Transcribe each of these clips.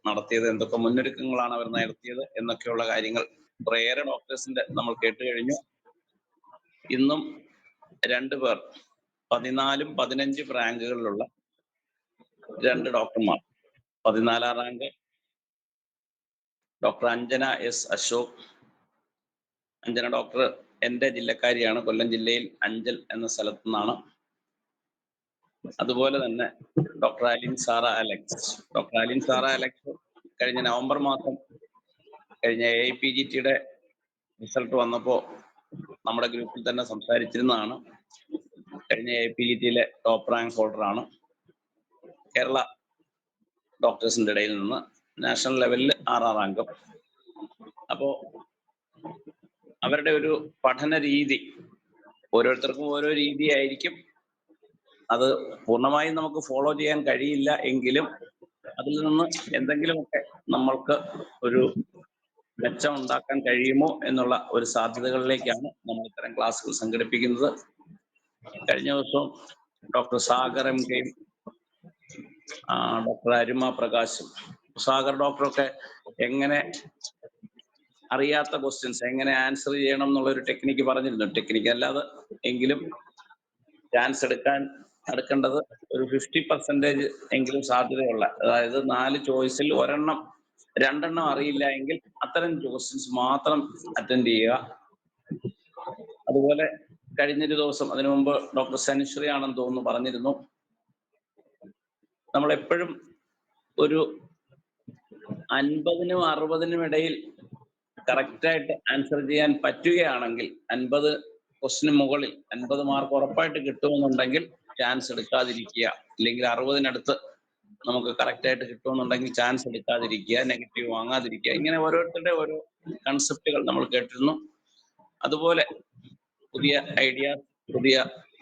നടത്തിയത്, എന്തൊക്കെ മുന്നൊരുക്കങ്ങളാണ് അവർ നടത്തിയത് എന്നൊക്കെയുള്ള കാര്യങ്ങൾ കുറേയേറെ ഡോക്ടേഴ്സിന്റെ നമ്മൾ കേട്ട് കഴിഞ്ഞു. ഇന്നും 2 പേർ 14ഉം 15 റാങ്കുകളിലുള്ള 2 ഡോക്ടർമാർ. 14ാം rank doctor Anjana S Ashok. Anjana doctor എൻ്റെ ജില്ലക്കാരിയാണ്, കൊല്ലം ജില്ലയിൽ അഞ്ചൽ എന്ന സ്ഥലത്തു നിന്നാണ്. അതുപോലെ തന്നെ ഡോക്ടർ അലിൻ സാറ അലക്സ്. ഡോക്ടർ അലിൻ സാറ അലക്സ് കഴിഞ്ഞ നവംബർ മാസം കഴിഞ്ഞ AIPGT-യുടെ റിസൾട്ട് വന്നപ്പോൾ നമ്മുടെ ഗ്രൂപ്പിൽ തന്നെ സംസാരിച്ചിരുന്നതാണ്. കഴിഞ്ഞ AIPGT-യിലെ ടോപ്പ് റാങ്ക് ഹോൾഡറാണ്. കേരള ഡോക്ടേഴ്സിന്റെ ഇടയിൽ നിന്ന് നാഷണൽ ലെവലിൽ 6ാം റാങ്കും. അപ്പോൾ അവരുടെ ഒരു പഠന രീതി ഓരോരുത്തർക്കും ഓരോ രീതിയായിരിക്കും. അത് പൂർണ്ണമായും നമുക്ക് ഫോളോ ചെയ്യാൻ കഴിയില്ല എങ്കിലും അതിൽ നിന്ന് എന്തെങ്കിലുമൊക്കെ നമ്മൾക്ക് ഒരു മെച്ചം ഉണ്ടാക്കാൻ കഴിയുമോ എന്നുള്ള ഒരു സാധ്യതകളിലേക്കാണ് നമ്മൾ ഇത്തരം ക്ലാസ്സുകൾ സംഘടിപ്പിക്കുന്നത്. കഴിഞ്ഞ ദിവസവും ഡോക്ടർ സാഗർ MK, ഡോക്ടർ അരുമ പ്രകാശും, സാഗർ ഡോക്ടറൊക്കെ എങ്ങനെ അറിയാത്ത ക്വസ്റ്റ്യൻസ് എങ്ങനെ ആൻസർ ചെയ്യണം എന്നുള്ളൊരു ടെക്നിക്ക് പറഞ്ഞിരുന്നു. ടെക്നിക്ക് അല്ലാതെ എങ്കിലും ചാൻസ് എടുക്കേണ്ടത് ഒരു 50% എങ്കിലും സാധ്യതയുള്ള, അതായത് 4 ചോയ്സിൽ 2 അറിയില്ല എങ്കിൽ അത്തരം ക്വസ്റ്റ്യൻസ് മാത്രം അറ്റൻഡ് ചെയ്യുക. അതുപോലെ കഴിഞ്ഞൊരു ദിവസം അതിനു മുമ്പ് ഡോക്ടർ സനിശ്രീ ആണെന്ന് തോന്നുന്നു പറഞ്ഞിരുന്നു, നമ്മളെപ്പോഴും ഒരു 50നും 60നും ഇടയിൽ കറക്റ്റായിട്ട് ആൻസർ ചെയ്യാൻ പറ്റുകയാണെങ്കിൽ 50 ക്വസ്റ്റിന് മുകളിൽ 50 മാർക്ക് ഉറപ്പായിട്ട് കിട്ടുമെന്നുണ്ടെങ്കിൽ ചാൻസ് എടുക്കാതിരിക്കുക. ഇല്ലെങ്കിൽ 60-നടുത്ത് നമുക്ക് കറക്റ്റായിട്ട് കിട്ടുമെന്നുണ്ടെങ്കിൽ ചാൻസ് എടുക്കാതിരിക്കുക, നെഗറ്റീവ് വാങ്ങാതിരിക്കുക. ഇങ്ങനെ ഓരോരുത്തരുടെ ഓരോ കൺസെപ്റ്റുകൾ നമ്മൾ കേട്ടിരുന്നു. അതുപോലെ പുതിയ ഐഡിയാസ്, പുതിയ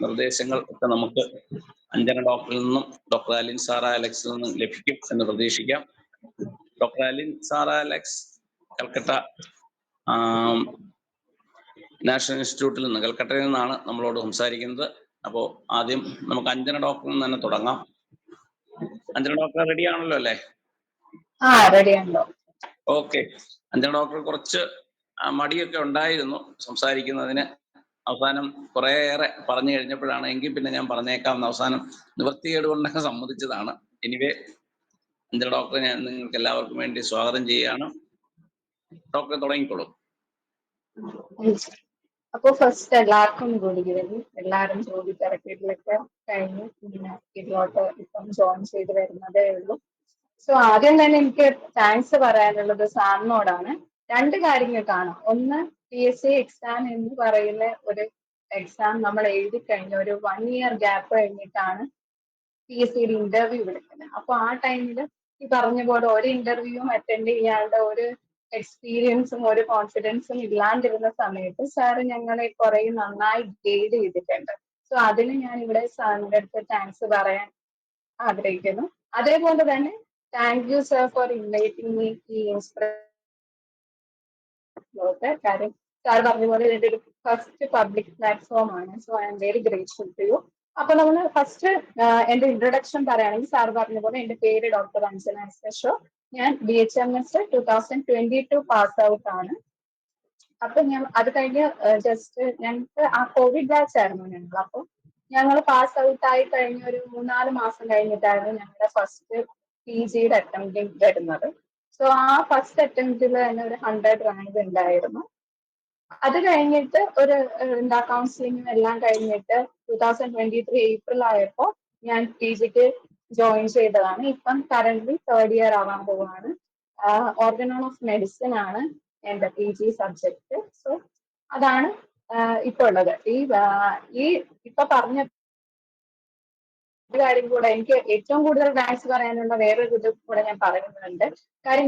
നിർദ്ദേശങ്ങൾ ഒക്കെ നമുക്ക് അഞ്ജന ഡോക്ടറിൽ നിന്നും ഡോക്ടർ അലിൻ സാറ അലക്സിൽ നിന്നും ലഭിക്കും എന്ന് പ്രതീക്ഷിക്കാം. ഡോക്ടർ അലിൻ സാറ അലക്സ് കൽക്കട്ട നാഷണൽ ഇൻസ്റ്റിറ്റ്യൂട്ടിൽ നിന്ന്, കൽക്കട്ടയിൽ നിന്നാണ് നമ്മളോട് സംസാരിക്കുന്നത്. അപ്പോൾ ആദ്യം നമുക്ക് അഞ്ജന ഡോക്ടറിൽ നിന്ന് തന്നെ തുടങ്ങാം. അഞ്ജന ഡോക്ടർ റെഡി ആണല്ലോ അല്ലേ? ഓക്കെ. അഞ്ജന ഡോക്ടർ കുറച്ച് മടിയൊക്കെ ഉണ്ടായിരുന്നു സംസാരിക്കുന്നതിന്. അവസാനം കുറേയേറെ പറഞ്ഞു കഴിഞ്ഞപ്പോഴാണ് എങ്കിൽ പിന്നെ ഞാൻ പറഞ്ഞേക്കാം, അവസാനം നിവൃത്തികേട് കൊണ്ടൊക്കെ സമ്മതിച്ചതാണ്. എനിവേ, അഞ്ജന ഡോക്ടറെ ഞാൻ നിങ്ങൾക്ക് എല്ലാവർക്കും വേണ്ടി സ്വാഗതം ചെയ്യുകയാണ്. ഡോക്ടറെ തുടങ്ങിക്കോളൂ. അപ്പോൾ ഫസ്റ്റ് എല്ലാവർക്കും ഗുഡ് ഈവനിങ്. എല്ലാവരും ജോലി തിരക്കിലൊക്കെ കഴിഞ്ഞ് ഇതിലോട്ട് ഇപ്പം ജോയിൻ ചെയ്ത് വരുന്നതേ ഉള്ളൂ. സോ ആദ്യം തന്നെ എനിക്ക് താങ്ക്സ് പറയാനുള്ളത് സാറിനോടാണ്. 2 കാര്യങ്ങൾക്കാണ്. ഒന്ന്, PSC എക്സാം എന്ന് പറയുന്ന ഒരു എക്സാം നമ്മൾ എഴുതി കഴിഞ്ഞ ഒരു 1 ഇയർ ഗ്യാപ്പ് കഴിഞ്ഞിട്ടാണ് PSCയുടെ ഇന്റർവ്യൂ വിളിക്കുന്നത്. അപ്പൊ ആ ടൈമിൽ ഈ പറഞ്ഞ പോലെ ഒരു ഇന്റർവ്യൂവും അറ്റൻഡ് ചെയ്യാണ്ട് ഒരു എക്സ്പീരിയൻസും ഒരു കോൺഫിഡൻസും ഇല്ലാണ്ടിരുന്ന സമയത്ത് സാറ് ഞങ്ങളെ കുറെ നന്നായി ഗൈഡ് ചെയ്തിട്ടുണ്ട്. സോ അതിന് ഞാൻ ഇവിടെ സാറിന്റെ അടുത്ത് താങ്ക്സ് പറയാൻ ആഗ്രഹിക്കുന്നു. അതേപോലെ തന്നെ thank you sir for inviting me ഈ കാര്യം സാർ പറഞ്ഞ പോലെ ഇതിന്റെ ഒരു ഫസ്റ്റ് പബ്ലിക് പ്ലാറ്റ്ഫോം ആണ്. So I am very grateful to you. അപ്പൊ നമ്മൾ ഫസ്റ്റ് എന്റെ ഇൻട്രൊഡക്ഷൻ പറയുകയാണെങ്കിൽ സാർ പറഞ്ഞ പോലെ എന്റെ പേര് ഡോക്ടർ അഞ്ജന എസ് അശോക്. ഞാൻ BHMS 2022 പാസ് ഔട്ട് ആണ്. അപ്പൊ ഞാൻ അത് കഴിഞ്ഞ് ജസ്റ്റ് ഞങ്ങൾക്ക് ആ കോവിഡ് ബാച്ച് ആയിരുന്നു ഞങ്ങൾ. അപ്പൊ ഞങ്ങൾ പാസ് ഔട്ട് ആയി കഴിഞ്ഞ ഒരു 3-4 മാസം കഴിഞ്ഞിട്ടായിരുന്നു ഞങ്ങളുടെ ഫസ്റ്റ് PGയുടെ അറ്റംപ്റ്റ് വരുന്നത്. സോ ആ ഫസ്റ്റ് അറ്റംപ്റ്റിൽ തന്നെ ഒരു 100 റാങ്ക് ഉണ്ടായിരുന്നു. അത് കഴിഞ്ഞിട്ട് ഒരു കൗൺസിലിംഗും എല്ലാം കഴിഞ്ഞിട്ട് 2023 ഏപ്രിൽ ആയപ്പോൾ ഞാൻ PGക്ക് ജോയിൻ ചെയ്തതാണ്. ഇപ്പം കറന്റ് 3rd ഇയർ ആവാൻ പോവാണ്. ഓർഗനോൺ ഓഫ് മെഡിസിൻ ആണ് എന്റെ PG സബ്ജക്ട്. സോ അതാണ് ഇപ്പൊ ഉള്ളത്. ഈ ഇപ്പൊ പറഞ്ഞ കാര്യം കൂടെ എനിക്ക് ഏറ്റവും കൂടുതൽ താങ്ക്സ് പറയാനുള്ള വേറൊരു ഇത് കൂടെ ഞാൻ പറയുന്നുണ്ട്. കാര്യം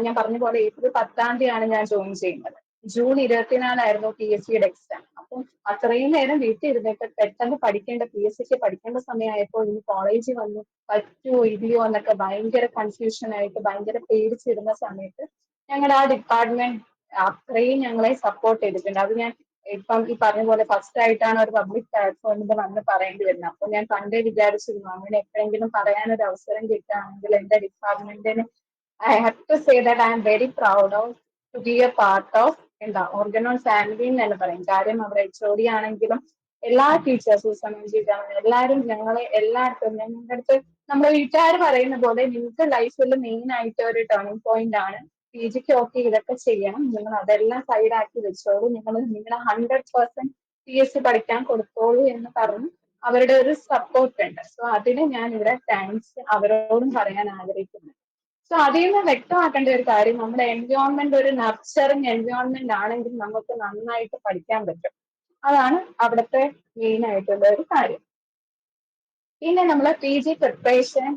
ഞാൻ പറഞ്ഞ പോലെ ഏപ്രിൽ 10-ാം തീയതിയാണ് ഞാൻ ജോയിൻ ചെയ്യുന്നത്. ജൂൺ 24 PSCയുടെ എക്സാം. അപ്പം അത്രയും നേരം വീട്ടിൽ ഇരുന്നിട്ട് പെട്ടെന്ന് പഠിക്കേണ്ട PSCക്ക് പഠിക്കേണ്ട സമയമായപ്പോൾ ഇനി കോളേജിൽ വന്നു പറ്റുമോ ഇല്ലയോ എന്നൊക്കെ ഭയങ്കര കൺഫ്യൂഷൻ ആയിട്ട് ഭയങ്കര പേടിച്ചിരുന്ന സമയത്ത് ഞങ്ങളുടെ ആ ഡിപ്പാർട്ട്മെന്റ് അത്രയും ഞങ്ങളെ സപ്പോർട്ട് ചെയ്തിട്ടുണ്ട്. അത് ഞാൻ ഇപ്പം ഈ പറഞ്ഞ പോലെ ഫസ്റ്റ് ആയിട്ടാണ് ഒരു പബ്ലിക് പ്ലാറ്റ്ഫോമിൽ വന്ന് പറയേണ്ടി വരുന്നത്. അപ്പൊ ഞാൻ പണ്ടേ വിചാരിച്ചിരുന്നു അങ്ങനെ എപ്പോഴെങ്കിലും പറയാനൊരു അവസരം കിട്ടുകയാണെങ്കിൽ എന്റെ ഡിപ്പാർട്ട്മെന്റിന് I have to say that I am very proud of to be a part of എന്താ ഓർഗനോൺ ഫാമിലി എന്ന് തന്നെ പറയും. കാര്യം അവിടെ HOD ആണെങ്കിലും എല്ലാ ടീച്ചേഴ്സും എല്ലാവരും ഞങ്ങളെ എല്ലായിടത്തും ഞങ്ങളുടെ അടുത്ത് നമ്മുടെ വീട്ടുകാർ പറയുന്ന പോലെ നിങ്ങൾക്ക് ലൈഫിൽ മെയിൻ ആയിട്ട് ഒരു ടേണിംഗ് പോയിന്റ് ആണ് PGക്ക് ഓക്കെ ഇതൊക്കെ ചെയ്യണം, നിങ്ങൾ അതെല്ലാം സൈഡാക്കി വെച്ചോളൂ, നിങ്ങൾ നിങ്ങളുടെ 100% PSC പഠിക്കാൻ കൊടുത്തോളൂ എന്ന് പറഞ്ഞ് അവരുടെ ഒരു സപ്പോർട്ട് ഉണ്ട്. സോ അതിന് ഞാൻ ഇവിടെ താങ്ക്സ് അവരോടും പറയാൻ ആഗ്രഹിക്കുന്നു. സോ അതിൽ നിന്ന് വ്യക്തമാക്കേണ്ട ഒരു കാര്യം, നമ്മുടെ എൻവയോൺമെന്റ് ഒരു നർച്ചറിങ് എൻവയോൺമെന്റ് ആണെങ്കിൽ നമുക്ക് നന്നായിട്ട് പഠിക്കാൻ പറ്റും. അതാണ് അവിടുത്തെ മെയിൻ ആയിട്ടുള്ള ഒരു കാര്യം. പിന്നെ നമ്മൾ PG പ്രിപ്പറേഷൻ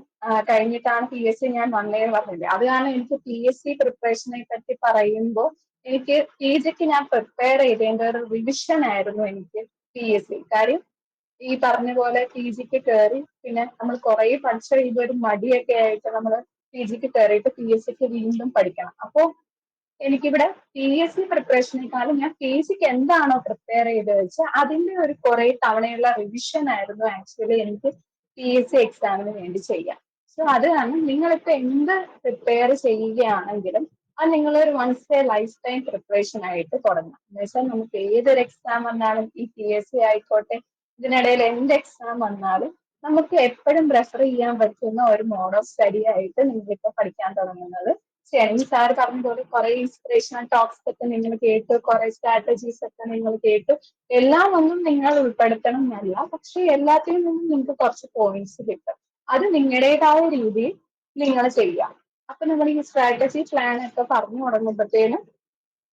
കഴിഞ്ഞിട്ടാണ് PSC ഞാൻ വന്നതെന്ന് പറഞ്ഞില്ലേ. അത് കാരണം എനിക്ക് PSC പ്രിപ്പറേഷനെ പറ്റി പറയുമ്പോൾ എനിക്ക് PGക്ക് ഞാൻ പ്രിപ്പയർ ചെയ്തതിന്റെ ഒരു റിവിഷൻ ആയിരുന്നു എനിക്ക് PSC. കാര്യം ഈ പറഞ്ഞ പോലെ PGക്ക് കയറി പിന്നെ നമ്മൾ കുറെ പഠിച്ചു കഴിയുമ്പോൾ ഒരു മടിയൊക്കെ ആയിട്ട് നമ്മൾ PGക്ക് കയറിയിട്ട് PSCക്ക് വീണ്ടും പഠിക്കണം. അപ്പോൾ എനിക്കിവിടെ PSC പ്രിപ്പറേഷനേക്കാളും ഞാൻ PSCക്ക് എന്താണോ പ്രിപ്പയർ ചെയ്ത് വെച്ചാൽ അതിന്റെ ഒരു കുറെ തവണയുള്ള റിവിഷൻ ആയിരുന്നു ആക്ച്വലി എനിക്ക് PSC എക്സാമിന് വേണ്ടി ചെയ്യാം. സോ അത് കാരണം നിങ്ങളിപ്പോ എന്ത് പ്രിപ്പയർ ചെയ്യുകയാണെങ്കിലും അത് നിങ്ങളൊരു once a lifetime preparation ആയിട്ട് തുടങ്ങാം. എന്ന് വെച്ചാൽ നമുക്ക് ഏതൊരു എക്സാം വന്നാലും ഈ PSC ആയിക്കോട്ടെ ഇതിനിടയിൽ എന്ത് എക്സാം വന്നാലും നമുക്ക് എപ്പോഴും റെഫർ ചെയ്യാൻ പറ്റുന്ന ഒരു മോഡ് ഓഫ് സ്റ്റഡി ആയിട്ട് നിങ്ങളിപ്പോ പഠിക്കാൻ തുടങ്ങുന്നത് ശരി. സാർ പറഞ്ഞ പോലെ കുറെ ഇൻസ്പിറേഷണൽ ടോക്സ് ഒക്കെ നിങ്ങൾ കേട്ടു, കുറെ സ്ട്രാറ്റജീസ് ഒക്കെ നിങ്ങൾ കേട്ടു. എല്ലാം ഒന്നും നിങ്ങൾ ഉൾപ്പെടുത്തണം എന്നല്ല, പക്ഷെ എല്ലാത്തിൽ നിന്നും നിങ്ങൾക്ക് കുറച്ച് പോയിന്റ്സ് കിട്ടും. അത് നിങ്ങളുടേതായ രീതിയിൽ നിങ്ങൾ ചെയ്യാം. അപ്പൊ നമ്മൾ ഈ സ്ട്രാറ്റജി പ്ലാൻ ഒക്കെ പറഞ്ഞു തുടങ്ങുമ്പോഴത്തേനും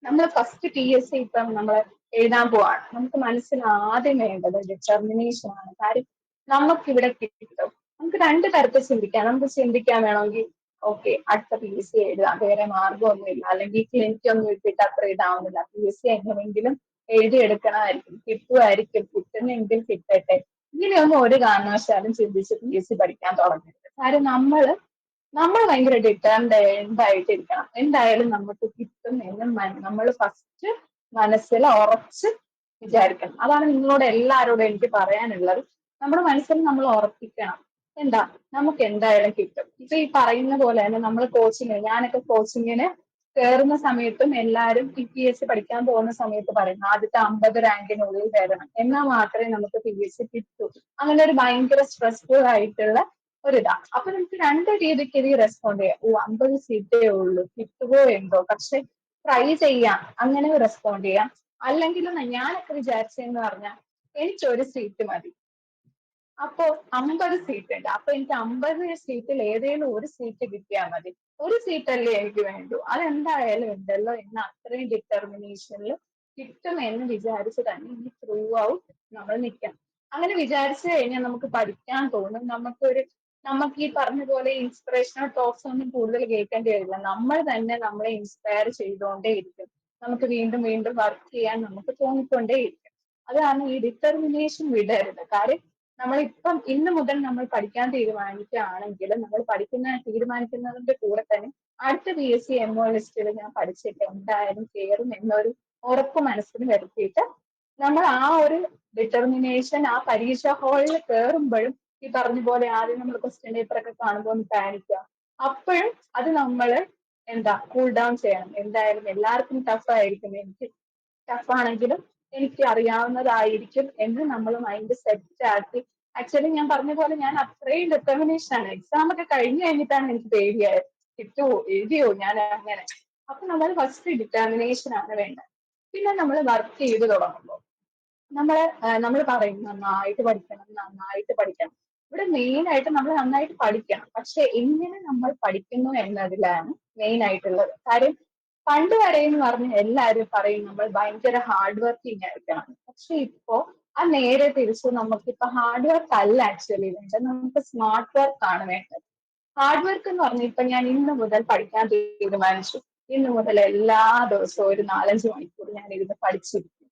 നമ്മൾ ഫസ്റ്റ് PSC ഇപ്പം നമ്മൾ എഴുതാൻ പോവാണ്. നമുക്ക് മനസ്സിൽ ആദ്യം വേണ്ടത് ഡിറ്റർമിനേഷൻ ആണ്. കാര്യം നമുക്കിവിടെ കിട്ടും. നമുക്ക് രണ്ട് തരത്തിൽ ചിന്തിക്കാം. നമുക്ക് ചിന്തിക്കാൻ വേണമെങ്കിൽ ഓക്കെ അടുത്ത PSC എഴുതാം, വേറെ മാർഗമൊന്നുമില്ല, അല്ലെങ്കിൽ ക്ലിനിക്കൊന്നും ഇട്ടിട്ട് അത്ര ഇതാവുന്നില്ല, PSC എങ്ങനെയെങ്കിലും എഴുതിയെടുക്കണമായിരിക്കും, കിട്ടുമായിരിക്കും, കിട്ടുന്നെങ്കിൽ കിട്ടട്ടെ, ഇങ്ങനെയൊന്നും ഒരു കാരണവശാലും ചിന്തിച്ച് PSC പഠിക്കാൻ തുടങ്ങരുത്. കാര്യം നമ്മൾ ഭയങ്കര ഡിറ്റർമിൻഡ് ആയിട്ടിരിക്കണം. എന്തായാലും നമുക്ക് കിട്ടും എന്ന് നമ്മൾ ഫസ്റ്റ് മനസ്സിൽ ഉറച്ച് വിചാരിക്കണം. അതാണ് നിങ്ങളോട് എല്ലാവരോടും എനിക്ക് പറയാനുള്ളത്. നമ്മുടെ മനസ്സിൽ നമ്മൾ ഉറപ്പിക്കണം, എന്താ നമുക്ക് എന്തായാലും കിട്ടും. ഇപ്പൊ ഈ പറയുന്ന പോലെ തന്നെ നമ്മൾ ഞാനൊക്കെ കോച്ചിങ്ങിന് കയറുന്ന സമയത്തും എല്ലാവരും PSC പഠിക്കാൻ പോകുന്ന സമയത്ത് പറയും ആദ്യത്തെ 50 റാങ്കിനുള്ളിൽ വരണം, എന്നാൽ മാത്രമേ നമുക്ക് PSC കിട്ടൂ. അങ്ങനെ ഒരു ഭയങ്കര സ്ട്രെസ്ഫുൾ ആയിട്ടുള്ള ഒരിതാ. അപ്പൊ നമുക്ക് രണ്ട് രീതിക്ക് ഇത് റെസ്പോണ്ട് ചെയ്യാം. 50 സീറ്റേ ഉള്ളൂ, കിട്ടുമോ എന്തോ, പക്ഷെ ട്രൈ ചെയ്യാം, അങ്ങനെ റെസ്പോണ്ട് ചെയ്യാം. അല്ലെങ്കിൽ ഞാനൊക്കെ വിചാരിച്ചെന്ന് പറഞ്ഞാൽ എനിക്കൊരു സീറ്റ് മതി, അപ്പോ 50 സീറ്റ് ഉണ്ട്, അപ്പൊ എനിക്ക് 50 സീറ്റിൽ ഏതെങ്കിലും ഒരു സീറ്റ് കിട്ടിയാൽ മതി, ഒരു സീറ്റല്ലേ എനിക്ക് വേണ്ടു, അതെന്തായാലും ഉണ്ടല്ലോ എന്ന് അത്രയും ഡിറ്റർമിനേഷനിൽ കിട്ടും എന്ന് വിചാരിച്ച് തന്നെ ഈ ത്രൂ ഔട്ട് നമ്മൾ നിൽക്കണം. അങ്ങനെ വിചാരിച്ചു കഴിഞ്ഞാൽ നമുക്ക് പഠിക്കാൻ തോന്നും. നമുക്ക് ഈ പറഞ്ഞ പോലെ ഇൻസ്പിറേഷണൽ ടോക്സ് ഒന്നും കൂടുതൽ കേൾക്കേണ്ടി വരില്ല. നമ്മൾ തന്നെ നമ്മളെ ഇൻസ്പയർ ചെയ്തുകൊണ്ടേയിരിക്കും. നമുക്ക് വീണ്ടും വീണ്ടും വർക്ക് ചെയ്യാൻ നമുക്ക് തോന്നിക്കൊണ്ടേയിരിക്കും. അതാണ് ഈ ഡിറ്റർമിനേഷൻ വിടരുത്. കാര്യം നമ്മളിപ്പം ഇന്ന് മുതൽ നമ്മൾ പഠിക്കാൻ തീരുമാനിക്കുകയാണെങ്കിൽ നമ്മൾ തീരുമാനിക്കുന്നതിന്റെ കൂടെ തന്നെ അടുത്ത PSC MO ലിസ്റ്റിൽ ഞാൻ പഠിച്ചിട്ട് എന്തായാലും കയറും എന്നൊരു ഉറപ്പ് മനസ്സിന് വരുത്തിയിട്ട് നമ്മൾ ആ ഒരു ഡിറ്റർമിനേഷൻ ആ പരീക്ഷ ഹാളിൽ കയറുമ്പോഴും ഈ പറഞ്ഞ പോലെ ആദ്യം നമ്മൾ ക്വസ്റ്റ്യൻ പേപ്പർ ഒക്കെ കാണുമ്പോൾ ഒന്ന് പാനിക്കുക. അപ്പോഴും അത് നമ്മൾ കൂൾ ഡൗൺ ചെയ്യണം. എന്തായാലും എല്ലാവർക്കും ടഫ് ആയിരിക്കും, എനിക്ക് ടഫ് ആണെങ്കിലും എനിക്ക് അറിയാവുന്നതായിരിക്കും എന്ന് നമ്മൾ മൈൻഡ് സെറ്റ് ആക്കി. ആക്ച്വലി ഞാൻ പറഞ്ഞ പോലെ ഞാൻ അത്രയും ഡിറ്റർമിനേഷൻ ആണ്. എക്സാം ഒക്കെ കഴിഞ്ഞു കഴിഞ്ഞിട്ടാണ് എനിക്ക് പേടിയായത്, കിട്ടുമോ എഴുതിയോ ഞാൻ അങ്ങനെ. അപ്പൊ നമ്മൾ ഫസ്റ്റ് ഡിറ്റർമിനേഷൻ ആണ് വേണ്ടത്. പിന്നെ നമ്മൾ വർക്ക് ചെയ്ത് തുടങ്ങുമ്പോൾ നമ്മൾ പറയും നന്നായിട്ട് പഠിക്കണം, നന്നായിട്ട് പഠിക്കണം. ഇവിടെ മെയിൻ ആയിട്ട് നമ്മൾ നന്നായിട്ട് പഠിക്കണം, പക്ഷെ എങ്ങനെ നമ്മൾ പഠിക്കുന്നു എന്നതിലാണ് മെയിൻ ആയിട്ടുള്ളത്. കാര്യം പണ്ട് വരെ എന്ന് പറഞ്ഞ് എല്ലാവരും പറയും നമ്മൾ ഭയങ്കര ഹാർഡ് വർക്കിംഗ് ആയിരിക്കണം. പക്ഷെ ഇപ്പോ ആ നേരെ തിരിച്ച് നമുക്കിപ്പോ ഹാർഡ് വർക്ക് അല്ല ആക്ച്വലി വേണ്ടത്, നമുക്ക് സ്മാർട്ട് വർക്ക് ആണ് വേണ്ടത്. ഹാർഡ് വർക്ക് എന്ന് പറഞ്ഞാൽ ഇപ്പൊ ഞാൻ ഇന്ന് മുതൽ പഠിക്കാൻ തീരുമാനിച്ചു, ഇന്ന് മുതൽ എല്ലാ ദിവസവും ഒരു 4-5 മണിക്കൂർ ഞാൻ ഇരുന്ന് പഠിച്ചിരിക്കും.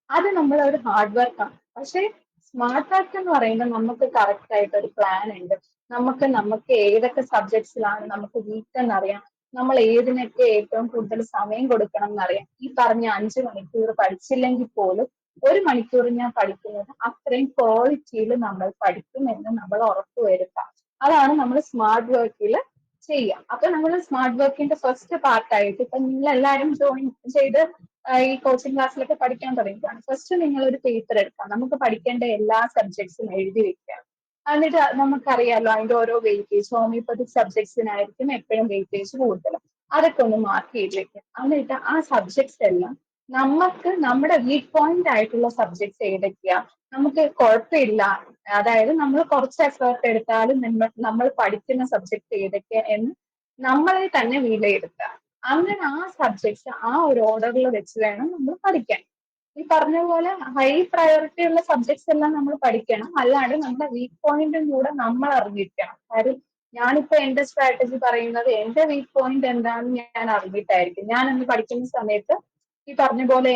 അത് നമ്മളൊരു ഹാർഡ് വർക്കാണ്. പക്ഷെ സ്മാർട്ട് വർക്ക് എന്ന് പറയുമ്പോൾ നമുക്ക് കറക്റ്റ് ആയിട്ട് ഒരു പ്ലാൻ ഉണ്ട്. നമുക്ക് ഏതൊക്കെ സബ്ജക്ട്സിലാണ് നമുക്ക് വീക്ക് എന്നറിയാം, നമ്മൾ ഏതിനൊക്കെ ഏറ്റവും കൂടുതൽ സമയം കൊടുക്കണം എന്നറിയാം. ഈ പറഞ്ഞ 5 മണിക്കൂർ പഠിച്ചില്ലെങ്കിൽ പോലും 1 മണിക്കൂർ ഞാൻ പഠിക്കുന്നത് അത്രയും ക്വാളിറ്റിയിൽ നമ്മൾ പഠിക്കും എന്ന് നമ്മൾ ഉറപ്പുവരുത്താം. അതാണ് നമ്മൾ സ്മാർട്ട് വർക്കിൽ ചെയ്യാം. അപ്പൊ നമ്മൾ സ്മാർട്ട് വർക്കിന്റെ ഫസ്റ്റ് പാർട്ടായിട്ട് ഇപ്പൊ നിങ്ങൾ എല്ലാവരും ജോയിൻ ചെയ്ത് ഈ കോച്ചിങ് ക്ലാസ്സിലൊക്കെ പഠിക്കാൻ തുടങ്ങിയതാണ്. ഫസ്റ്റ് നിങ്ങൾ ഒരു പേപ്പർ എടുക്കാം, നമുക്ക് പഠിക്കേണ്ട എല്ലാ സബ്ജക്ട്സും എഴുതി വെക്കാം. എന്നിട്ട് നമുക്കറിയാലോ അതിന്റെ ഓരോ വെയിറ്റേജ്, ഹോമിയോപ്പതിക് സബ്ജക്ട്സിനായിരിക്കും എപ്പോഴും വെയിറ്റേജ് കൂടുതൽ. അതൊക്കെ ഒന്ന് മാർക്ക് ചെയ്ത് വെക്കാം. എന്നിട്ട് ആ സബ്ജക്ട്സ് എല്ലാം നമുക്ക് നമ്മുടെ വീക്ക് പോയിന്റ് ആയിട്ടുള്ള സബ്ജക്ട്സ് ഏതൊക്കെയാ, നമുക്ക് കുഴപ്പമില്ല, അതായത് നമ്മൾ കുറച്ച് എഫേർട്ട് എടുത്താലും നമ്മൾ പഠിക്കുന്ന സബ്ജക്ട് ഏതൊക്കെയാ എന്ന് നമ്മളെ തന്നെ വിലയിരുത്തുക. അങ്ങനെ ആ സബ്ജക്ട്സ് ആ ഒരു ഓർഡറിൽ വെച്ച് വേണം നമ്മൾ പഠിക്കാൻ. ഈ പറഞ്ഞ പോലെ ഹൈ പ്രയോറിറ്റി ഉള്ള സബ്ജക്ട്സ് എല്ലാം നമ്മൾ പഠിക്കണം, അല്ലാണ്ട് നമ്മുടെ വീക്ക് പോയിന്റും കൂടെ നമ്മൾ അറിഞ്ഞിരിക്കണം. കാര്യം ഞാനിപ്പോ എന്റെ സ്ട്രാറ്റജി പറയുന്നത് എന്റെ വീക്ക് പോയിന്റ് എന്താണെന്ന് ഞാൻ അറിഞ്ഞിട്ടായിരിക്കും. ഞാൻ അന്ന് പഠിക്കുന്ന സമയത്ത് ഈ പറഞ്ഞ പോലെ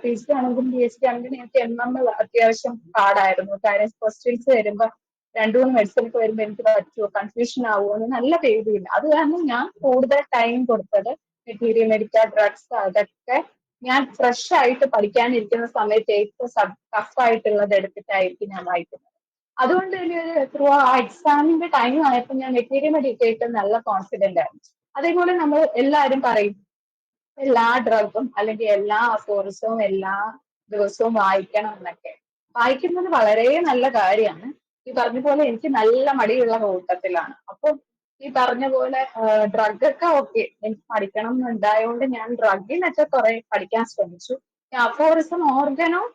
പി എച്ച് ഡി ആണെങ്കിലും പി എച്ച് ഡി ആണെങ്കിലും എനിക്ക് അത്യാവശ്യം പാടായിരുന്നു. കാര്യം ക്വസ്റ്റ്യൻസ് വരുമ്പോ രണ്ടു മൂന്ന് മെഡിസിനൊക്കെ വരുമ്പോൾ എനിക്ക് പറ്റുമോ, കൺഫ്യൂഷൻ ആവുമോ എന്ന് നല്ല പേടിയില്ല. അത് കാരണം ഞാൻ കൂടുതൽ ടൈം കൊടുത്തത് മെറ്റീരിയൽ മെഡിക്കൽ ഡ്രഗ്സ് അതൊക്കെ ഞാൻ ഫ്രഷ് ആയിട്ട് പഠിക്കാനിരിക്കുന്ന സമയത്ത് ഏറ്റവും ടഫ് ആയിട്ടുള്ളത് എടുത്തിട്ടായിരിക്കും ഞാൻ വായിക്കുന്നത്. അതുകൊണ്ട് തന്നെ ത്രൂ ആ എക്സാമിന്റെ ടൈം ആയപ്പോൾ ഞാൻ മെറ്റീരിയൽ മെഡിക്കേറ്റ് നല്ല കോൺഫിഡന്റ് ആയിരുന്നു. അതേപോലെ നമ്മൾ എല്ലാവരും പറയും എല്ലാ ഡ്രഗും അല്ലെങ്കിൽ എല്ലാ കോഴ്സും എല്ലാ ദിവസവും വായിക്കണം എന്നൊക്കെ. വായിക്കുന്നത് വളരെ നല്ല കാര്യമാണ്. ഈ പറഞ്ഞ പോലെ എനിക്ക് നല്ല മടിയുള്ള കൂട്ടത്തിലാണ്. അപ്പൊ ഈ പറഞ്ഞ പോലെ ഡ്രഗൊക്കെ ഓക്കെ എനിക്ക് പഠിക്കണം എന്നുണ്ടായതുകൊണ്ട് ഞാൻ ഡ്രഗിനൊക്കെ കുറെ പഠിക്കാൻ ശ്രമിച്ചു. ഈ അഫോറിസം ഓർഗനും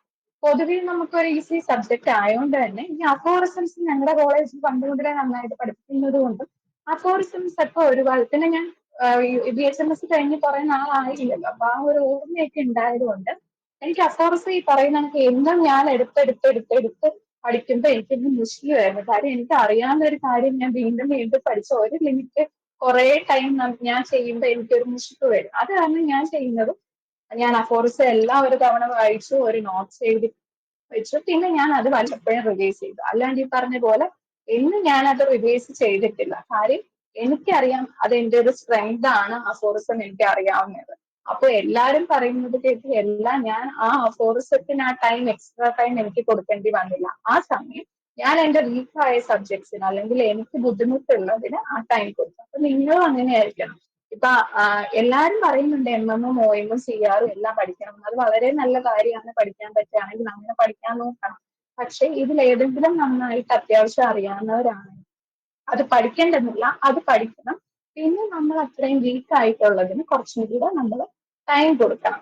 പൊതുവെ നമുക്കൊരു ഈസി സബ്ജക്ട് ആയതുകൊണ്ട് തന്നെ ഈ അഫോറിസംസ് ഞങ്ങളുടെ കോളേജിൽ പണ്ട് മുതലേ നന്നായിട്ട് പഠിപ്പിക്കുന്നത് കൊണ്ടും അഫോറിസംസ് ഒക്കെ ഒരുപാട് പിന്നെ ഞാൻ BHMS കഴിഞ്ഞ് കുറെ നാളായില്ലല്ലോ, അപ്പൊ ആ ഒരു ഓർമ്മയൊക്കെ ഉണ്ടായത് കൊണ്ട് എനിക്ക് അഫോർസ് ഈ പറയുന്ന കണക്ക് എന്നും ഞാൻ എടുത്ത് പഠിക്കുമ്പോൾ എനിക്കൊന്ന് മുഷ്കിലായിരുന്നു. കാര്യം എനിക്ക് അറിയാവുന്ന ഒരു കാര്യം ഞാൻ വീണ്ടും വീണ്ടും പഠിച്ച ഒരു ലിമിറ്റ് കുറെ ടൈം ഞാൻ ചെയ്യുമ്പോൾ എനിക്കൊരു മുഷിപ്പ് വരും. അത് കാരണം ഞാൻ ചെയ്യുന്നത് ഞാൻ അഫോർസ് എല്ലാം ഒരു തവണ വായിച്ചു, ഒരു നോട്ട്സ് എഴുതി വെച്ചു, പിന്നെ ഞാൻ അത് വല്ലപ്പോഴും റിവൈസ് ചെയ്തു. അല്ലാണ്ട് ഈ പറഞ്ഞ പോലെ എന്നും ഞാൻ അത് റിവൈസ് ചെയ്തിട്ടില്ല. കാര്യം എനിക്കറിയാം അത് എന്റെ ഒരു സ്ട്രെങ്ത് ആണ്, അഫോറിസം എനിക്ക് അറിയാവുന്നത്. അപ്പൊ എല്ലാരും പറയുന്നത് കേട്ട് എല്ലാം ഞാൻ ആ അഫോറിസത്തിന് ആ ടൈം എക്സ്ട്രാ ടൈം എനിക്ക് കൊടുക്കേണ്ടി വന്നില്ല. ആ സമയം ഞാൻ എന്റെ വീക്കായ സബ്ജക്ട്സിന് അല്ലെങ്കിൽ എനിക്ക് ബുദ്ധിമുട്ടുള്ളതിന് ആ ടൈം കൊടുത്തു. അപ്പൊ നിങ്ങളും അങ്ങനെയായിരിക്കണം. ഇപ്പൊ എല്ലാരും പറയുന്നുണ്ട് MM-ഉം OM-ഉം CR-ഉം എല്ലാം പഠിക്കണം. അത് വളരെ നല്ല കാര്യമാണ്, പഠിക്കാൻ പറ്റുകയാണെങ്കിൽ അങ്ങനെ പഠിക്കാൻ നോക്കണം. പക്ഷെ ഇതിൽ ഏതെങ്കിലും നന്നായിട്ട് അത്യാവശ്യം അറിയാവുന്നവരാണ് അത് പഠിക്കേണ്ടതില്ല, അത് പഠിക്കണം. പിന്നെ നമ്മൾ അത്രയും വീക്ക് ആയിട്ടുള്ളതിന് കുറച്ചും കൂടെ നമ്മൾ ടൈം കൊടുക്കണം.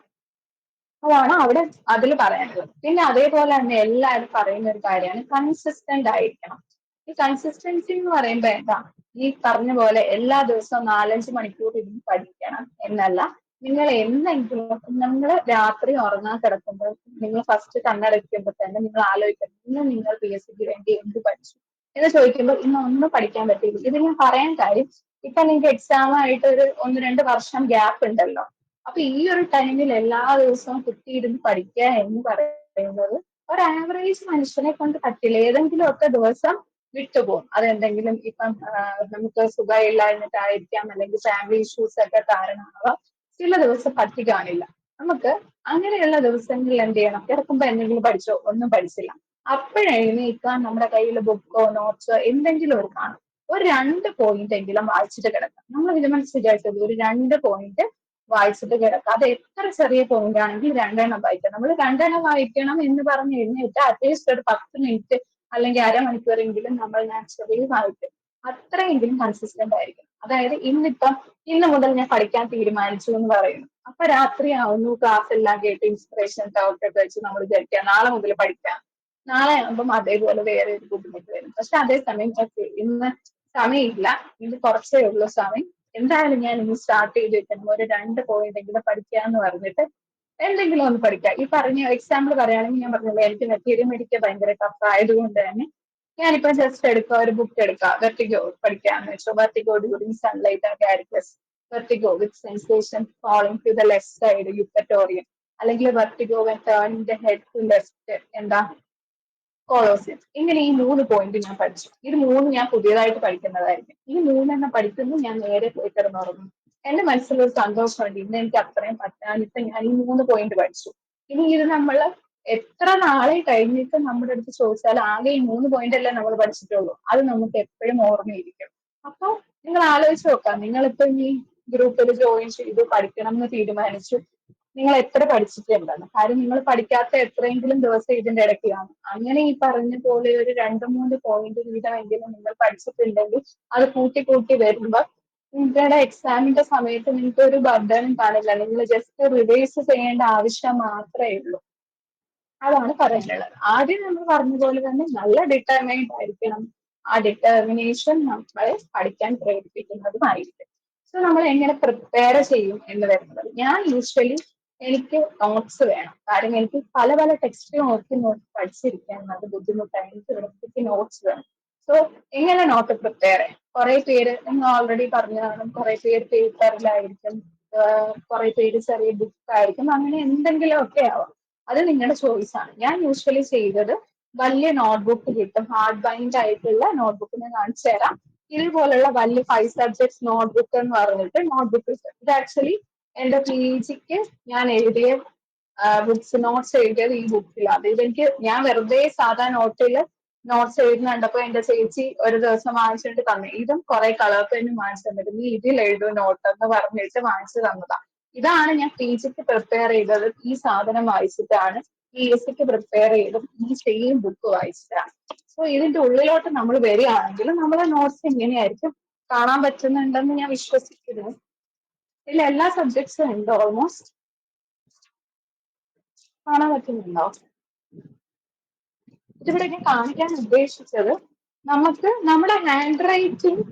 അതാണ് അവിടെ അതിൽ പറയാനുള്ളത്. പിന്നെ അതേപോലെ തന്നെ എല്ലാവരും പറയുന്ന ഒരു കാര്യമാണ് കൺസിസ്റ്റന്റ് ആയിരിക്കണം. ഈ കൺസിസ്റ്റൻസി എന്ന് പറയുമ്പോൾ എന്താ, ഈ പറഞ്ഞ പോലെ എല്ലാ ദിവസവും 4-5 മണിക്കൂർ ഇരുന്ന് പഠിക്കണം എന്നല്ല. നിങ്ങൾ എന്തെങ്കിലും നിങ്ങൾ രാത്രി ഉറങ്ങാൻ കിടക്കുമ്പോൾ നിങ്ങൾ ഫസ്റ്റ് കണ്ണടയ്ക്കുമ്പോൾ തന്നെ നിങ്ങൾ ആലോചിക്കണം ഇന്ന് നിങ്ങൾ PSCക്ക് വേണ്ടി എന്ത് പഠിച്ചു എന്ന് ചോദിക്കുമ്പോൾ ഇന്ന് ഒന്നും പഠിക്കാൻ പറ്റില്ല. ഇത് ഞാൻ പറയാൻ കാര്യം ഇപ്പൊ നിങ്ങൾക്ക് എക്സാം ആയിട്ട് ഒരു 1-2 വർഷം ഗ്യാപ്പ് ഉണ്ടല്ലോ. അപ്പൊ ഈ ഒരു ടൈമിൽ എല്ലാ ദിവസവും കുത്തിയിരുന്ന് പഠിക്കുക എന്ന് പറയുന്നത് ഒരു ആവറേജ് മനുഷ്യനെ കൊണ്ട് പറ്റില്ല. ഏതെങ്കിലും ഒക്കെ ദിവസം വിട്ടുപോകും. അതെന്തെങ്കിലും ഇപ്പം നമുക്ക് സുഖമില്ലാഞ്ഞിട്ടായിരിക്കാം, അല്ലെങ്കിൽ ഫാമിലി ഇഷ്യൂസ് ഒക്കെ കാരണമാവാം. ചില ദിവസം പറ്റി കാണില്ല. നമുക്ക് അങ്ങനെയുള്ള ദിവസങ്ങളിൽ എന്ത് ചെയ്യണം, കിടക്കുമ്പോ എന്തെങ്കിലും പഠിച്ചോ, ഒന്നും പഠിച്ചില്ല, അപ്പോഴെഴുന്നേൽക്കാൻ നമ്മുടെ കയ്യിൽ ബുക്കോ നോട്ട്സോ എന്തെങ്കിലും ഒരു കാണും. ഒരു 2 പോയിന്റ് എങ്കിലും വായിച്ചിട്ട് കിടക്കാം. നമ്മൾ ഇത് വിചാരിച്ചത് ഒരു 2 പോയിന്റ് വായിച്ചിട്ട് കിടക്കാം. അത് എത്ര ചെറിയ പോയിന്റ് ആണെങ്കിൽ 2 എണ്ണം വായിക്കാം. നമ്മൾ 2 എണ്ണം വായിക്കണം എന്ന് പറഞ്ഞ് എഴുന്നേറ്റ് അറ്റ്ലീസ്റ്റ് ഒരു 10 മിനിറ്റ് അല്ലെങ്കിൽ അരമണിക്കൂറെങ്കിലും നമ്മൾ നാച്ചുറലി വായിക്കും. അത്രയെങ്കിലും കൺസിസ്റ്റന്റ് ആയിരിക്കും. അതായത് ഇന്ന് മുതൽ ഞാൻ പഠിക്കാൻ തീരുമാനിച്ചു എന്ന് പറയുന്നു. അപ്പൊ രാത്രി ആവുന്നു, ക്ലാസ് എല്ലാം കേട്ട് ഇൻസ്പിറേഷൻ ടോക്ക് ഒക്കെ വെച്ച് നമ്മൾ വിചാരിക്കുക നാളെ മുതൽ പഠിക്കാം. നാളെ ആകുമ്പം അതേപോലെ വേറെ ഒരു ബുദ്ധിമുട്ട് വരും. പക്ഷെ അതേസമയം ഇന്ന് സമയമില്ല, ഇന്ന് കുറച്ചേ ഉള്ളൂ സമയം, എന്തായാലും ഞാൻ ഇന്ന് സ്റ്റാർട്ട് ചെയ്ത് വെക്കണം, ഒരു 2 പോയിന്റ് എങ്കിലും പഠിക്കാന്ന് പറഞ്ഞിട്ട് എന്തെങ്കിലും ഒന്ന് പഠിക്കാം. ഈ പറഞ്ഞ എക്സാമ്പിൾ പറയുകയാണെങ്കിൽ ഞാൻ പറഞ്ഞില്ലേ എനിക്ക് മെറ്റീരിയൽ മെഡിക്കൽ ഭയങ്കര ടഫ് ആയതുകൊണ്ട് തന്നെ ഞാനിപ്പോ ജസ്റ്റ് എടുക്കുക, ഒരു ബുക്ക് എടുക്കുക, വെർട്ടിഗോ പഠിക്കാന്ന് വെച്ചോ. വെർട്ടിഗോ ഡ്യൂറിങ് സൺലൈറ്റ് ആൻഡ് കാരിക്കസ്, vertigo with sensation falling to the left side eupatorium, അല്ലെങ്കിൽ vertigo when turning the head to left എന്താ കോളോസിയം. ഇങ്ങനെ ഈ 3 പോയിന്റ് ഞാൻ പഠിച്ചു. ഇത് 3 ഞാൻ പുതിയതായിട്ട് പഠിക്കുന്നതായിരിക്കും. ഈ 3 പഠിക്കുന്നു, ഞാൻ നേരെ പോയി കിടന്നുറങ്ങുന്നു. എന്റെ മനസ്സിലൊരു സന്തോഷമുണ്ട്, ഇന്ന് എനിക്ക് അത്രയും പറ്റാനിട്ട് ഞാൻ ഈ 3 പോയിന്റ് പഠിച്ചു. ഇനി ഇത് നമ്മൾ എത്ര നാളെ കഴിഞ്ഞിട്ട് നമ്മുടെ അടുത്ത് ചോദിച്ചാൽ ആകെ ഈ 3 പോയിന്റ് അല്ലേ നമ്മൾ പഠിച്ചിട്ടുള്ളൂ, അത് നമുക്ക് എപ്പോഴും ഓർമ്മയിരിക്കും. അപ്പൊ നിങ്ങൾ ആലോചിച്ച് നോക്കാം, നിങ്ങളിപ്പോ ഈ ഗ്രൂപ്പിൽ ജോയിൻ ചെയ്തു, പഠിക്കണം എന്ന് തീരുമാനിച്ചു, നിങ്ങൾ എത്ര പഠിച്ചിട്ടുണ്ടെന്ന്. കാര്യം നിങ്ങൾ പഠിക്കാത്ത എത്രയെങ്കിലും ദിവസം ഇതിന്റെ ഇടയ്ക്ക് കാണും. അങ്ങനെ ഈ പറഞ്ഞ പോലെ ഒരു 2-3 പോയിന്റ് വീതമെങ്കിലും നിങ്ങൾ പഠിച്ചിട്ടുണ്ടെങ്കിൽ അത് കൂട്ടി കൂട്ടി വരുമ്പോൾ നിങ്ങളുടെ എക്സാമിന്റെ സമയത്ത് നിങ്ങൾക്ക് ഒരു ബർഡനും കാണില്ല. നിങ്ങൾ ജസ്റ്റ് റിവൈസ് ചെയ്യേണ്ട ആവശ്യം മാത്രമേ ഉള്ളൂ. അതാണ് പറയാനുള്ളത്. ആദ്യം നമ്മൾ പറഞ്ഞ പോലെ തന്നെ നല്ല ഡിറ്റർമൈൻഡ് ആയിരിക്കണം. ആ ഡിറ്റർമിനേഷൻ നമ്മളെ പഠിക്കാൻ പ്രേരിപ്പിക്കുന്നതുമായിരിക്കും. സോ നമ്മൾ എങ്ങനെ പ്രിപ്പയർ ചെയ്യും എന്ന് വരുന്നത്, ഞാൻ യൂഷ്വലി എനിക്ക് നോട്ട്സ് വേണം. കാരണം എനിക്ക് പല പല ടെക്സ്റ്റ് നോക്കി നോക്കി പഠിച്ചിരിക്കാൻ അത് ബുദ്ധിമുട്ടാണ്. എനിക്ക് വൃത്തിക്ക് നോട്ട്സ് വേണം. സോ എങ്ങനെ നോട്ട് പ്രിപ്പയർ ചെയ്യാം? കുറെ പേര് നിങ്ങൾ ഓൾറെഡി പറഞ്ഞതാണ്, കുറെ പേര് പേപ്പറിലായിരിക്കും, കുറെ പേര് ചെറിയ ബുക്കായിരിക്കും, അങ്ങനെ എന്തെങ്കിലുമൊക്കെ ആവാം. അത് നിങ്ങളുടെ ചോയ്സ് ആണ്. ഞാൻ യൂഷ്വലി ചെയ്തത് വലിയ നോട്ട്ബുക്ക് കിട്ടും, ഹാർഡ് ബൈൻഡ് ആയിട്ടുള്ള നോട്ട്ബുക്ക് ഞാൻ കാണിച്ചു തരാം. ഇതുപോലുള്ള വലിയ 5 സബ്ജക്ട്സ് നോട്ട്ബുക്ക് എന്ന് പറഞ്ഞിട്ട് നോട്ട്ബുക്ക് കിട്ടും. ഇത് ആക്ച്വലി എന്റെ പി ജിക്ക് ഞാൻ എഴുതിയ നോട്ട്സ് എഴുതിയത് ഈ ബുക്കിലാണ്. ഇതെനിക്ക് ഞാൻ വെറുതെ സാധാ നോട്ട്സ് എഴുതുന്ന കണ്ടപ്പോ എന്റെ ചേച്ചി ഒരു ദിവസം വാങ്ങിച്ചിട്ട് തന്നെ, ഇതും കുറെ കളർ പെന്നും വാങ്ങിച്ചു തന്നിട്ട്, നീ ഇതിൽ എഴുതും നോട്ട് എന്ന് പറഞ്ഞിട്ട് വാങ്ങിച്ചു തന്നതാ. ഇതാണ് ഞാൻ പി ജിക്ക് പ്രിപ്പയർ ചെയ്തത്. ഈ സാധനം വായിച്ചിട്ടാണ്. പി എസ് സിക്ക് പ്രിപ്പയർ ചെയ്തും ഈ സെയിം ബുക്ക് വായിച്ചിട്ടാണ്. സോ ഇതിന്റെ ഉള്ളിലോട്ട് നമ്മൾ വരികയാണെങ്കിൽ നമ്മളെ നോട്ട്സ് ഇങ്ങനെയായിരിക്കും. കാണാൻ പറ്റുന്നുണ്ടെന്ന് ഞാൻ വിശ്വസിക്കുന്നു. ഇതിൽ എല്ലാ സബ്ജക്ട്സും ഉണ്ട് ഓൾമോസ്റ്റ്. കാണാൻ പറ്റുന്നുണ്ടോ? ഇതിവിടെ ഞാൻ കാണിക്കാൻ ഉദ്ദേശിച്ചത്, നമുക്ക് നമ്മുടെ ഹാൻഡ് റൈറ്റിംഗ്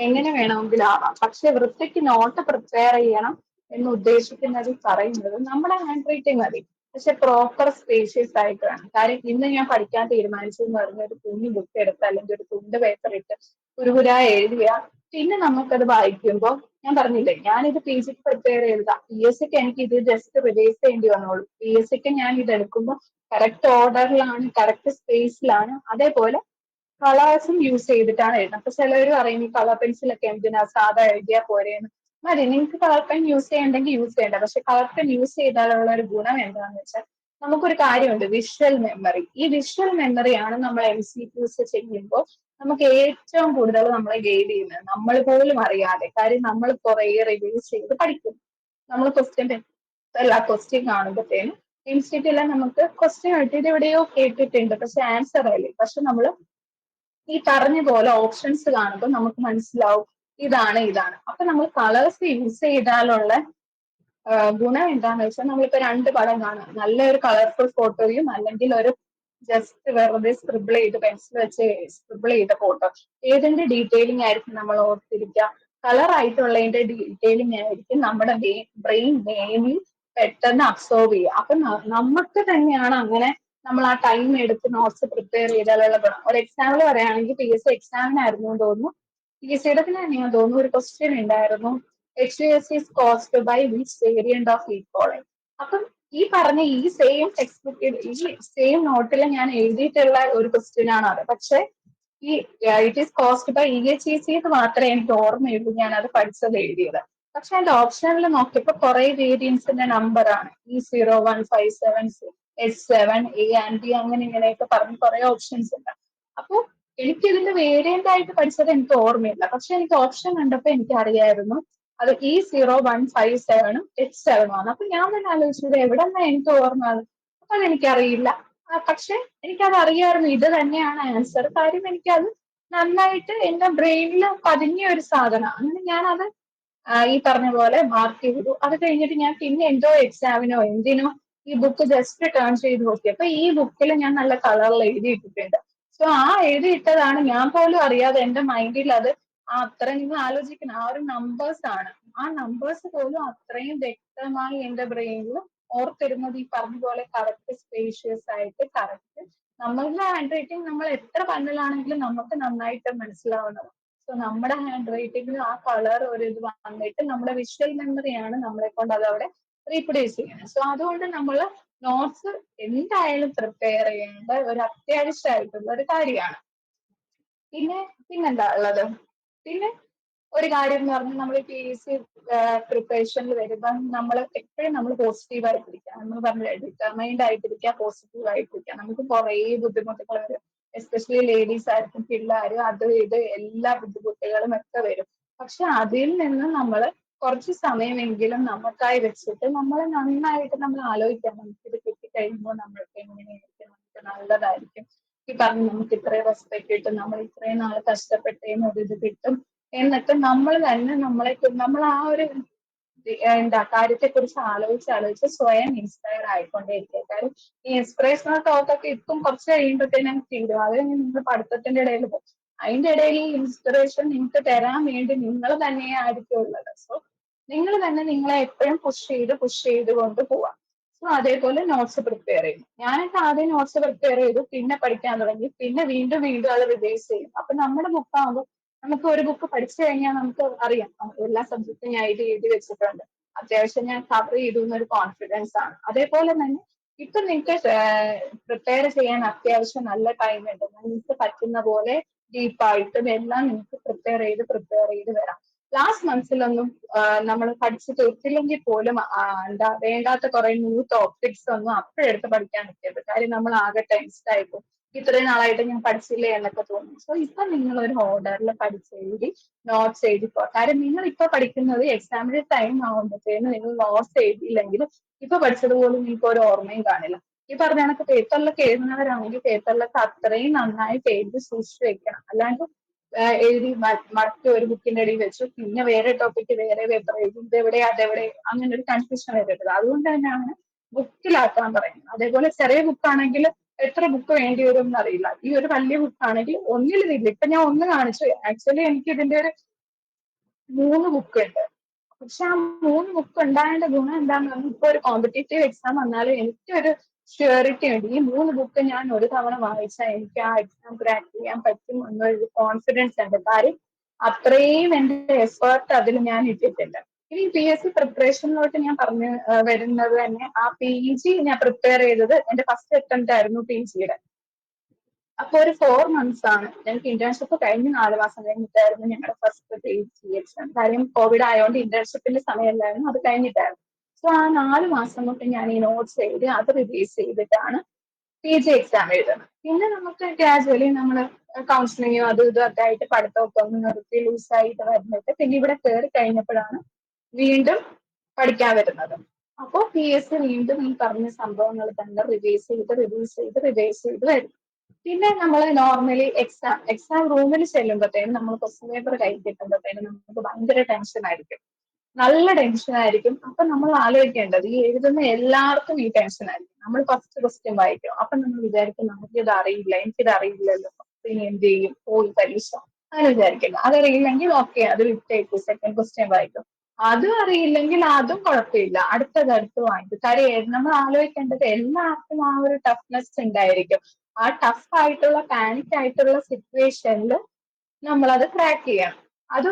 എങ്ങനെ വേണമെങ്കിലും ആവാം, പക്ഷെ വൃത്തിക്ക് നോട്ട് പ്രിപ്പയർ ചെയ്യണം എന്ന് ഉദ്ദേശിക്കുന്നത് പറയുന്നത് നമ്മുടെ ഹാൻഡ് റൈറ്റിംഗ് മതി, പക്ഷെ പ്രോപ്പർ സ്പേഷ്യസ് ആയിട്ട് വേണം. കാര്യം ഇന്ന് ഞാൻ പഠിക്കാൻ തീരുമാനിച്ചെന്ന് പറഞ്ഞ ഒരു കുഞ്ഞു ബുക്ക് എടുത്ത് അല്ലെങ്കിൽ ഒരു തുണ്ട് പേപ്പർ ഇട്ട് കുരുകുരാ എഴുതിയ പിന്നെ നമുക്കത് വായിക്കുമ്പോൾ, ഞാൻ പറഞ്ഞില്ലേ ഞാനിത് പി ജിക്ക് പ്രിപ്പയർ ചെയ്തതാ, പി എസ് സിക്ക് എനിക്ക് ഇത് ജസ്റ്റ് റിലീസ് ചെയ്യേണ്ടി വന്നോളൂ. പി എസ് സിക്ക് ഞാൻ ഇത് എടുക്കുമ്പോൾ കറക്റ്റ് ഓർഡറിലാണ്, കറക്റ്റ് സ്പേസിലാണ്, അതേപോലെ കളേഴ്സും യൂസ് ചെയ്തിട്ടാണ് എഴുതുന്നത്. അപ്പൊ ചിലർ പറയും ഈ കളർ പെൻസിലൊക്കെ എന്തിനാ, സാധാ എഴുതിയാൽ പോരെയെന്ന്. മതി, നിങ്ങൾക്ക് കളർ പെൻ യൂസ് ചെയ്യണ്ടെങ്കിൽ യൂസ് ചെയ്യണ്ട. പക്ഷെ കളർ പെൻ യൂസ് ചെയ്താലുള്ള ഒരു ഗുണം എന്താണെന്ന് വെച്ചാൽ നമുക്കൊരു കാര്യമുണ്ട്, വിഷ്വൽ മെമ്മറി. ഈ വിഷ്വൽ മെമ്മറിയാണ് നമ്മൾ MCQs ചെയ്യുമ്പോൾ നമുക്ക് ഏറ്റവും കൂടുതൽ നമ്മളെ ഗൈഡ് ചെയ്യുന്നത്, നമ്മൾ പോലും അറിയാതെ. കാര്യം നമ്മൾ കുറെ റിവ്യൂസ് ചെയ്ത് പഠിക്കും. നമ്മൾ ക്വസ്റ്റ്യൻ കാണുമ്പോഴത്തേനും ഇൻസ്റ്റിറ്റ്യൂട്ടിൽ നമുക്ക് ക്വസ്റ്റ്യൻ ആയിട്ട് ഇത് എവിടെയോ കേട്ടിട്ടുണ്ട്, പക്ഷെ ആൻസർ അല്ലേ. പക്ഷെ നമ്മൾ ഈ പറഞ്ഞ പോലെ ഓപ്ഷൻസ് കാണുമ്പോൾ നമുക്ക് മനസ്സിലാവും ഇതാണ് ഇതാണ്. അപ്പൊ നമ്മൾ കളേഴ്സ് യൂസ് ചെയ്താലുള്ള ഗുണം എന്താന്ന് വെച്ചാൽ നമ്മളിപ്പോ 2 പടം കാണാം, നല്ലൊരു കളർഫുൾ ഫോട്ടോയും അല്ലെങ്കിൽ ഒരു ജസ്റ്റ് വെറുതെ സ്ക്രിബിൾ ചെയ്ത് പെൻസിൽ വെച്ച് സ്ക്രിബിൾ ചെയ്ത ഫോട്ടോ, ഏതിന്റെ ഡീറ്റെയിലിംഗ് ആയിരിക്കും നമ്മൾ ഓർത്തിരിക്കുക? കളർ ആയിട്ടുള്ളതിന്റെ ഡീറ്റെയിലിംഗ് ആയിരിക്കും നമ്മുടെ ബ്രെയിൻ മെയിൻലി പെട്ടെന്ന് അബ്സോർവ് ചെയ്യുക. അപ്പൊ നമുക്ക് തന്നെയാണ് അങ്ങനെ നമ്മൾ ആ ടൈം എടുത്ത് നോട്ട്സ് പ്രിപ്പയർ ചെയ്താലുള്ള ഗുണം. ഒരു എക്സാമ്പിൾ പറയുകയാണെങ്കിൽ പി എസ് സി എക്സാമിനായിരുന്നു എന്ന് തോന്നുന്നു, പി എസ് സിയുടെ തന്നെയാണെന്ന് തോന്നുന്നു, ഒരു ക്വസ്റ്റ്യൻ ഉണ്ടായിരുന്നു, HUS is caused by which variant of E. coli. അപ്പം ഈ പറഞ്ഞ ഈ സെയിം ടെക്സ്റ്റ് ബുക്കിൽ ഈ സെയിം നോട്ടിൽ ഞാൻ എഴുതിയിട്ടുള്ള ഒരു ക്വസ്റ്റ്യൻ ആണ് അത്. പക്ഷെ ഈ it is caused by EHEC എന്ന് മാത്രമേ എനിക്ക് ഓർമ്മയുള്ളൂ, ഞാൻ അത് പഠിച്ചത് എഴുതിയത്. പക്ഷെ അതിന്റെ ഓപ്ഷനിൽ നോക്കിയപ്പോൾ കുറെ വേരിയൻസിന്റെ നമ്പറാണ്, E0157, S7, A and B, അങ്ങനെ ഇങ്ങനെയൊക്കെ പറഞ്ഞ് കുറെ ഓപ്ഷൻസ് ഉണ്ട്. അപ്പൊ എനിക്ക് ഇതിന്റെ വേരിയന്റ് ആയിട്ട് പഠിച്ചത് എനിക്ക് ഓർമ്മയില്ല, പക്ഷെ എനിക്ക് ഓപ്ഷൻ കണ്ടപ്പോൾ എനിക്ക് അറിയായിരുന്നു അത് E0157 H7 ആണ്. അപ്പൊ ഞാൻ തന്നെ ആലോചിച്ചത് എവിടെ നിന്നാ എനിക്ക് ഓർമ്മ, അപ്പൊ അതെനിക്കറിയില്ല. പക്ഷെ എനിക്കത് അറിയാമായിരുന്നു, ഇത് തന്നെയാണ് ആൻസർ. കാര്യം എനിക്കത് നന്നായിട്ട് എന്റെ ബ്രെയിനിൽ പതിഞ്ഞ ഒരു സാധനം. അങ്ങനെ ഞാനത് ഈ പറഞ്ഞ പോലെ മാർക്ക് ചെയ്തു. അത് കഴിഞ്ഞിട്ട് ഞാൻ പിന്നെ എന്തോ എക്സാമിനോ എന്തിനോ ഈ ബുക്ക് ജസ്റ്റ് ടേൺ ചെയ്ത് നോക്കിയപ്പോ ഈ ബുക്കിൽ ഞാൻ നല്ല കളറിൽ എഴുതിയിട്ടിട്ടുണ്ട്. സോ ആ എഴുതിയിട്ടതാണ് ഞാൻ പോലും അറിയാതെ എന്റെ മൈൻഡിൽ അത് അത്ര, നിങ്ങൾ ആലോചിക്കണം, ആ ഒരു നമ്പേഴ്സ് ആണ്, ആ നമ്പേഴ്സ് പോലും അത്രയും വ്യക്തമായി എന്റെ ബ്രെയിനിൽ ഓർത്തിരുന്നത് ഈ പറഞ്ഞ പോലെ കറക്റ്റ് സ്പേഷ്യസ് ആയിട്ട് കറക്റ്റ്. നമ്മളുടെ ഹാൻഡ് റൈറ്റിംഗ് നമ്മൾ എത്ര പന്നലാണെങ്കിലും നമുക്ക് നന്നായിട്ട് മനസ്സിലാവുന്നത്. സോ നമ്മുടെ ഹാൻഡ് റൈറ്റിംഗിൽ ആ കളർ ഒരു ഇത് വന്നിട്ട് നമ്മുടെ വിഷ്വൽ മെമ്മറിയാണ് നമ്മളെ കൊണ്ട് അത് അവിടെ റീപ്രൊഡ്യൂസ് ചെയ്യുന്നത്. സോ അതുകൊണ്ട് നമ്മൾ നോട്ട്സ് എന്തായാലും പ്രിപ്പയർ ചെയ്യേണ്ട ഒരു അത്യാവശ്യമായിട്ടുള്ള ഒരു കാര്യമാണ്. പിന്നെന്താ ഉള്ളത്? പിന്നെ ഒരു കാര്യം എന്ന് പറഞ്ഞാൽ നമ്മൾ പി എസ് സി പ്രിപ്പറേഷനിൽ വരുമ്പോൾ നമ്മൾ എപ്പോഴും നമ്മൾ പോസിറ്റീവ് ആയിട്ടിരിക്കുക. നമ്മൾ പറഞ്ഞില്ലേ, ഡിറ്റർമൈൻഡ് ആയിട്ടിരിക്കുക, പോസിറ്റീവ് ആയിട്ടിരിക്കുക. നമുക്ക് കുറേ ബുദ്ധിമുട്ടുകൾ വരും, എസ്പെഷ്യലി ലേഡീസ് ആയിരിക്കും, പിള്ളേർ, അത് ഇത് എല്ലാ ബുദ്ധിമുട്ടുകളും ഒക്കെ വരും. പക്ഷെ അതിൽ നിന്ന് നമ്മൾ കുറച്ച് സമയമെങ്കിലും നമുക്കായി വെച്ചിട്ട് നമ്മൾ നന്നായിട്ട് നമ്മൾ ആലോചിക്കാം, നമുക്കിത് കിട്ടിക്കഴിയുമ്പോൾ നമ്മൾക്ക് എങ്ങനെയായിരിക്കും, നമുക്ക് നല്ലതായിരിക്കും. ഈ പറഞ്ഞ് നമുക്ക് ഇത്രയും റെസ്പെക്ട് കിട്ടും, നമ്മൾ ഇത്രയും നാൾ കഷ്ടപ്പെട്ടേന്ന് ഒരു ഇത് കിട്ടും എന്നൊക്കെ നമ്മൾ തന്നെ നമ്മൾ ആ ഒരു എന്താ കാര്യത്തെക്കുറിച്ച് ആലോചിച്ച് സ്വയം ഇൻസ്പയർ ആയിക്കൊണ്ടേയിരിക്കും. കാര്യം ഈ ഇൻസ്പിറേഷണൽ ടോക്കൊക്കെ ഇപ്പം കുറച്ച് കഴിയുമ്പോഴത്തേനും തീരും. അത് കഴിഞ്ഞ് നിങ്ങൾ പഠിത്തത്തിന്റെ ഇടയിൽ പോകും. അതിന്റെ ഇടയിൽ ഈ ഇൻസ്പിറേഷൻ നിങ്ങൾക്ക് തരാൻ വേണ്ടി നിങ്ങൾ തന്നെ ആയിരിക്കും ഉള്ളത്. സോ നിങ്ങൾ തന്നെ നിങ്ങളെ എപ്പോഴും പുഷ് ചെയ്ത് കൊണ്ട് പോവാം. സോ അതേപോലെ നോട്ട്സ് പ്രിപ്പയർ ചെയ്യും. ഞാനൊക്കെ ആദ്യം നോട്ട്സ് പ്രിപ്പയർ ചെയ്തു, പിന്നെ പഠിക്കാൻ തുടങ്ങി, പിന്നെ വീണ്ടും വീണ്ടും അത് റിവൈസ് ചെയ്യും. അപ്പൊ നമ്മുടെ ബുക്കാകുമ്പോൾ നമുക്ക് ഒരു ബുക്ക് പഠിച്ചു കഴിഞ്ഞാൽ നമുക്ക് അറിയാം എല്ലാ സബ്ജക്റ്റും ഞാൻ എഴുതി വെച്ചിട്ടുണ്ട്, അത്യാവശ്യം ഞാൻ കവർ ചെയ്തു എന്നൊരു കോൺഫിഡൻസ് ആണ്. അതേപോലെ തന്നെ ഇപ്പൊ നിങ്ങൾക്ക് പ്രിപ്പയർ ചെയ്യാൻ അത്യാവശ്യം നല്ല ടൈം ഉണ്ട്. നിങ്ങൾക്ക് പറ്റുന്ന പോലെ ഡീപ്പായിട്ടും എല്ലാം നിങ്ങൾക്ക് പ്രിപ്പയർ ചെയ്ത് വരാം. ലാസ്റ്റ് മന്ത്സിലൊന്നും നമ്മൾ പഠിച്ചു തീർത്തില്ലെങ്കിൽ പോലും എന്താ വേണ്ടാത്ത കുറെ ന്യൂ ടോപ്പിക്സ് ഒന്നും അപ്പോഴെടുത്ത് പഠിക്കാൻ നിൽക്കരുത്. കാര്യം നമ്മൾ ആകെ ടെൻസ്ഡ് ആയിപ്പോ ഇത്രയും നാളായിട്ട് ഞാൻ പഠിച്ചില്ലേ എന്നൊക്കെ തോന്നും. സോ ഇപ്പൊ നിങ്ങൾ ഒരു ഓർഡറിൽ പഠിച്ചെഴുതി നോട്ട്സ് എഴുതിപ്പോ. കാര്യം നിങ്ങൾ ഇപ്പൊ പഠിക്കുന്നത് എക്സാമിന്റെ ടൈം ആവുമ്പോഴത്തേനും നിങ്ങൾ നോട്ട്സ് എഴുതിയില്ലെങ്കിൽ ഇപ്പൊ പഠിച്ചതുപോലും നിങ്ങൾക്ക് ഒരു ഓർമ്മയും കാണില്ല. ഈ പറഞ്ഞ കണക്ക് പേപ്പറിലൊക്കെ എഴുതുന്നവരാണെങ്കിൽ പേപ്പറിലൊക്കെ അത്രയും നന്നായിട്ട് എഴുതി സൂക്ഷിച്ചു വെക്കണം. അല്ലാണ്ട് എഴുതി മടക്കി ഒരു ബുക്കിന്റെ അടിയിൽ വെച്ചു, പിന്നെ വേറെ ടോപ്പിക്ക് വേറെ പേപ്പർ എഴുതി, ഇതെവിടെ അതെവിടെ, അങ്ങനെ ഒരു കൺഫ്യൂഷൻ വരരുത്. അതുകൊണ്ട് തന്നെയാണ് ബുക്കിലാക്കാൻ പറയുന്നത്. അതേപോലെ ചെറിയ ബുക്കാണെങ്കിൽ എത്ര ബുക്ക് വേണ്ടി വരും എന്നറിയില്ല. ഈ ഒരു വലിയ ബുക്കാണെങ്കിൽ ഒന്നിലില്ല. ഇപ്പൊ ഞാൻ ഒന്ന് കാണിച്ചു. ആക്ച്വലി എനിക്ക് ഇതിന്റെ ഒരു 3 ബുക്ക് ഉണ്ട്. പക്ഷെ ആ 3 ബുക്ക് ഉണ്ടായതിന്റെ ഗുണം എന്താന്ന് പറഞ്ഞാൽ ഇപ്പൊ ഒരു കോമ്പറ്റേറ്റീവ് എക്സാം വന്നാലും എനിക്കൊരു ഷ്യൂറിറ്റി ഉണ്ട്. ഈ 3 ബുക്ക് ഞാൻ ഒരു തവണ വായിച്ചാൽ എനിക്ക് ആ എക്സാം ക്രാക്ക് ചെയ്യാൻ പറ്റും എന്നൊരു കോൺഫിഡൻസ് ഉണ്ട്. കാര്യം അത്രയും എന്റെ എഫേർട്ട് അതിൽ ഞാൻ ഇട്ടിട്ടുണ്ട്. ഇനി PSC പ്രിപ്പറേഷനിലോട്ട് ഞാൻ പറഞ്ഞു വരുന്നത് തന്നെ ആ PG ഞാൻ പ്രിപ്പയർ ചെയ്തത് എന്റെ ഫസ്റ്റ് അറ്റംപ്റ്റ് ആയിരുന്നു PGയുടെ. അപ്പൊ ഒരു 4 months ആണ്. ഞങ്ങൾക്ക് ഇന്റേൺഷിപ്പ് കഴിഞ്ഞ് 4 മാസം കഴിഞ്ഞിട്ടായിരുന്നു ഞങ്ങളുടെ ഫസ്റ്റ് PG എക്സാം. കാര്യം കോവിഡ് ആയതുകൊണ്ട് ഇന്റേൺഷിപ്പിന്റെ സമയമല്ലായിരുന്നു, അത് കഴിഞ്ഞിട്ടായിരുന്നു. സോ ആ 4 മാസം തൊട്ട് ഞാൻ ഈ നോട്ട്സ് എഴുതി അത് റിലീസ് ചെയ്തിട്ടാണ് PG എക്സാം എഴുതുന്നത്. പിന്നെ നമുക്ക് ഗ്രാജുവലി നമ്മൾ കൗൺസിലിങ്ങും അതും ഇതും ഒക്കെ ആയിട്ട് പഠിത്തമൊക്കെ ഒന്ന് നിർത്തി ലൂസായിട്ട് വരുന്നിട്ട് പിന്നെ ഇവിടെ കയറി കഴിഞ്ഞപ്പോഴാണ് വീണ്ടും പഠിക്കാൻ വരുന്നത്. അപ്പോൾ PSC വീണ്ടും ഈ പറഞ്ഞ സംഭവങ്ങൾ തന്നെ റിവൈസ് ചെയ്ത് വരും. പിന്നെ നമ്മൾ നോർമലി എക്സാം റൂമിൽ ചെല്ലുമ്പോഴത്തേനും നമ്മൾ ക്വസ്റ്റ്യൻ പേപ്പർ കൈ കിട്ടുമ്പോഴത്തേനും നമുക്ക് ഭയങ്കര ടെൻഷൻ ആയിരിക്കും, നല്ല ടെൻഷൻ ആയിരിക്കും. അപ്പൊ നമ്മൾ ആലോചിക്കേണ്ടത് ഈ എഴുതുന്ന എല്ലാവർക്കും ഈ ടെൻഷൻ ആയിരിക്കും. നമ്മൾ ഫസ്റ്റ് ക്വസ്റ്റ്യൻ വായിക്കും, അപ്പൊ നമ്മൾ വിചാരിക്കും നമുക്കിത് അറിയില്ല, എനിക്കിത് അറിയില്ലല്ലോ, ഇനി എന്ത് ചെയ്യും, പോയി പരീക്ഷ, അങ്ങനെ വിചാരിക്കില്ല. അതറിയില്ലെങ്കിൽ ഓക്കെ അത് വിട്ടേക്കും, സെക്കൻഡ് ക്വസ്റ്റ്യൻ വായിക്കും. അതും അറിയില്ലെങ്കിൽ അതും കുഴപ്പമില്ല, അടുത്ത് വാങ്ങിക്കും. കാര്യം നമ്മൾ ആലോചിക്കേണ്ടത് എല്ലാവർക്കും ആ ഒരു ടഫ്നെസ് ഉണ്ടായിരിക്കും. ആ ടഫ് ആയിട്ടുള്ള പാനിക് ആയിട്ടുള്ള സിറ്റുവേഷനിൽ നമ്മളത് ക്രാക്ക് ചെയ്യണം. അത്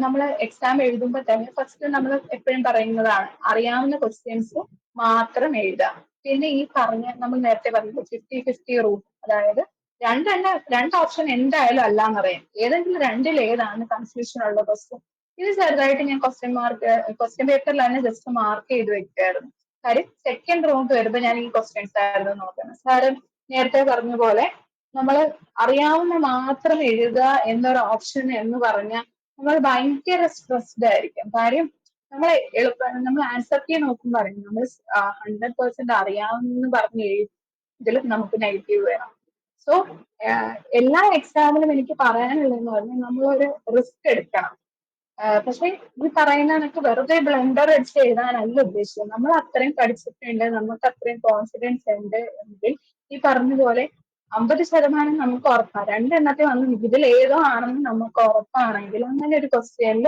നമ്മൾ എക്സാം എഴുതുമ്പോൾ തന്നെ ഫസ്റ്റ് നമ്മൾ എപ്പോഴും പറയുന്നതാണ് അറിയാവുന്ന ക്വസ്റ്റ്യൻസ് മാത്രം എഴുതുക. പിന്നെ ഈ നമ്മൾ നേരത്തെ പറഞ്ഞത് 50-50 റൂൾ, അതായത് രണ്ട് ഓപ്ഷൻ എന്തായാലും അല്ലാന്നറിയാം, ഏതെങ്കിലും രണ്ടിൽ ഏതാണ് കൺഫ്യൂഷൻ ഉള്ള ക്വസ്റ്റ്യൻ. ഇത് ചെറുതായിട്ട് ഞാൻ ക്വസ്റ്റ്യൻ പേപ്പറിൽ തന്നെ ജസ്റ്റ് മാർക്ക് ചെയ്ത് വെക്കുമായിരുന്നു. കാര്യം സെക്കൻഡ് റൗണ്ട് വരുമ്പോൾ ഞാൻ ഈ ക്വസ്റ്റ്യൻസ് ആയിരുന്നു നോക്കുന്നത്. സാറ് നേരത്തെ പറഞ്ഞ പോലെ നമ്മൾ അറിയാവുന്ന മാത്രം എഴുതുക എന്നൊരു ഓപ്ഷൻ എന്ന് പറഞ്ഞാൽ നമ്മൾ ഭയങ്കര സ്ട്രെസ്ഡ് ആയിരിക്കും. കാര്യം നമ്മൾ ആൻസർ കീ നോക്കുമ്പോൾ അറിയാം നമ്മൾ 100% അറിയാമെന്ന് പറഞ്ഞ് ഇതിൽ നമുക്ക് നെഗറ്റീവ് വേണം. സോ എല്ലാ എക്സാമിനും എനിക്ക് പറയാനുള്ളതെന്ന് പറഞ്ഞാൽ നമ്മളൊരു റിസ്ക് എടുക്കണം. പക്ഷെ ഈ പറയുന്ന കണക്ക് വെറുതെ ബ്ലണ്ടർ അടിച്ച് എഴുതാനല്ല ഉദ്ദേശിച്ചത്. നമ്മൾ അത്രയും പഠിച്ചിട്ടുണ്ട്, നമുക്ക് അത്രയും കോൺഫിഡൻസ് ഉണ്ട് എങ്കിൽ ഈ പറഞ്ഞ പോലെ 50% നമുക്ക് ഉറപ്പാണ്. രണ്ടെണ്ണത്തിൽ വന്ന് ഇതിൽ ഏതോ ആണെന്ന് നമുക്ക് ഉറപ്പാണെങ്കിൽ അങ്ങനെ ഒരു ക്വസ്റ്റ്യനിൽ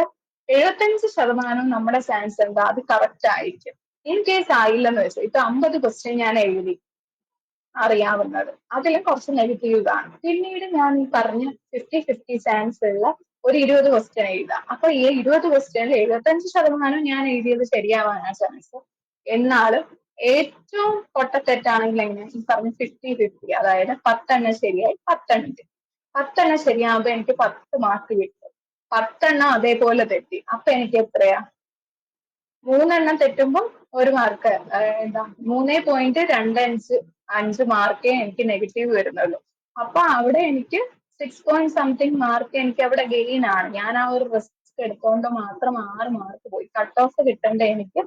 75% നമ്മുടെ ചാൻസ് എന്താ, അത് കറക്റ്റ് ആയിരിക്കും. ഇൻ കേസ് ആയില്ലെന്ന് വെച്ചാൽ ഇപ്പൊ 50 ക്വസ്റ്റ്യൻ ഞാൻ എഴുതി അറിയാവുന്നത്, അതിൽ കുറച്ച് നെഗറ്റീവ് കാണും. പിന്നീട് ഞാൻ ഈ പറഞ്ഞ 50-50 ചാൻസ് ഉള്ള ഒരു 20 ക്വസ്റ്റ്യൻ എഴുതാം. അപ്പൊ ഈ 20 ക്വസ്റ്റ്യനിൽ 75% ഞാൻ എഴുതിയത് ശരിയാവാനാ ചാൻസ്. എന്നാലും ഏറ്റവും പൊട്ടത്തെറ്റാണെങ്കിൽ എങ്ങനെ ഈ പറഞ്ഞ 50-50, അതായത് 10 ശരിയായി 10 ശരിയാകുമ്പോ എനിക്ക് 10 മാർക്ക് കിട്ടും. 10 അതേപോലെ തെറ്റി, അപ്പൊ എനിക്ക് എത്രയാ, 3 തെറ്റുമ്പോൾ 1 മാർക്ക്, എന്താ 3.25 മാർക്കേ എനിക്ക് നെഗറ്റീവ് വരുന്നുള്ളൂ. അപ്പൊ അവിടെ എനിക്ക് 6 പോയിന്റ് സംതിങ് മാർക്ക് എനിക്ക് അവിടെ ഗെയിൻ ആണ്. ഞാൻ ആ ഒരു റിസ്ക് റിസ്ക് എടുത്തുകൊണ്ട് മാത്രം 6 മാർക്ക് പോയി. കട്ട് ഓഫ് കിട്ടേണ്ട എനിക്ക്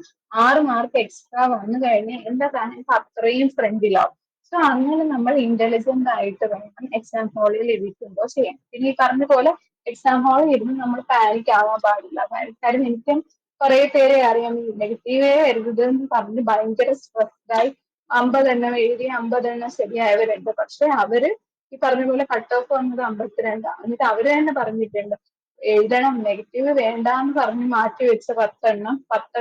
6 മാർക്ക് എക്സ്ട്രാ വന്നു കഴിഞ്ഞാൽ എന്റെ റാങ്ക് അത്രയും ഫ്രണ്ടിലാവും. സോ അങ്ങനെ നമ്മൾ ഇന്റലിജന്റ് ആയിട്ട് വേണം എക്സാം ഹാളിൽ ഇരിക്കുമ്പോൾ ചെയ്യാൻ. പിന്നെ ഈ പറഞ്ഞ പോലെ എക്സാം ഹാളിൽ ഇരുന്ന് നമ്മൾ പാനിക് ആവാൻ പാടില്ല. കാര്യം എനിക്കും കുറെ പേരെ അറിയാം ഈ നെഗറ്റീവേ വരുന്നത് എന്ന് പറഞ്ഞ് ഭയങ്കര സ്ട്രെസ്ഡായി 50 എണ്ണം എഴുതി 50 എണ്ണം ശരിയായവരുണ്ട്. പക്ഷെ അവര് ഈ പറഞ്ഞ പോലെ കട്ട് ഓഫ് വന്നത് 52. എന്നിട്ട് അവര് തന്നെ പറഞ്ഞിട്ടുണ്ട് എഴുതണം നെഗറ്റീവ് വേണ്ട എന്ന് പറഞ്ഞ് മാറ്റി വെച്ച 10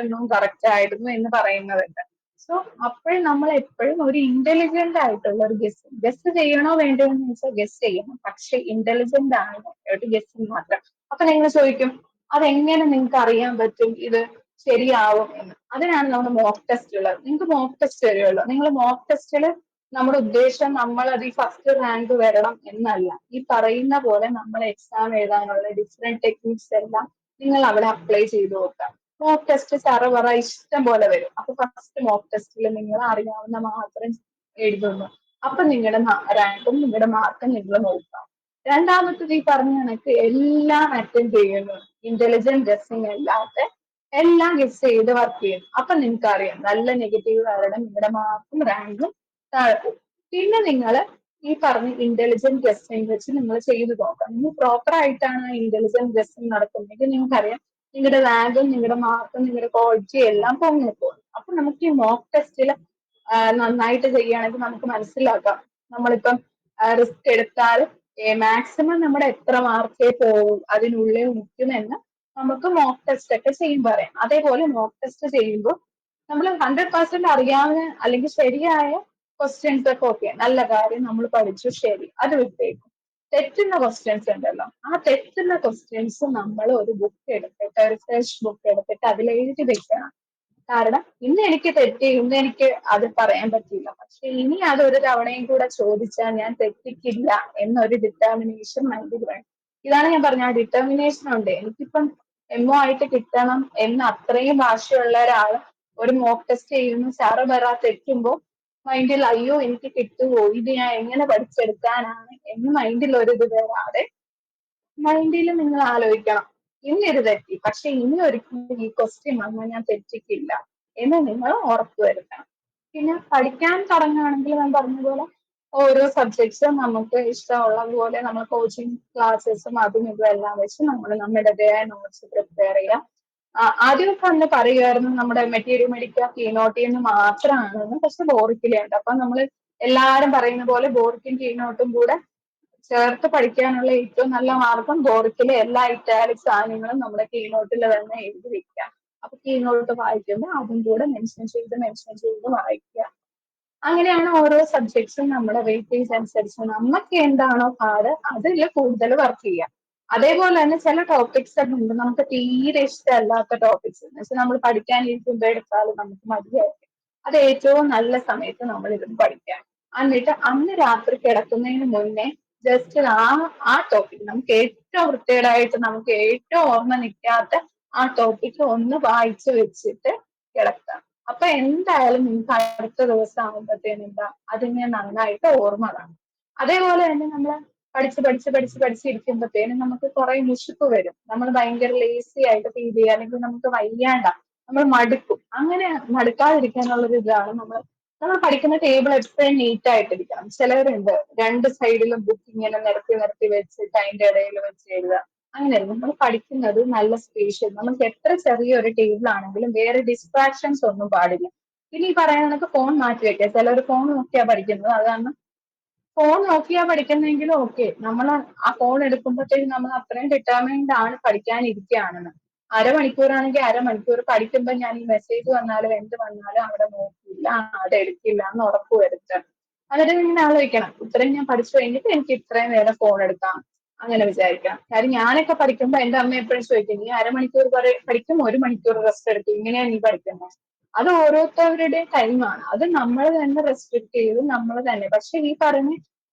എണ്ണവും കറക്റ്റ് ആയിരുന്നു എന്ന് പറയുന്നതുണ്ട്. സോ അപ്പോൾ നമ്മൾ എപ്പോഴും ഒരു ഇന്റലിജന്റ് ആയിട്ടുള്ള ഒരു ഗസ് ചെയ്യണോ വേണ്ടോ എന്ന് വെച്ചാൽ ഗസ് ചെയ്യണം. പക്ഷെ ഇന്റലിജന്റ് ആണ് ഒരു ഗസ് മാത്രം. അപ്പൊ നിങ്ങൾ ചോദിക്കും അതെങ്ങനെ നിങ്ങൾക്ക് അറിയാൻ പറ്റും ഇത് ശരിയാവും എന്ന്? അതിനാണ് നമ്മുടെ മോക്ക് ടെസ്റ്റ് ഉള്ളത്. നിങ്ങൾക്ക് മോക്ക് ടെസ്റ്റ് തരുമല്ലോ. നിങ്ങൾ മോക്ക് ടെസ്റ്റിൽ നമ്മുടെ ഉദ്ദേശം നമ്മളത് ഈ ഫസ്റ്റ് റാങ്ക് വരണം എന്നല്ല. ഈ പറയുന്ന പോലെ നമ്മൾ എക്സാം എഴുതാനുള്ള ഡിഫറെന്റ് ടെക്നിക്സ് എല്ലാം നിങ്ങൾ അവിടെ അപ്ലൈ ചെയ്ത് നോക്കാം. മോക്ക് ടെസ്റ്റ് പറ ഇഷ്ടം പോലെ വരും. അപ്പൊ ഫസ്റ്റ് മോക്ക് ടെസ്റ്റിൽ നിങ്ങൾ അറിയാവുന്ന മാത്രം എഴുതുന്നു. അപ്പൊ നിങ്ങളുടെ റാങ്കും നിങ്ങളുടെ മാർക്കും നിങ്ങൾ നോക്കാം. രണ്ടാമത്തത് ഈ പറഞ്ഞ കണക്ക് എല്ലാം അറ്റൻഡ് ചെയ്യുന്നു. ഇന്റലിജന്റ് ഗസ്സിങ് അല്ലാത്ത എല്ലാം ഗസ് ചെയ്ത് വർക്ക് ചെയ്യുന്നു. അപ്പൊ നിങ്ങൾക്ക് അറിയാം നല്ല നെഗറ്റീവ് കാരണം നിങ്ങളുടെ മാർക്കും റാങ്കും താഴെ പോകും. പിന്നെ നിങ്ങൾ ഈ പറഞ്ഞ ഇന്റലിജന്റ് ഗസ്സിങ് വെച്ച് നിങ്ങൾ ചെയ്തു നോക്കാം. നിങ്ങൾ പ്രോപ്പർ ആയിട്ടാണ് ഇന്റലിജന്റ് ഗസ്സിങ് നടത്തുന്നതെങ്കിൽ നിങ്ങൾക്കറിയാം നിങ്ങളുടെ റാങ്കും നിങ്ങളുടെ മാർക്കും നിങ്ങളുടെ ക്വാളിറ്റി എല്ലാം പൊങ്ങിപ്പോകും. അപ്പൊ നമുക്ക് ഈ മോക്ക് ടെസ്റ്റിൽ നന്നായിട്ട് ചെയ്യുകയാണെങ്കിൽ നമുക്ക് മനസ്സിലാക്കാം നമ്മളിപ്പം റിസ്ക് എടുത്താൽ മാക്സിമം നമ്മുടെ എത്ര മാർക്കേ പോകും അതിനുള്ളിൽ നിൽക്കുമെന്ന് നമുക്ക് മോക്ക് ടെസ്റ്റ് ഒക്കെ ചെയ്യുമ്പോൾ പറയാം. അതേപോലെ മോക്ക് ടെസ്റ്റ് ചെയ്യുമ്പോൾ നമ്മൾ 100% അറിയാവുന്ന അല്ലെങ്കിൽ ശരിയായ ക്വസ്റ്റ്യൻസ് ഒക്കെ ഓക്കെ നല്ല കാര്യം നമ്മൾ പഠിച്ചു ശരി അത് വിട്ടേക്കും. തെറ്റുന്ന ക്വസ്റ്റ്യൻസ് ഉണ്ടല്ലോ ആ തെറ്റുന്ന ക്വസ്റ്റ്യൻസ് നമ്മൾ ഒരു ബുക്ക് എടുത്തിട്ട് ഒരു ഫ്രഷ് ബുക്ക് എടുത്തിട്ട് അതിൽ എഴുതി വെക്കണം. കാരണം ഇന്ന് എനിക്ക് തെറ്റി ഇന്ന് എനിക്ക് അത് പറയാൻ പറ്റില്ല. പക്ഷെ ഇനി അതൊരു തവണയും കൂടെ ചോദിച്ചാൽ ഞാൻ തെറ്റിക്കില്ല എന്നൊരു ഡിറ്റർമിനേഷൻ മൈൻഡിൽ വേണം. ഇതാണ് ഞാൻ പറഞ്ഞ ആ ഡിറ്റർമിനേഷൻ ഉണ്ട്. എനിക്കിപ്പം എംഒ ആയിട്ട് കിട്ടണം എന്ന് അത്രയും വാശിയുള്ള ഒരാൾ ഒരു മോക്ക് ടെസ്റ്റ് ചെയ്യുന്നു സാറ് വരാ തെറ്റുമ്പോൾ മൈൻഡിൽ അയ്യോ എനിക്ക് കിട്ടുമോ ഇത് ഞാൻ എങ്ങനെ പഠിച്ചെടുക്കാനാണ് എന്ന് മൈൻഡിൽ ഒരു ഇത് വരാതെ മൈൻഡിൽ നിങ്ങൾ ആലോചിക്കണം ഇന്നൊരു തെറ്റി പക്ഷെ ഇനി ഒരിക്കലും ഈ ക്വസ്റ്റ്യൻ വന്നാൽ ഞാൻ തെറ്റിക്കില്ല എന്ന് നിങ്ങൾ ഉറപ്പുവരുത്തണം. പിന്നെ പഠിക്കാൻ തുടങ്ങുകയാണെങ്കിൽ ഞാൻ പറഞ്ഞതുപോലെ ഓരോ സബ്ജക്ട്സും നമുക്ക് ഇഷ്ടമുള്ള പോലെ നമ്മൾ കോച്ചിങ് ക്ലാസ്സസും അതും ഇതും എല്ലാം വെച്ച് നമ്മൾ നമ്മുടേതായ നോട്ട്സ് പ്രിപ്പയർ ചെയ്യാം. ആദ്യമൊക്കെ അന്ന് പറയുമായിരുന്നു നമ്മുടെ മെറ്റീരിയൽ മേടിക്കുക കീനോട്ടിൽ നിന്ന് മാത്രമാണെന്ന്. പക്ഷെ ബോറിക്കിലുണ്ട്. അപ്പൊ നമ്മൾ എല്ലാവരും പറയുന്ന പോലെ ബോറിക്കും കീനോട്ടും കൂടെ ചേർത്ത് പഠിക്കാനുള്ള ഏറ്റവും നല്ല മാർഗം ബോറിക്കിലെ എല്ലാ ഇറ്റാലിക് സാധനങ്ങളും നമ്മുടെ കീനോട്ടിൽ തന്നെ എഴുതി വെക്കുക. അപ്പൊ കീനോട്ട് വായിക്കുമ്പോൾ അതും കൂടെ മെൻഷൻ ചെയ്ത് വായിക്കുക. അങ്ങനെയാണ് ഓരോ സബ്ജക്ട്സും നമ്മുടെ വെയിറ്റേജ് അനുസരിച്ച് നമുക്ക് എന്താണോ പാട് അതിൽ കൂടുതൽ വർക്ക് ചെയ്യാം. അതേപോലെ തന്നെ ചില ടോപ്പിക്സ് ഒക്കെ ഉണ്ട് നമുക്ക് തീരെ ഇഷ്ടമല്ലാത്ത ടോപ്പിക്സ് എന്ന് വെച്ചാൽ നമ്മൾ പഠിക്കാനിരിക്കുമ്പോൾ എടുത്താലും നമുക്ക് മതിയായിരിക്കും. അത് ഏറ്റവും നല്ല സമയത്ത് നമ്മൾ ഇരുന്ന് പഠിക്കാം. എന്നിട്ട് അന്ന് രാത്രി കിടക്കുന്നതിന് മുന്നേ ജസ്റ്റ് ആ ടോപ്പിക് നമുക്ക് ഏറ്റവും വൃത്തികേടായിട്ട് നമുക്ക് ഏറ്റവും ഓർമ്മ നിൽക്കാത്ത ആ ടോപ്പിക് ഒന്ന് വായിച്ചു വെച്ചിട്ട് കിടക്കാം. അപ്പൊ എന്തായാലും നിങ്ങൾക്ക് അടുത്ത ദിവസം ആകുമ്പോഴത്തേനും എന്താ അതിനെ നന്നായിട്ട് ഓർമ്മ കാണും. അതേപോലെ തന്നെ നമ്മൾ പഠിച്ചിരിക്കുമ്പോഴത്തേനും നമുക്ക് കുറെ മുഷിപ്പ് വരും. നമ്മൾ ഭയങ്കര ലേസി ആയിട്ട് ഫീൽ ചെയ്യുക അല്ലെങ്കിൽ നമുക്ക് വയ്യാണ്ട നമ്മൾ മടുക്കും. അങ്ങനെ മടുക്കാതിരിക്കാനുള്ള ഒരു ഇതാണ് നമ്മൾ പഠിക്കുന്ന ടേബിൾ എപ്പോഴും നീറ്റ് ആയിട്ടിരിക്കണം. ചിലവരുണ്ട് രണ്ട് സൈഡിലും ബുക്ക് ഇങ്ങനെ നിരത്തി വെച്ചിട്ട് അതിന്റെ ഇടയിൽ വെച്ച് എഴുതുക. അങ്ങനെയല്ല നമ്മൾ പഠിക്കുന്നത് നല്ല സ്പേഷ്യൽ നമുക്ക് എത്ര ചെറിയൊരു ടേബിൾ ആണെങ്കിലും വേറെ ഡിസ്ട്രാക്ഷൻസ് ഒന്നും പാടില്ല. ഇനി ഈ പറയുന്ന ഫോൺ മാറ്റി വെക്കുക. ചിലർ ഫോൺ നോക്കിയാ പഠിക്കുന്നത്. അത് കാരണം ഫോൺ നോക്കിയാ പഠിക്കുന്നെങ്കിലും ഓക്കെ നമ്മൾ ആ ഫോൺ എടുക്കുമ്പോഴത്തേക്കും നമ്മൾ അത്രയും ഡിറ്റർമൈൻഡ് ആണ് പഠിക്കാനിരിക്കുകയാണെന്ന്. അരമണിക്കൂറാണെങ്കിൽ അരമണിക്കൂർ പഠിക്കുമ്പോൾ ഞാൻ ഈ മെസ്സേജ് വന്നാലും എന്ത് വന്നാലും അവിടെ നോക്കില്ല അവിടെ എടുക്കില്ല എന്ന് ഉറപ്പ് വരുത്തണം. എന്നിട്ട് ഇങ്ങനെ ആലോചിക്കണം ഇത്രയും ഞാൻ പഠിച്ചു കഴിഞ്ഞിട്ട് എനിക്ക് ഇത്രയും നേരം ഫോൺ എടുക്കാം അങ്ങനെ വിചാരിക്കാം. കാര്യം ഞാനൊക്കെ പഠിക്കുമ്പോൾ എന്റെ അമ്മ എപ്പോഴും ചോദിക്കും നീ അരമണിക്കൂർ പഠിക്കും 1 മണിക്കൂർ റെസ്റ്റ് എടുക്കും ഇങ്ങനെയാ നീ പഠിക്കുന്നത്. അത് ഓരോരുത്തവരുടെ ടൈമാണ്. അത് നമ്മൾ തന്നെ റെസ്ട്രിക്ട് ചെയ്ത് നമ്മൾ തന്നെ. പക്ഷെ ഈ പറഞ്ഞ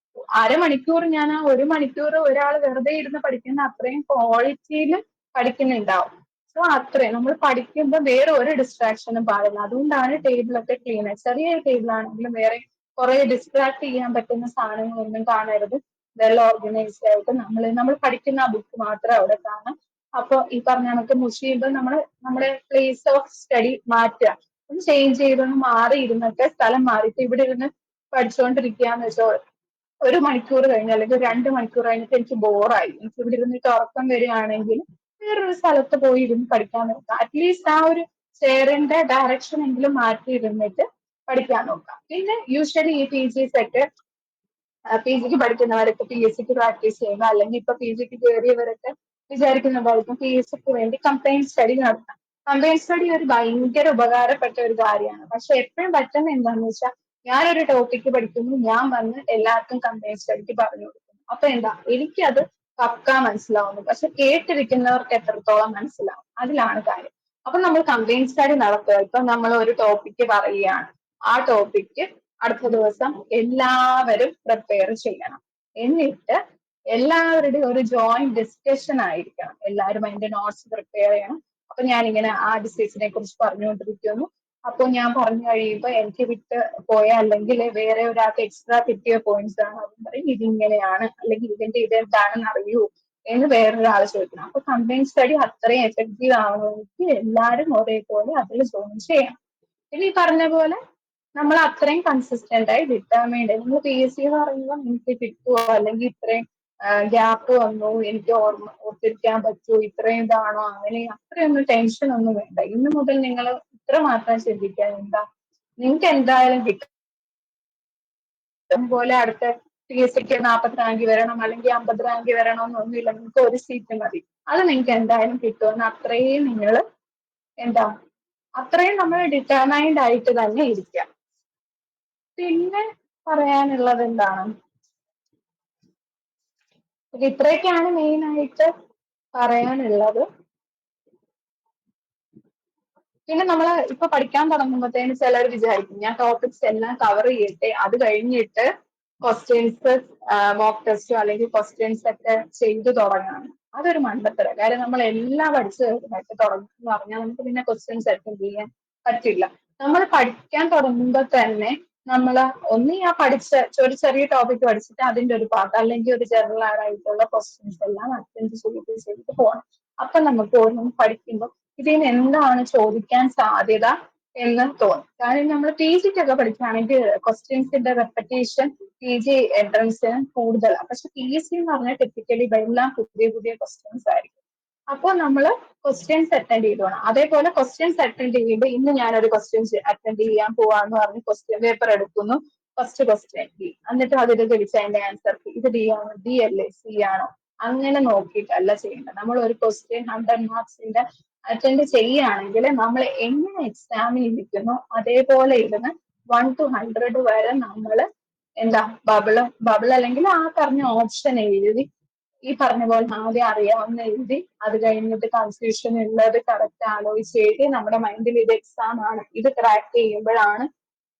അരമണിക്കൂർ ഞാൻ ആ 1 മണിക്കൂർ ഒരാൾ വെറുതെ ഇരുന്ന് പഠിക്കുന്ന അത്രയും ക്വാളിറ്റിയിൽ പഠിക്കുന്നുണ്ടാവും. സോ അത്രയും നമ്മൾ പഠിക്കുമ്പോൾ വേറെ ഒരു ഡിസ്ട്രാക്ഷനും പാടില്ല. അതുകൊണ്ടാണ് ടേബിളൊക്കെ ക്ലീൻ ചെറിയ ടേബിൾ ആണെങ്കിലും വേറെ കുറെ ഡിസ്ട്രാക്ട് ചെയ്യാൻ പറ്റുന്ന സാധനങ്ങളൊന്നും കാണരുത്. വെൽ ഓർഗനൈസ്ഡ് ആയിട്ട് നമ്മൾ പഠിക്കുന്ന ആ ബുക്ക് മാത്രം അവിടെ കാണാം. അപ്പൊ ഈ പറഞ്ഞ കണക്ക് മുഷിയുമ്പോൾ നമ്മുടെ പ്ലേസ് ഓഫ് സ്റ്റഡി മാറ്റുക, ഒന്ന് ചേഞ്ച് ചെയ്തൊന്ന് മാറി ഇരുന്നിട്ട് സ്ഥലം മാറിയിട്ട് ഇവിടെ ഇരുന്ന് പഠിച്ചുകൊണ്ടിരിക്കുകയെന്ന് വെച്ചാൽ 1 മണിക്കൂർ കഴിഞ്ഞ് അല്ലെങ്കിൽ 2 മണിക്കൂർ കഴിഞ്ഞിട്ട് എനിക്ക് ബോറായി, എനിക്ക് ഇവിടെ ഇരുന്നിട്ട് ഉറക്കം വരികയാണെങ്കിൽ വേറൊരു സ്ഥലത്ത് പോയി ഇരുന്ന് പഠിക്കാൻ നോക്കാം. അറ്റ്ലീസ്റ്റ് ആ ഒരു ചെയറിന്റെ ഡയറക്ഷൻ എങ്കിലും മാറ്റി ഇരുന്നിട്ട് പഠിക്കാൻ നോക്കാം. പിന്നെ യൂഷ്വലി ഈ PGs ഒക്കെ പി ജിക്ക് പഠിക്കുന്നവരൊക്കെ PSCക്ക് പ്രാക്ടീസ് ചെയ്യുക, അല്ലെങ്കിൽ ഇപ്പൊ PGക്ക് കയറിയവരൊക്കെ വിചാരിക്കുന്നുണ്ടായിരിക്കും PSCക്ക് വേണ്ടി കമ്പൈൻ സ്റ്റഡി നടത്താം. കമ്പൈൻ സ്റ്റഡി ഒരു ഭയങ്കര ഉപകാരപ്പെട്ട ഒരു കാര്യമാണ്. പക്ഷെ എപ്പോഴും പറ്റുന്ന എന്താണെന്ന് വെച്ചാൽ ഞാനൊരു ടോപ്പിക്ക് പഠിക്കുന്നു, ഞാൻ വന്ന് എല്ലാവർക്കും കമ്പൈൻ സ്റ്റഡിക്ക് പറഞ്ഞു കൊടുക്കുന്നു. അപ്പൊ എന്താ, എനിക്കത് പക്കാ മനസ്സിലാവുന്നു, പക്ഷെ കേട്ടിരിക്കുന്നവർക്ക് എത്രത്തോളം മനസ്സിലാവും, അതിലാണ് കാര്യം. അപ്പൊ നമ്മൾ കമ്പൈൻ സ്റ്റഡി നടത്തുക. ഇപ്പൊ നമ്മൾ ഒരു ടോപ്പിക്ക് പറയുകയാണ്, ആ ടോപ്പിക്ക് അടുത്ത ദിവസം എല്ലാവരും പ്രിപ്പയർ ചെയ്യണം. എന്നിട്ട് എല്ലാവരുടെയും ഒരു ജോയിന്റ് ഡിസ്കഷൻ ആയിരിക്കണം. എല്ലാവരും അതിന്റെ നോട്ട്സ് പ്രിപ്പയർ ചെയ്യണം. അപ്പൊ ഞാനിങ്ങനെ ആ ഡിസീസിനെ കുറിച്ച് പറഞ്ഞുകൊണ്ടിരിക്കുന്നു. അപ്പൊ ഞാൻ പറഞ്ഞു കഴിയുമ്പോൾ എനിക്ക് വിട്ട് പോയ അല്ലെങ്കിൽ വേറെ ഒരാൾക്ക് എക്സ്ട്രാ കിട്ടിയ പോയിന്റ്സ് ആണ്, അവൻ പറയും ഇതിങ്ങനെയാണ് അല്ലെങ്കിൽ ഇതിന്റെ ഇതെന്താണെന്ന് അറിയൂ എന്ന് വേറൊരാൾ ചോദിക്കണം. അപ്പൊ കമ്പൈൻ സ്റ്റഡി അത്രയും എഫക്റ്റീവ് ആവണമെങ്കിൽ എല്ലാവരും ഒരേപോലെ അതിൽ ജോയിൻ ചെയ്യണം. പിന്നെ ഈ പറഞ്ഞ പോലെ നമ്മൾ അത്രയും കൺസിസ്റ്റന്റ് ആയി ഡിറ്റർമൈൻഡ്. നമ്മൾ PSC എന്ന് പറയുമ്പോൾ എനിക്ക് കിട്ടുമോ, അല്ലെങ്കിൽ ഇത്രയും ഗ്യാപ്പ് വന്നു, എനിക്ക് ഓർത്തിരിക്കാൻ പറ്റുമോ, ഇത്രയും ഇതാണോ, അങ്ങനെ അത്രയൊന്നും ടെൻഷൻ ഒന്നും വേണ്ട. ഇന്ന് മുതൽ നിങ്ങൾ ഇത്ര മാത്രം ചിന്തിക്കാൻ, എന്താ നിങ്ങൾക്ക് എന്തായാലും കിട്ടും. പോലെ അടുത്ത PSCക്ക് 40 റാങ്ക് വരണം അല്ലെങ്കിൽ 50 റാങ്ക് വരണം എന്നൊന്നുമില്ല, നിങ്ങൾക്ക് ഒരു സീറ്റ് മതി, അത് നിങ്ങൾക്ക് എന്തായാലും കിട്ടുമെന്ന് അത്രയും നിങ്ങൾ എന്താ അത്രയും നമ്മൾ ഡിറ്റർമൈൻഡ് ആയിട്ട് തന്നെ ഇരിക്കാം. പിന്നെ പറയാനുള്ളത് എന്താണ്, ഇത്രയൊക്കെയാണ് മെയിൻ ആയിട്ട് പറയാനുള്ളത്. പിന്നെ നമ്മൾ ഇപ്പൊ പഠിക്കാൻ തുടങ്ങുമ്പോഴത്തേന് ചിലർ വിചാരിക്കും ഞാൻ ടോപ്പിക്സ് എല്ലാം കവർ ചെയ്യട്ടെ, അത് കഴിഞ്ഞിട്ട് ക്വസ്റ്റ്യൻസ് മോക്ക് ടെസ്റ്റോ അല്ലെങ്കിൽ ക്വസ്റ്റ്യൻസ് ഒക്കെ ചെയ്തു തുടങ്ങണം. അതൊരു മണ്ടത്തരം. കാര്യം നമ്മൾ എല്ലാം പഠിച്ചു കഴിഞ്ഞിട്ട് തുടങ്ങും എന്ന് പറഞ്ഞാൽ നമുക്ക് പിന്നെ ക്വസ്റ്റ്യൻസ് അറ്റൻഡ് ചെയ്യാൻ പറ്റില്ല. നമ്മൾ പഠിക്കാൻ തുടങ്ങുമ്പോൾ തന്നെ നമ്മൾ ഒന്നീ ആ പഠിച്ച ഒരു ചെറിയ ടോപ്പിക് പഠിച്ചിട്ട് അതിന്റെ ഒരു പാർട്ട് അല്ലെങ്കിൽ ഒരു ജനറൽ ആയിട്ടുള്ള ക്വസ്റ്റ്യൻസ് എല്ലാം അറ്റൻഡ് ചെയ്ത് പോകണം. അപ്പൊ നമുക്ക് ഓരോന്നും പഠിക്കുമ്പോൾ ഇതിന് എന്താണ് ചോദിക്കാൻ സാധ്യത എന്ന് തോന്നും. കാരണം നമ്മൾ PGക്കൊക്കെ പഠിക്കുകയാണെങ്കിൽ ക്വസ്റ്റ്യൻസിന്റെ റെപ്പറ്റേഷൻ PG എൻട്രൻസിന് കൂടുതലാണ്. പക്ഷെ PSC എന്ന് പറഞ്ഞാൽ ടിപ്പിക്കലി എല്ലാം പുതിയ പുതിയ ക്വസ്റ്റ്യൻസ് ആയിരിക്കും. അപ്പോൾ നമ്മൾ ക്വസ്റ്റ്യൻസ് അറ്റൻഡ് ചെയ്ത് വേണം. അതേപോലെ ക്വസ്റ്റ്യൻസ് അറ്റൻഡ് ചെയ്യുമ്പോൾ ഇന്ന് ഞാനൊരു ക്വസ്റ്റ്യൻസ് അറ്റൻഡ് ചെയ്യാൻ പോവാന്ന് പറഞ്ഞ് ക്വസ്റ്റ്യൻ പേപ്പർ എടുക്കുന്നു. ഫസ്റ്റ് ക്വസ്റ്റ്യൻ D, എന്നിട്ട് അതിൽ തിരിച്ച് അതിന്റെ ആൻസർ ഇത് D ആണോ, D അല്ലേ, C ആണോ, അങ്ങനെ നോക്കിയിട്ടല്ല ചെയ്യേണ്ടത്. നമ്മൾ ഒരു ക്വസ്റ്റ്യൻ 100 മാർക്സിന്റെ അറ്റൻഡ് ചെയ്യുകയാണെങ്കിൽ നമ്മൾ എങ്ങനെ എക്സാമിന് ഇരിക്കുന്നു അതേപോലെ ഇരുന്ന് 1 to 100 വരെ നമ്മൾ എന്താ ബബിൾ അല്ലെങ്കിൽ ആ പറഞ്ഞ ഓപ്ഷൻ എഴുതി, ഈ പറഞ്ഞ പോലെ ആദ്യം അറിയാവുന്ന എഴുതി, അത് കഴിഞ്ഞിട്ട് കൺഫ്യൂഷൻ ഉള്ളത് കറക്റ്റ് ആലോചിച്ച് എഴുതി നമ്മുടെ മൈൻഡിൽ ഇത് എക്സാം ആണ്, ഇത് ക്രാക്ക് ചെയ്യുമ്പോഴാണ്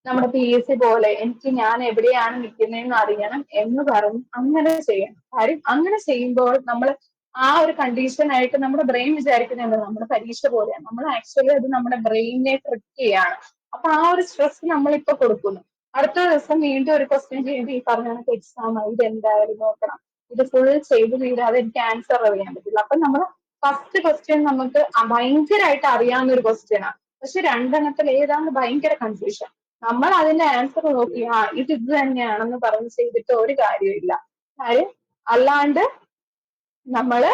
നമ്മുടെ PSC പോലെ എനിക്ക് ഞാൻ എവിടെയാണ് നിൽക്കുന്നതെന്ന് അറിയണം എന്ന് പറഞ്ഞ് അങ്ങനെ ചെയ്യണം. കാര്യം അങ്ങനെ ചെയ്യുമ്പോൾ നമ്മൾ ആ ഒരു കണ്ടീഷൻ ആയിട്ട് നമ്മുടെ ബ്രെയിൻ വിചാരിക്കുന്നത് നമ്മുടെ പരീക്ഷ പോലെയാണ്. നമ്മൾ ആക്ച്വലി അത് നമ്മുടെ ബ്രെയിനിനെ ട്രിക്ക് ചെയ്യാണ്. അപ്പൊ ആ ഒരു സ്ട്രെസ് നമ്മളിപ്പോ കൊടുക്കുന്നു. അടുത്ത ദിവസം വീണ്ടും ഒരു ക്വസ്റ്റ്യൻ ചെയ്ത് ഈ പറഞ്ഞ എക്സാം ആയി, ഇത് എന്തായാലും നോക്കണം, ഇത് ഫുൾ ചെയ്ത് തീരാതെ എനിക്ക് ആൻസർ അറിയാൻ പറ്റില്ല. അപ്പൊ നമ്മൾ ഫസ്റ്റ് ക്വസ്റ്റ്യൻ നമുക്ക് ഭയങ്കരമായിട്ട് അറിയാവുന്ന ഒരു ക്വസ്റ്റ്യൻ ആണ്, പക്ഷെ രണ്ടെണ്ണത്തിൽ ഏതാണ് ഭയങ്കര കൺഫ്യൂഷൻ. നമ്മൾ അതിന്റെ ആൻസർ നോക്കി ഇത് തന്നെയാണെന്ന് പറഞ്ഞ് ചെയ്തിട്ട് ഒരു കാര്യമില്ല. കാര്യം അല്ലാണ്ട് നമ്മള്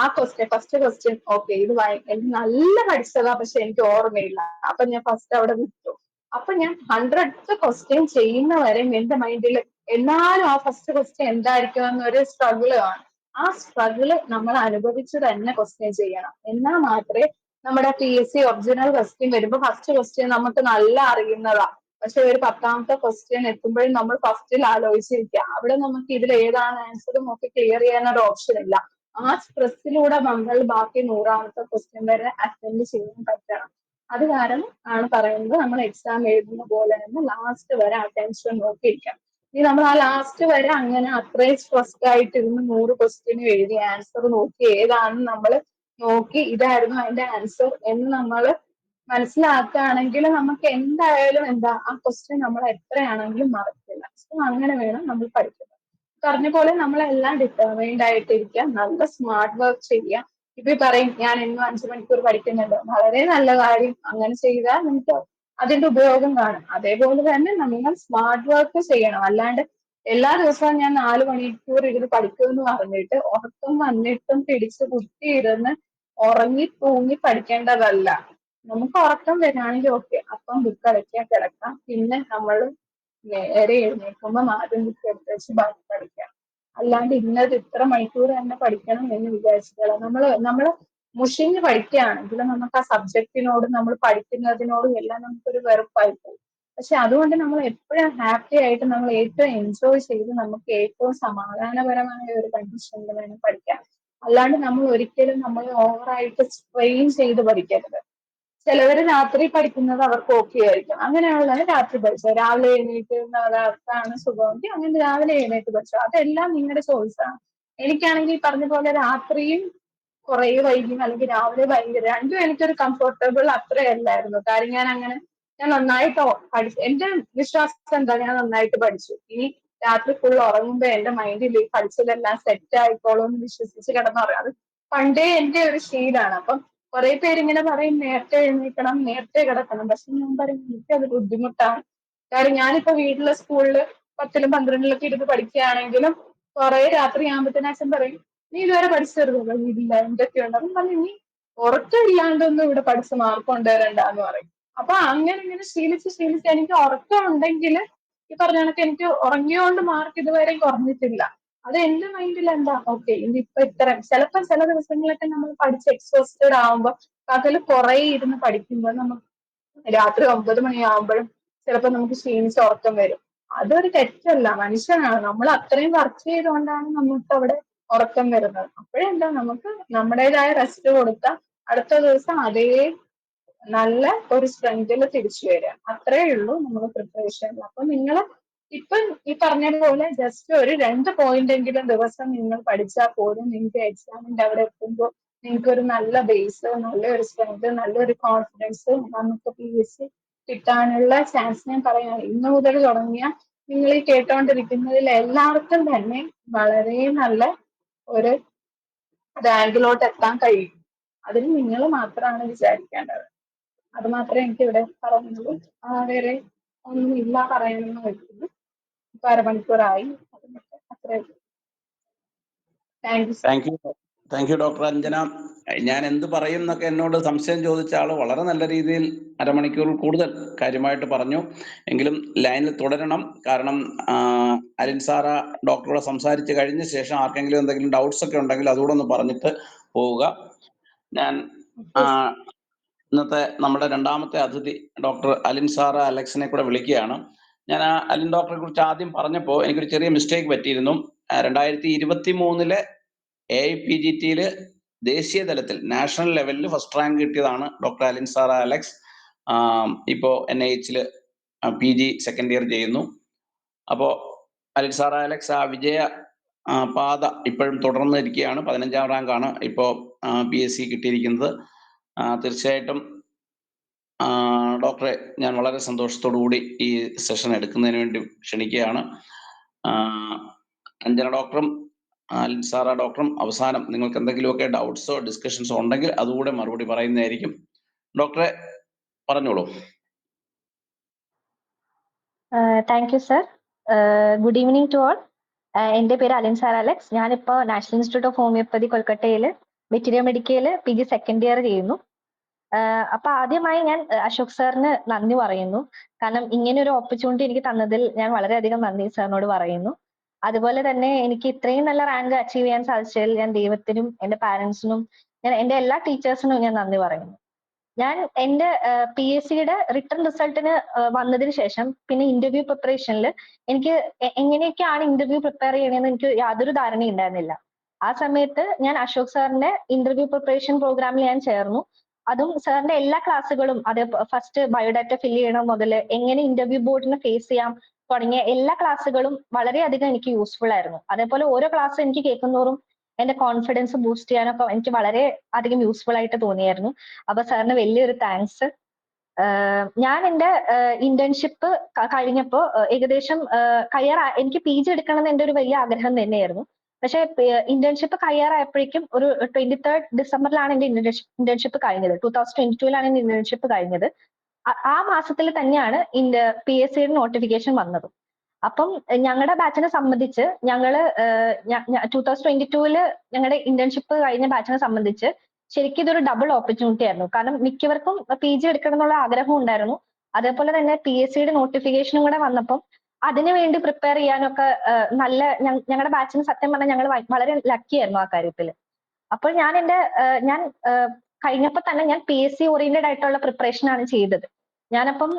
ആ ഫസ്റ്റ് ക്വസ്റ്റ്യൻ ഓക്കെ ഇത് എനിക്ക് നല്ല പഠിച്ചതാ പക്ഷെ എനിക്ക് ഓർമ്മയില്ല, അപ്പൊ ഞാൻ ഫസ്റ്റ് അവിടെ വിട്ടു. അപ്പൊ ഞാൻ 100th ക്വസ്റ്റ്യൻ ചെയ്യുന്നവരെ എന്റെ മൈൻഡിൽ എന്നാലും ആ ഫസ്റ്റ് ക്വസ്റ്റ്യൻ എന്തായിരിക്കും എന്നൊരു സ്ട്രഗിള് കാണും. ആ സ്ട്രഗിള് നമ്മൾ അനുഭവിച്ച് തന്നെ ക്വസ്റ്റ്യൻ ചെയ്യണം. എന്നാൽ മാത്രമേ നമ്മുടെ PSC ഒറിജിനൽ ക്വസ്റ്റ്യൻ വരുമ്പോൾ ഫസ്റ്റ് ക്വസ്റ്റ്യൻ നമുക്ക് നല്ല അറിയുന്നതാ, പക്ഷെ ഒരു 10ാമത്തെ ക്വസ്റ്റ്യൻ എത്തുമ്പോഴും നമ്മൾ ഫസ്റ്റിൽ ആലോചിച്ചിരിക്കുക, അവിടെ നമുക്ക് ഇതിൽ ഏതാണ് ആൻസർ നോക്കി ക്ലിയർ ചെയ്യാൻ ഒരു ഓപ്ഷൻ ഇല്ല. ആ സ്ട്രെസ്സിലൂടെ നമ്മൾ ബാക്കി 100ാമത്തെ ക്വസ്റ്റ്യൻ വരെ അറ്റൻഡ് ചെയ്യാൻ പറ്റണം. അത് കാരണം ആണ് പറയുന്നത് നമ്മൾ എക്സാം എഴുതുന്ന പോലെ തന്നെ ലാസ്റ്റ് വരെ അറ്റൻഷൻ നോക്കിയിരിക്കണം. ഇനി നമ്മൾ ആ ലാസ്റ്റ് വരെ അങ്ങനെ അത്രയും സ്ട്രെസ്ഡ് ആയിട്ട് ഇരുന്ന് 100 ക്വസ്റ്റ്യനും എഴുതി ആൻസർ നോക്കി ഏതാണെന്ന് നമ്മൾ നോക്കി ഇതായിരുന്നു അതിന്റെ ആൻസർ എന്ന് നമ്മൾ മനസ്സിലാക്കുകയാണെങ്കിൽ നമുക്ക് എന്തായാലും എന്താ ആ ക്വസ്റ്റ്യൻ നമ്മൾ എത്രയാണെങ്കിലും മറക്കില്ല. സോ അങ്ങനെ വേണം നമ്മൾ പഠിക്കുന്നത്. പറഞ്ഞ പോലെ നമ്മളെല്ലാം ഡിറ്റർമൈൻഡ് ആയിട്ടിരിക്കുക, നല്ല സ്മാർട്ട് വർക്ക് ചെയ്യുക. ഇപ്പൊ ഈ പറയും ഞാൻ ഇന്നും 5 മണിക്കൂർ പഠിക്കുന്നുണ്ട്, വളരെ നല്ല കാര്യം. അങ്ങനെ ചെയ്താൽ നമുക്ക് അതിന്റെ ഉപയോഗം കാണും. അതേപോലെ തന്നെ നമ്മൾ സ്മാർട്ട് വർക്ക് ചെയ്യണം. അല്ലാണ്ട് എല്ലാ ദിവസവും ഞാൻ 4 മണിക്കൂർ ഇരുന്ന് പഠിക്കുമെന്ന് പറഞ്ഞിട്ട് ഉറക്കം വന്നിട്ടും പിടിച്ച് കുത്തിയിരുന്ന് ഉറങ്ങി തൂങ്ങി പഠിക്കേണ്ടതല്ല. നമുക്ക് ഉറക്കം വരികയാണെങ്കിൽ ഓക്കെ, അപ്പം ബുക്ക് അടയ്ക്കാൻ കിടക്കാം. പിന്നെ നമ്മൾ നേരെ എഴുന്നേൽക്കുമ്പോൾ ആദ്യം ബുക്ക് എടുത്ത് വെച്ച് ബാക്കി പഠിക്കാം. അല്ലാണ്ട് ഇന്നത് ഇത്ര മണിക്കൂർ തന്നെ പഠിക്കണം എന്ന് വിചാരിച്ചിട്ടില്ല. നമ്മള് മുഷിഞ്ഞ് പഠിക്കുകയാണെങ്കിൽ നമുക്ക് ആ സബ്ജക്റ്റിനോടും നമ്മൾ പഠിക്കുന്നതിനോടും എല്ലാം നമുക്കൊരു വെറുപ്പായി പോകും. പക്ഷെ അതുകൊണ്ട് നമ്മൾ എപ്പോഴും ഹാപ്പി ആയിട്ട് നമ്മൾ ഏറ്റവും എൻജോയ് ചെയ്ത് നമുക്ക് ഏറ്റവും സമാധാനപരമായ ഒരു കണ്ടീഷനിൽ വേണം പഠിക്കാൻ. അല്ലാണ്ട് നമ്മൾ ഒരിക്കലും നമ്മൾ ഓവറായിട്ട് സ്ട്രെയിൻ ചെയ്ത് പഠിക്കരുത്. ചിലവര് രാത്രി പഠിക്കുന്നത് അവർക്ക് ഓക്കെ ആയിരിക്കും. അങ്ങനെയുള്ളവർ രാത്രി പഠിച്ചോ, രാവിലെ എഴുന്നേറ്റ് അതാണ് സുഖമെങ്കിൽ അങ്ങനെ രാവിലെ എഴുന്നേറ്റ് പഠിച്ചോ. അതെല്ലാം നിങ്ങളുടെ ചോയ്സാണ്. എനിക്കാണെങ്കിൽ ഈ പറഞ്ഞ പോലെ രാത്രിയും കുറെ വൈകും അല്ലെങ്കിൽ രാവിലെ ഭയങ്കര, രണ്ടും എനിക്കൊരു കംഫർട്ടബിൾ അത്രയല്ലായിരുന്നു. കാര്യം ഞാൻ നന്നായിട്ട് എന്റെ വിശ്വാസം എന്താ, ഞാൻ നന്നായിട്ട് പഠിച്ചു. ഇനി രാത്രി ഫുൾ ഉറങ്ങുമ്പോ എന്റെ മൈൻഡിൽ ഈ പഠിച്ചതെല്ലാം സെറ്റ് ആയിക്കോളും എന്ന് വിശ്വസിച്ച് കിടന്നുറങ്ങും. അത് പണ്ടേ എന്റെ ഒരു ശീലാണ്. അപ്പം കുറെ പേരിങ്ങനെ പറയും നേരത്തെ എഴുന്നേൽക്കണം, നേരത്തെ കിടക്കണം. പക്ഷെ ഞാൻ പറയും എനിക്കത് ബുദ്ധിമുട്ടാണ്. കാര്യം ഞാനിപ്പോ വീട്ടിലെ സ്കൂളിൽ 10ലും 12ലൊക്കെ ഇരുന്ന് പഠിക്കുകയാണെങ്കിലും കുറെ രാത്രി ആകുമ്പോഴത്തേനും അച്ഛൻ പറയും നീ ഇതുവരെ പഠിച്ചിരുന്നല്ലോ, ഇല്ല എന്തൊക്കെയുണ്ട്. അപ്പം പറഞ്ഞു നീ ഉറക്കമില്ലാണ്ടൊന്നും ഇവിടെ പഠിച്ച് മാർക്ക് കൊണ്ടുവരണ്ടെന്ന് പറയും. അപ്പൊ അങ്ങനെ ശീലിച്ച് എനിക്ക് ഉറക്കം ഉണ്ടെങ്കിൽ ഈ പറഞ്ഞ കണക്ക് എനിക്ക് ഉറങ്ങിയോണ്ട് മാർക്ക് ഇതുവരെ കുറഞ്ഞിട്ടില്ല. അത് എന്റെ മൈൻഡിൽ എന്താ, ഓക്കെ ഇനിയിപ്പോ ഇത്ര ചിലപ്പോ ചില ദിവസങ്ങളൊക്കെ നമ്മൾ പഠിച്ച് എക്സോസ്റ്റഡ് ആവുമ്പോ പകൽ കുറെ ഇരുന്ന് പഠിക്കുമ്പോൾ നമുക്ക് രാത്രി 9 മണിയാവുമ്പോഴും ചിലപ്പോൾ നമുക്ക് ക്ഷീണിച്ച് ഉറക്കം വരും. അതൊരു തെറ്റല്ല, മനുഷ്യനാണ്. നമ്മൾ അത്രയും വർക്ക് ചെയ്തുകൊണ്ടാണ് നമുക്ക് അവിടെ ഉറക്കം വരുന്നത്. അപ്പോഴെന്താ നമുക്ക് നമ്മുടേതായ റെസ്റ്റ് കൊടുത്താൽ അടുത്ത ദിവസം അതേ നല്ല ഒരു സ്ട്രെങ്തിൽ തിരിച്ചു വരിക. അത്രേ ഉള്ളൂ നമ്മുടെ പ്രിപ്പറേഷൻ. അപ്പൊ നിങ്ങൾ ഇപ്പം ഈ പറഞ്ഞ പോലെ ജസ്റ്റ് ഒരു 2 പോയിന്റ് എങ്കിലും ദിവസം നിങ്ങൾ പഠിച്ചാൽ പോലും നിങ്ങൾക്ക് എക്സാമിന്റെ അവിടെ എത്തുമ്പോൾ നിങ്ങൾക്ക് ഒരു നല്ല ബേസ്, നല്ലൊരു സ്ട്രെങ്ത്, നല്ലൊരു കോൺഫിഡൻസ് നമുക്ക് PSC കിട്ടാനുള്ള ചാൻസ് ഞാൻ പറയാണ്. ഇന്ന് മുതൽ തുടങ്ങിയ നിങ്ങൾ ഈ കേട്ടോണ്ടിരിക്കുന്നതിൽ എല്ലാവർക്കും തന്നെ വളരെ നല്ല ഒരു റാങ്കിലോട്ട് എത്താൻ കഴിയും. അതിന് നിങ്ങൾ മാത്രമാണ് വിചാരിക്കേണ്ടത്. അത് മാത്രമേ എനിക്ക് ഇവിടെ പറയുന്നുള്ളൂ. വേറെ ഒന്നും ഇല്ല പറയണമെന്ന് വെക്കുന്നു. ഇപ്പൊ 1/2 മണിക്കൂറായി. അത്രേ ഉള്ളൂ. Thank you. Thank you doctor Anjana. ഞാൻ എന്ത് പറയും എന്നൊക്കെ എന്നോട് സംശയം ചോദിച്ച ആള് വളരെ നല്ല രീതിയിൽ 1/2 മണിക്കൂറിൽ കൂടുതൽ കാര്യമായിട്ട് പറഞ്ഞു. എങ്കിലും ലൈനിൽ തുടരണം. കാരണം അലിൻ സാറ ഡോക്ടറോട് സംസാരിച്ച് കഴിഞ്ഞ ശേഷം ആർക്കെങ്കിലും എന്തെങ്കിലും ഡൗട്ട്സ് ഒക്കെ ഉണ്ടെങ്കിൽ അതുകൂടെ ഒന്ന് പറഞ്ഞിട്ട് പോവുക. ഞാൻ ഇന്നത്തെ നമ്മുടെ രണ്ടാമത്തെ അതിഥി ഡോക്ടർ അലിൻ സാറ അലക്സിനെ കൂടെ വിളിക്കുകയാണ്. ഞാൻ അലിൻ ഡോക്ടറെ കുറിച്ച് ആദ്യം പറഞ്ഞപ്പോൾ എനിക്കൊരു ചെറിയ മിസ്റ്റേക്ക് പറ്റിയിരുന്നു. 2023 AIPGT ദേശീയ തലത്തിൽ നാഷണൽ ലെവലിൽ ഫസ്റ്റ് റാങ്ക് കിട്ടിയതാണ് ഡോക്ടർ അലിൻ സാറ അലക്സ്. ഇപ്പോൾ NIH PG സെക്കൻഡ് ഇയർ ചെയ്യുന്നു. അപ്പോൾ അലിൻ സാറ അലക്സ് ആ വിജയ പാത ഇപ്പോഴും തുടർന്നിരിക്കുകയാണ്. 15ാം റാങ്കാണ് ഇപ്പോൾ PSC കിട്ടിയിരിക്കുന്നത്. തീർച്ചയായിട്ടും ഡോക്ടറെ ഞാൻ വളരെ സന്തോഷത്തോടു കൂടി ഈ സെഷൻ എടുക്കുന്നതിന് വേണ്ടി ക്ഷണിക്കുകയാണ്. അഞ്ജന ഡോക്ടറും അലിൻ സാറ ഡോക്ടറും അവസാനം നിങ്ങൾക്ക് എന്തെങ്കിലുമൊക്കെ ഡൗട്ട്സോ ഡിസ്കഷൻസോ ഉണ്ടെങ്കിൽ അതുകൂടെ മറുപടി പറയുന്നതായിരിക്കും. ഡോക്ടറെ പറഞ്ഞോളൂ. Thank you sir. Good evening to all. എൻ്റെ പേര് അലിൻ സാർ അലക്സ്. ഞാനിപ്പോൾ നാഷണൽ ഇൻസ്റ്റിറ്റ്യൂട്ട് ഓഫ് ഹോമിയോപ്പതി കൊൽക്കട്ടയിൽ veterinary medical PG second year ചെയ്യുന്നു. അപ്പൊ ആദ്യമായി ഞാൻ അശോക് സാറിന് നന്ദി പറയുന്നു. കാരണം ഇങ്ങനെ ഒരു ഓപ്പർച്യൂണിറ്റി എനിക്ക് തന്നതിൽ ഞാൻ വളരെയധികം നന്ദി സാറിനോട് പറയുന്നു. അതുപോലെ തന്നെ എനിക്ക് ഇത്രയും നല്ല റാങ്ക് അച്ചീവ് ചെയ്യാൻ സാധിച്ചതിൽ ഞാൻ ദൈവത്തിനും എൻ്റെ പാരന്റ്സിനും എൻ്റെ എല്ലാ ടീച്ചേഴ്സിനും ഞാൻ നന്ദി പറയുന്നു. ഞാൻ എൻ്റെ PSCയുടെ റിട്ടേൺ റിസൾട്ടിന് വന്നതിന് ശേഷം പിന്നെ ഇന്റർവ്യൂ പ്രിപ്പറേഷനിൽ എനിക്ക് എങ്ങനെയൊക്കെയാണ് ഇന്റർവ്യൂ പ്രിപ്പയർ ചെയ്യണമെന്ന് എനിക്ക് യാതൊരു ധാരണയും ഉണ്ടായിരുന്നില്ല. ആ സമയത്ത് ഞാൻ അശോക് സാറിന്റെ ഇന്റർവ്യൂ പ്രിപ്പറേഷൻ പ്രോഗ്രാമിൽ ഞാൻ ചേർന്നു. അതും സാറിന്റെ എല്ലാ ക്ലാസ്സുകളും, അതേ ഫസ്റ്റ് ബയോഡാറ്റ ഫില്ല് ചെയ്യണം മുതൽ എങ്ങനെ ഇന്റർവ്യൂ ബോർഡിനെ ഫേസ് ചെയ്യാം തുടങ്ങിയ എല്ലാ ക്ലാസ്സുകളും വളരെയധികം എനിക്ക് യൂസ്ഫുൾ ആയിരുന്നു. അതേപോലെ ഓരോ ക്ലാസ് എനിക്ക് കേൾക്കുന്നതോറും എന്റെ കോൺഫിഡൻസ് ബൂസ്റ്റ് ചെയ്യാനൊക്കെ എനിക്ക് വളരെ അധികം യൂസ്ഫുൾ ആയിട്ട് തോന്നിയായിരുന്നു. അപ്പൊ സാറിന് വലിയൊരു താങ്ക്സ്. ഞാൻ എൻ്റെ ഇന്റേൺഷിപ്പ് കഴിഞ്ഞപ്പോൾ ഏകദേശം എനിക്ക് PG എടുക്കണം എന്ന് എൻ്റെ ഒരു വലിയ ആഗ്രഹം തന്നെയായിരുന്നു. പക്ഷെ ഇന്റേൺഷിപ്പ് കഴിയാറായപ്പോഴേക്കും ഒരു 23rd ഡിസംബറിലാണ് എന്റെ ഇന്റേൺഷിപ്പ് കഴിഞ്ഞത്. 2022 എന്റെ ഇന്റേൺഷിപ്പ് കഴിഞ്ഞത്. ആ മാസത്തിൽ തന്നെയാണ് PSC നോട്ടിഫിക്കേഷൻ വന്നത്. അപ്പം ഞങ്ങളുടെ ബാച്ചിനെ സംബന്ധിച്ച് ഞങ്ങള് 2022 ഞങ്ങളുടെ ഇന്റേൺഷിപ്പ് കഴിഞ്ഞ ബാച്ചിനെ സംബന്ധിച്ച് ശരിക്കും ഇതൊരു ഡബിൾ ഓപ്പർച്യൂണിറ്റി ആയിരുന്നു. കാരണം മിക്കവർക്കും PG എടുക്കണം എന്നുള്ള ആഗ്രഹം ഉണ്ടായിരുന്നു. അതേപോലെ തന്നെ PSC നോട്ടിഫിക്കേഷനും കൂടെ വന്നപ്പം അതിനുവേണ്ടി പ്രിപ്പയർ ചെയ്യാനൊക്കെ നല്ല ഞങ്ങളുടെ ബാച്ചിന് സത്യം പറഞ്ഞാൽ ഞങ്ങൾ വളരെ ലക്കി ആയിരുന്നു ആ കാര്യത്തിൽ. അപ്പോൾ ഞാൻ കഴിഞ്ഞപ്പോൾ തന്നെ ഞാൻ PSC ഓറിയന്റഡ് ആയിട്ടുള്ള പ്രിപ്പറേഷൻ ആണ് ചെയ്തത്. ഞാനപ്പം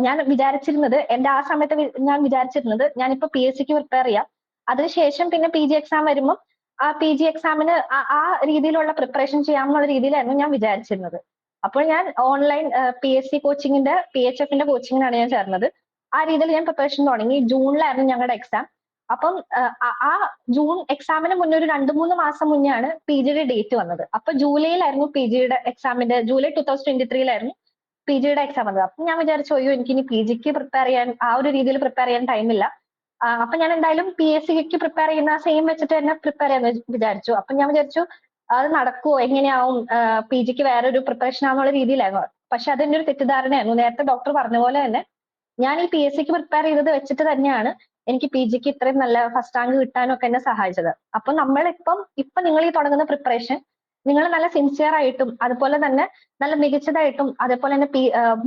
ഞാൻ വിചാരിച്ചിരുന്നത് ആ സമയത്ത് ഞാൻ വിചാരിച്ചിരുന്നത് ഞാനിപ്പോ PSCക്ക് പ്രിപ്പയർ ചെയ്യാം, അതിനുശേഷം പിന്നെ PG എക്സാം വരുമ്പോൾ ആ PG എക്സാമിന് ആ രീതിയിലുള്ള പ്രിപ്പറേഷൻ ചെയ്യാമെന്നുള്ള രീതിയിലായിരുന്നു ഞാൻ വിചാരിച്ചിരുന്നത്. അപ്പോൾ ഞാൻ ഓൺലൈൻ PSC കോച്ചിങ്ങിന്റെ PHFന്റെ കോച്ചിങ്ങിനാണ് ഞാൻ ചേർന്നത്. ആ രീതിയിൽ ഞാൻ പ്രിപ്പറേഷൻ തുടങ്ങി. ജൂണിലായിരുന്നു ഞങ്ങളുടെ എക്സാം. അപ്പം ആ ജൂൺ എക്സാമിന് മുന്നേ ഒരു 2-3 മാസം മുന്നെയാണ് PGയുടെ ഡേറ്റ് വന്നത്. അപ്പൊ ജൂലൈയിലായിരുന്നു PGയുടെ എക്സാമിന്റെ, ജൂലൈ 2023 PGയുടെ എക്സാം വന്നത്. അപ്പൊ ഞാൻ വിചാരിച്ചു അയ്യോ എനിക്ക് ഇനി PGക്ക് പ്രിപ്പയർ ചെയ്യാൻ ആ ഒരു രീതിയിൽ പ്രിപ്പയർ ചെയ്യാൻ ടൈമില്ല. അപ്പൊ ഞാൻ എന്തായാലും PSCക്ക് പ്രിപ്പയർ ചെയ്യുന്ന സെയിം വെച്ചിട്ട് തന്നെ പ്രിപ്പയർ ചെയ്യാന്ന് വിചാരിച്ചു. അപ്പൊ ഞാൻ വിചാരിച്ചു അത് നടക്കുവോ, എങ്ങനെയാവും, PGക്ക് വേറൊരു പ്രിപ്പറേഷൻ ആണെന്നുള്ള രീതിയിലായിരുന്നു. പക്ഷെ അതെന്റെ ഒരു തെറ്റിദ്ധാരണയായിരുന്നു. നേരത്തെ ഡോക്ടർ പറഞ്ഞ പോലെ തന്നെ ഞാൻ ഈ PSCക്ക് പ്രിപ്പയർ ചെയ്തത് വെച്ചിട്ട് തന്നെയാണ് എനിക്ക് PGക്ക് ഇത്രയും നല്ല ഫസ്റ്റ് റാങ്ക് കിട്ടാനൊക്കെ എന്നെ സഹായിച്ചത്. അപ്പൊ ഇപ്പം നിങ്ങൾ ഈ തുടങ്ങുന്ന പ്രിപ്പറേഷൻ നിങ്ങൾ നല്ല സിൻസിയർ ആയിട്ടും അതുപോലെ തന്നെ നല്ല മികച്ചതായിട്ടും അതേപോലെ തന്നെ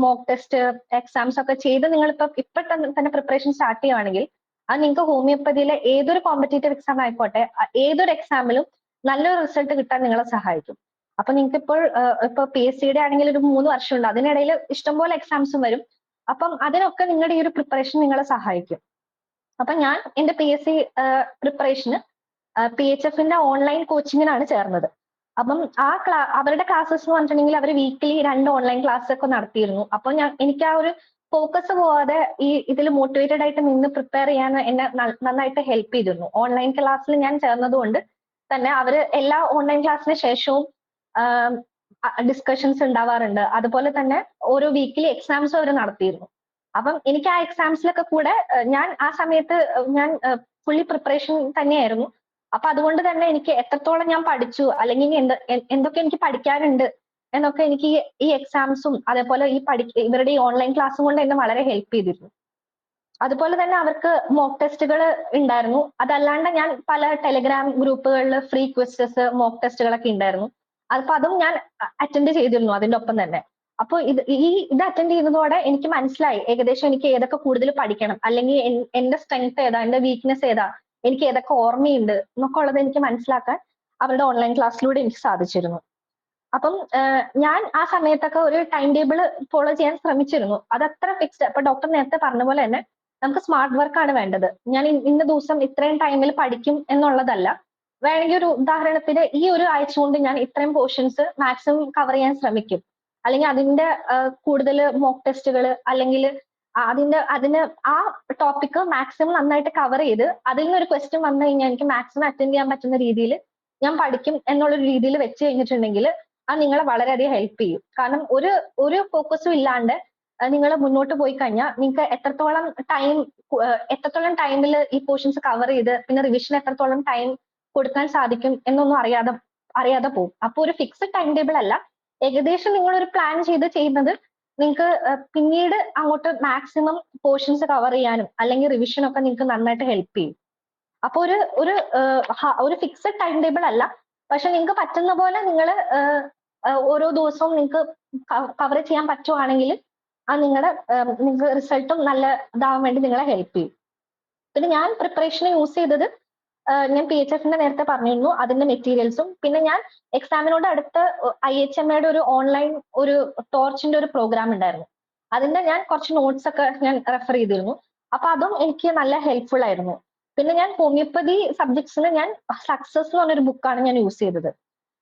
മോക്ക് ടെസ്റ്റ് എക്സാംസ് ഒക്കെ ചെയ്ത് നിങ്ങൾ ഇപ്പൊ തന്നെ പ്രിപ്പറേഷൻ സ്റ്റാർട്ട് ചെയ്യുകയാണെങ്കിൽ അത് നിങ്ങൾക്ക് ഹോമിയോപ്പതിയിലെ ഏതൊരു കോമ്പറ്റേറ്റീവ് എക്സാം ആയിക്കോട്ടെ ഏതൊരു എക്സാമിലും നല്ലൊരു റിസൾട്ട് കിട്ടാൻ നിങ്ങളെ സഹായിക്കും. അപ്പൊ നിങ്ങൾക്ക് ഇപ്പൊ PSCയുടെ ആണെങ്കിൽ ഒരു 3 വർഷമുണ്ട്, അതിനിടയിൽ ഇഷ്ടംപോലെ എക്സാംസും വരും. അപ്പം അതിനൊക്കെ നിങ്ങളുടെ ഈ ഒരു പ്രിപ്പറേഷൻ നിങ്ങളെ സഹായിക്കും. അപ്പൊ ഞാൻ എന്റെ PSC പ്രിപ്പറേഷന് PHFന്റെ ഓൺലൈൻ കോച്ചിങ്ങിനാണ് ചേർന്നത്. അപ്പം അവരുടെ ക്ലാസ്സസ് എന്ന് പറഞ്ഞിട്ടുണ്ടെങ്കിൽ അവർ വീക്കിലി 2 ഓൺലൈൻ ക്ലാസ് ഒക്കെ നടത്തിയിരുന്നു. അപ്പൊ എനിക്ക് ആ ഒരു ഫോക്കസ് പോവാതെ ഇതിൽ മോട്ടിവേറ്റഡ് ആയിട്ട് നിന്ന് പ്രിപ്പയർ ചെയ്യാൻ എന്നെ നന്നായിട്ട് ഹെൽപ്പ് ചെയ്തിരുന്നു. ഓൺലൈൻ ക്ലാസ്സിൽ ഞാൻ ചേർന്നതുകൊണ്ട് തന്നെ അവര് എല്ലാ ഓൺലൈൻ ക്ലാസ്സിന് ശേഷവും ഡിസ്കഷൻസ് ഉണ്ടാവാറുണ്ട്. അതുപോലെ തന്നെ ഓരോ വീക്കിലി എക്സാംസും അവർ നടത്തിയിരുന്നു. അപ്പം എനിക്ക് ആ എക്സാംസിലൊക്കെ കൂടെ ഞാൻ ആ സമയത്ത് ഞാൻ ഫുള്ളി പ്രിപ്പറേഷൻ തന്നെയായിരുന്നു. അപ്പൊ അതുകൊണ്ട് തന്നെ എനിക്ക് എത്രത്തോളം ഞാൻ പഠിച്ചു അല്ലെങ്കിൽ എന്തൊക്കെ എനിക്ക് പഠിക്കാനുണ്ട് എന്നൊക്കെ എനിക്ക് ഈ എക്സാംസും അതേപോലെ ഇവരുടെ ഈ ഓൺലൈൻ ക്ലാസ്സും കൊണ്ട് എന്നെ വളരെ ഹെൽപ്പ് ചെയ്തിരുന്നു. അതുപോലെ തന്നെ അവർക്ക് മോക്ക് ടെസ്റ്റുകൾ ഉണ്ടായിരുന്നു. അതല്ലാണ്ട് ഞാൻ പല ടെലിഗ്രാം ഗ്രൂപ്പുകളിൽ ഫ്രീ ക്വിസസ് മോക്ക് ടെസ്റ്റുകളൊക്കെ ഉണ്ടായിരുന്നു. അപ്പൊ അതും ഞാൻ അറ്റൻഡ് ചെയ്തിരുന്നു അതിന്റെ ഒപ്പം തന്നെ. അപ്പൊ ഇത് അറ്റൻഡ് ചെയ്യുന്നതോടെ എനിക്ക് മനസ്സിലായി ഏകദേശം എനിക്ക് ഏതൊക്കെ കൂടുതൽ പഠിക്കണം, അല്ലെങ്കിൽ എന്റെ സ്ട്രെങ്ത് ഏതാ, എന്റെ വീക്ക്നെസ് ഏതാ, എനിക്ക് ഏതൊക്കെ ഓർമ്മയുണ്ട് എന്നൊക്കെ ഉള്ളത് എനിക്ക് മനസ്സിലാക്കാൻ അവരുടെ ഓൺലൈൻ ക്ലാസ്സിലൂടെ എനിക്ക് സാധിച്ചിരുന്നു. അപ്പം ഞാൻ ആ സമയത്തൊക്കെ ഒരു ടൈം ടേബിൾ ഫോളോ ചെയ്യാൻ ശ്രമിച്ചിരുന്നു. അത് അത്ര ഫിക്സ്ഡ്. അപ്പൊ ഡോക്ടർ നേരത്തെ പറഞ്ഞ പോലെ തന്നെ നമുക്ക് സ്മാർട്ട് വർക്ക് ആണ് വേണ്ടത്. ഞാൻ ഇന്ന ദിവസം ഇത്രയും ടൈമിൽ പഠിക്കും എന്നുള്ളതല്ല. വേണമെങ്കിൽ ഒരു ഉദാഹരണത്തിന് ഈ ഒരു ആഴ്ച കൊണ്ട് ഞാൻ ഇത്രയും പോർഷൻസ് മാക്സിമം കവർ ചെയ്യാൻ ശ്രമിക്കും, അല്ലെങ്കിൽ അതിന്റെ കൂടുതൽ മോക്ക് ടെസ്റ്റുകൾ അല്ലെങ്കിൽ അതിന് ആ ടോപ്പിക്ക് മാക്സിമം നന്നായിട്ട് കവർ ചെയ്ത് അതിൽ നിന്നൊരു ക്വസ്റ്റ്യൻ വന്നു കഴിഞ്ഞാൽ എനിക്ക് മാക്സിമം അറ്റൻഡ് ചെയ്യാൻ പറ്റുന്ന രീതിയിൽ ഞാൻ പഠിക്കും എന്നുള്ളൊരു രീതിയിൽ വെച്ച് കഴിഞ്ഞിട്ടുണ്ടെങ്കിൽ അത് നിങ്ങളെ വളരെയധികം ഹെൽപ്പ് ചെയ്യും. കാരണം ഒരു ഫോക്കസും ഇല്ലാണ്ട് നിങ്ങൾ മുന്നോട്ട് പോയി കഴിഞ്ഞാൽ നിങ്ങൾക്ക് എത്രത്തോളം ടൈമിൽ ഈ പോർഷൻസ് കവർ ചെയ്ത് പിന്നെ റിവിഷൻ എത്രത്തോളം ടൈം കൊടുക്കാൻ സാധിക്കും എന്നൊന്നും അറിയാതെ പോകും. അപ്പൊ ഒരു ഫിക്സഡ് ടൈം ടേബിൾ അല്ല, ഏകദേശം നിങ്ങൾ ഒരു പ്ലാൻ ചെയ്ത് ചെയ്യുന്നത് നിങ്ങൾക്ക് പിന്നീട് അങ്ങോട്ട് മാക്സിമം പോർഷൻസ് കവർ ചെയ്യാനും അല്ലെങ്കിൽ റിവിഷൻ ഒക്കെ നിങ്ങൾക്ക് നന്നായിട്ട് ഹെൽപ്പ് ചെയ്യും. അപ്പൊ ഒരു ഫിക്സഡ് ടൈം ടേബിൾ അല്ല, പക്ഷെ നിങ്ങൾക്ക് പറ്റുന്ന പോലെ നിങ്ങൾ ഓരോ ദിവസവും നിങ്ങൾക്ക് കവർ ചെയ്യാൻ പറ്റുവാണെങ്കിൽ അത് നിങ്ങൾക്ക് റിസൾട്ടും നല്ല ഇതാവാൻ വേണ്ടി നിങ്ങളെ ഹെൽപ്പ് ചെയ്യും. പിന്നെ ഞാൻ പ്രിപ്പറേഷന് യൂസ് ചെയ്തത് ഞാൻ PHFന്റെ നേരത്തെ പറഞ്ഞിരുന്നു അതിന്റെ മെറ്റീരിയൽസും, പിന്നെ ഞാൻ എക്സാമിനോട് അടുത്ത് IHMAയുടെ ഒരു ഓൺലൈൻ ഒരു ടോർച്ചിന്റെ ഒരു പ്രോഗ്രാം ഉണ്ടായിരുന്നു. അതിന്റെ ഞാൻ കുറച്ച് നോട്ട്സ് ഒക്കെ ഞാൻ റെഫർ ചെയ്തിരുന്നു. അപ്പൊ അതും എനിക്ക് നല്ല ഹെൽപ്ഫുൾ ആയിരുന്നു. പിന്നെ ഞാൻ ഹോമിയോപ്പതി സബ്ജക്ട്സിന് ഞാൻ സക്സസ് എന്ന് പറഞ്ഞൊരു ബുക്കാണ് ഞാൻ യൂസ് ചെയ്തത്.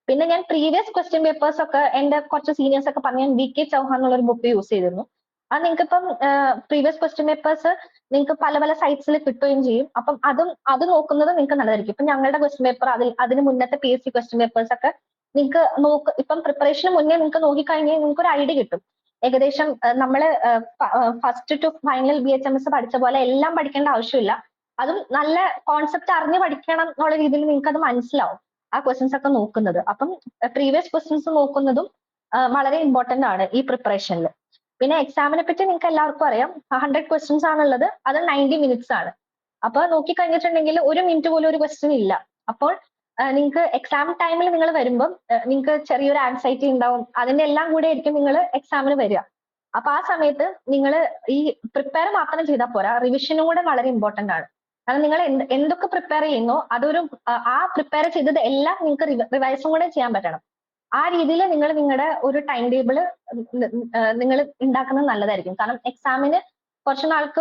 പിന്നെ ഞാൻ പ്രീവിയസ് ക്വസ്റ്റ്യൻ പേപ്പേഴ്സ് ഒക്കെ എന്റെ കുറച്ച് സീനിയേഴ്സ് ഒക്കെ പറഞ്ഞ് ഞാൻ VK ചൗഹാൻ എന്നുള്ള ഒരു ബുക്ക് യൂസ് ചെയ്തിരുന്നു. അത് നിങ്ങൾക്ക് ഇപ്പം പ്രീവിയസ് ക്വസ്റ്റ്യൻ പേപ്പേഴ്സ് നിങ്ങൾക്ക് പല സൈറ്റ്സിൽ കിട്ടുകയും ചെയ്യും. അപ്പം അത് നോക്കുന്നത് നിങ്ങൾക്ക് നല്ലതായിരിക്കും. ഇപ്പൊ ഞങ്ങളുടെ ക്വസ്റ്റ്യൻ പേപ്പർ അതിന് മുന്നത്തെ PSC ക്വസ്റ്റ്യൻ പേപ്പേഴ്സ് ഒക്കെ നിങ്ങൾക്ക് ഇപ്പം പ്രിപ്പറേഷന് മുന്നേ നിങ്ങൾക്ക് നോക്കിക്കഴിഞ്ഞാൽ നിങ്ങൾക്ക് ഒരു ഐഡിയ കിട്ടും. ഏകദേശം നമ്മള് ഫസ്റ്റ് ടു ഫൈനൽ BHMS പഠിച്ച പോലെ എല്ലാം പഠിക്കേണ്ട ആവശ്യമില്ല. അതും നല്ല കോൺസെപ്റ്റ് അറിഞ്ഞ് പഠിക്കണം എന്നുള്ള രീതിയിൽ നിങ്ങൾക്ക് അത് മനസ്സിലാവും ആ ക്വസ്റ്റ്യൻസ് ഒക്കെ നോക്കുന്നത്. അപ്പം പ്രീവിയസ് ക്വസ്റ്റ്യൻസ് നോക്കുന്നതും വളരെ ഇമ്പോർട്ടന്റ് ആണ് ഈ പ്രിപ്പറേഷനിൽ. പിന്നെ എക്സാമിനെ പറ്റി നിങ്ങൾക്ക് എല്ലാവർക്കും അറിയാം, 100 ക്വസ്റ്റ്യൻസ് ആണുള്ളത്, അത് 90 മിനിറ്റ്സ് ആണ്. അപ്പൊ നോക്കിക്കഴിഞ്ഞിട്ടുണ്ടെങ്കിൽ 1 മിനിറ്റ് പോലും ഒരു ക്വസ്റ്റ്യൻ ഇല്ല. അപ്പോൾ നിങ്ങൾക്ക് എക്സാം ടൈമിൽ നിങ്ങൾ വരുമ്പം നിങ്ങൾക്ക് ചെറിയൊരു ആൻസൈറ്റി ഉണ്ടാവും, അതിന്റെ എല്ലാം കൂടെ ആയിരിക്കും നിങ്ങൾ എക്സാമിന് വരിക. അപ്പൊ ആ സമയത്ത് നിങ്ങൾ ഈ പ്രിപ്പയർ മാത്രം ചെയ്താൽ പോരാ, റിവിഷനും കൂടെ വളരെ ഇമ്പോർട്ടന്റ് ആണ്. കാരണം നിങ്ങൾ എന്തൊക്കെ പ്രിപ്പയർ ചെയ്യുന്നോ അതൊരു ആ പ്രിപ്പയർ ചെയ്തത് എല്ലാം നിങ്ങൾക്ക് റിവൈസും കൂടെ ചെയ്യാൻ പറ്റണം. ആ രീതിയിൽ നിങ്ങൾ നിങ്ങളുടെ ഒരു ടൈം ടേബിൾ നിങ്ങൾ ഉണ്ടാക്കുന്നത് നല്ലതായിരിക്കും. കാരണം എക്സാമിന് കുറച്ച് നാൾക്ക്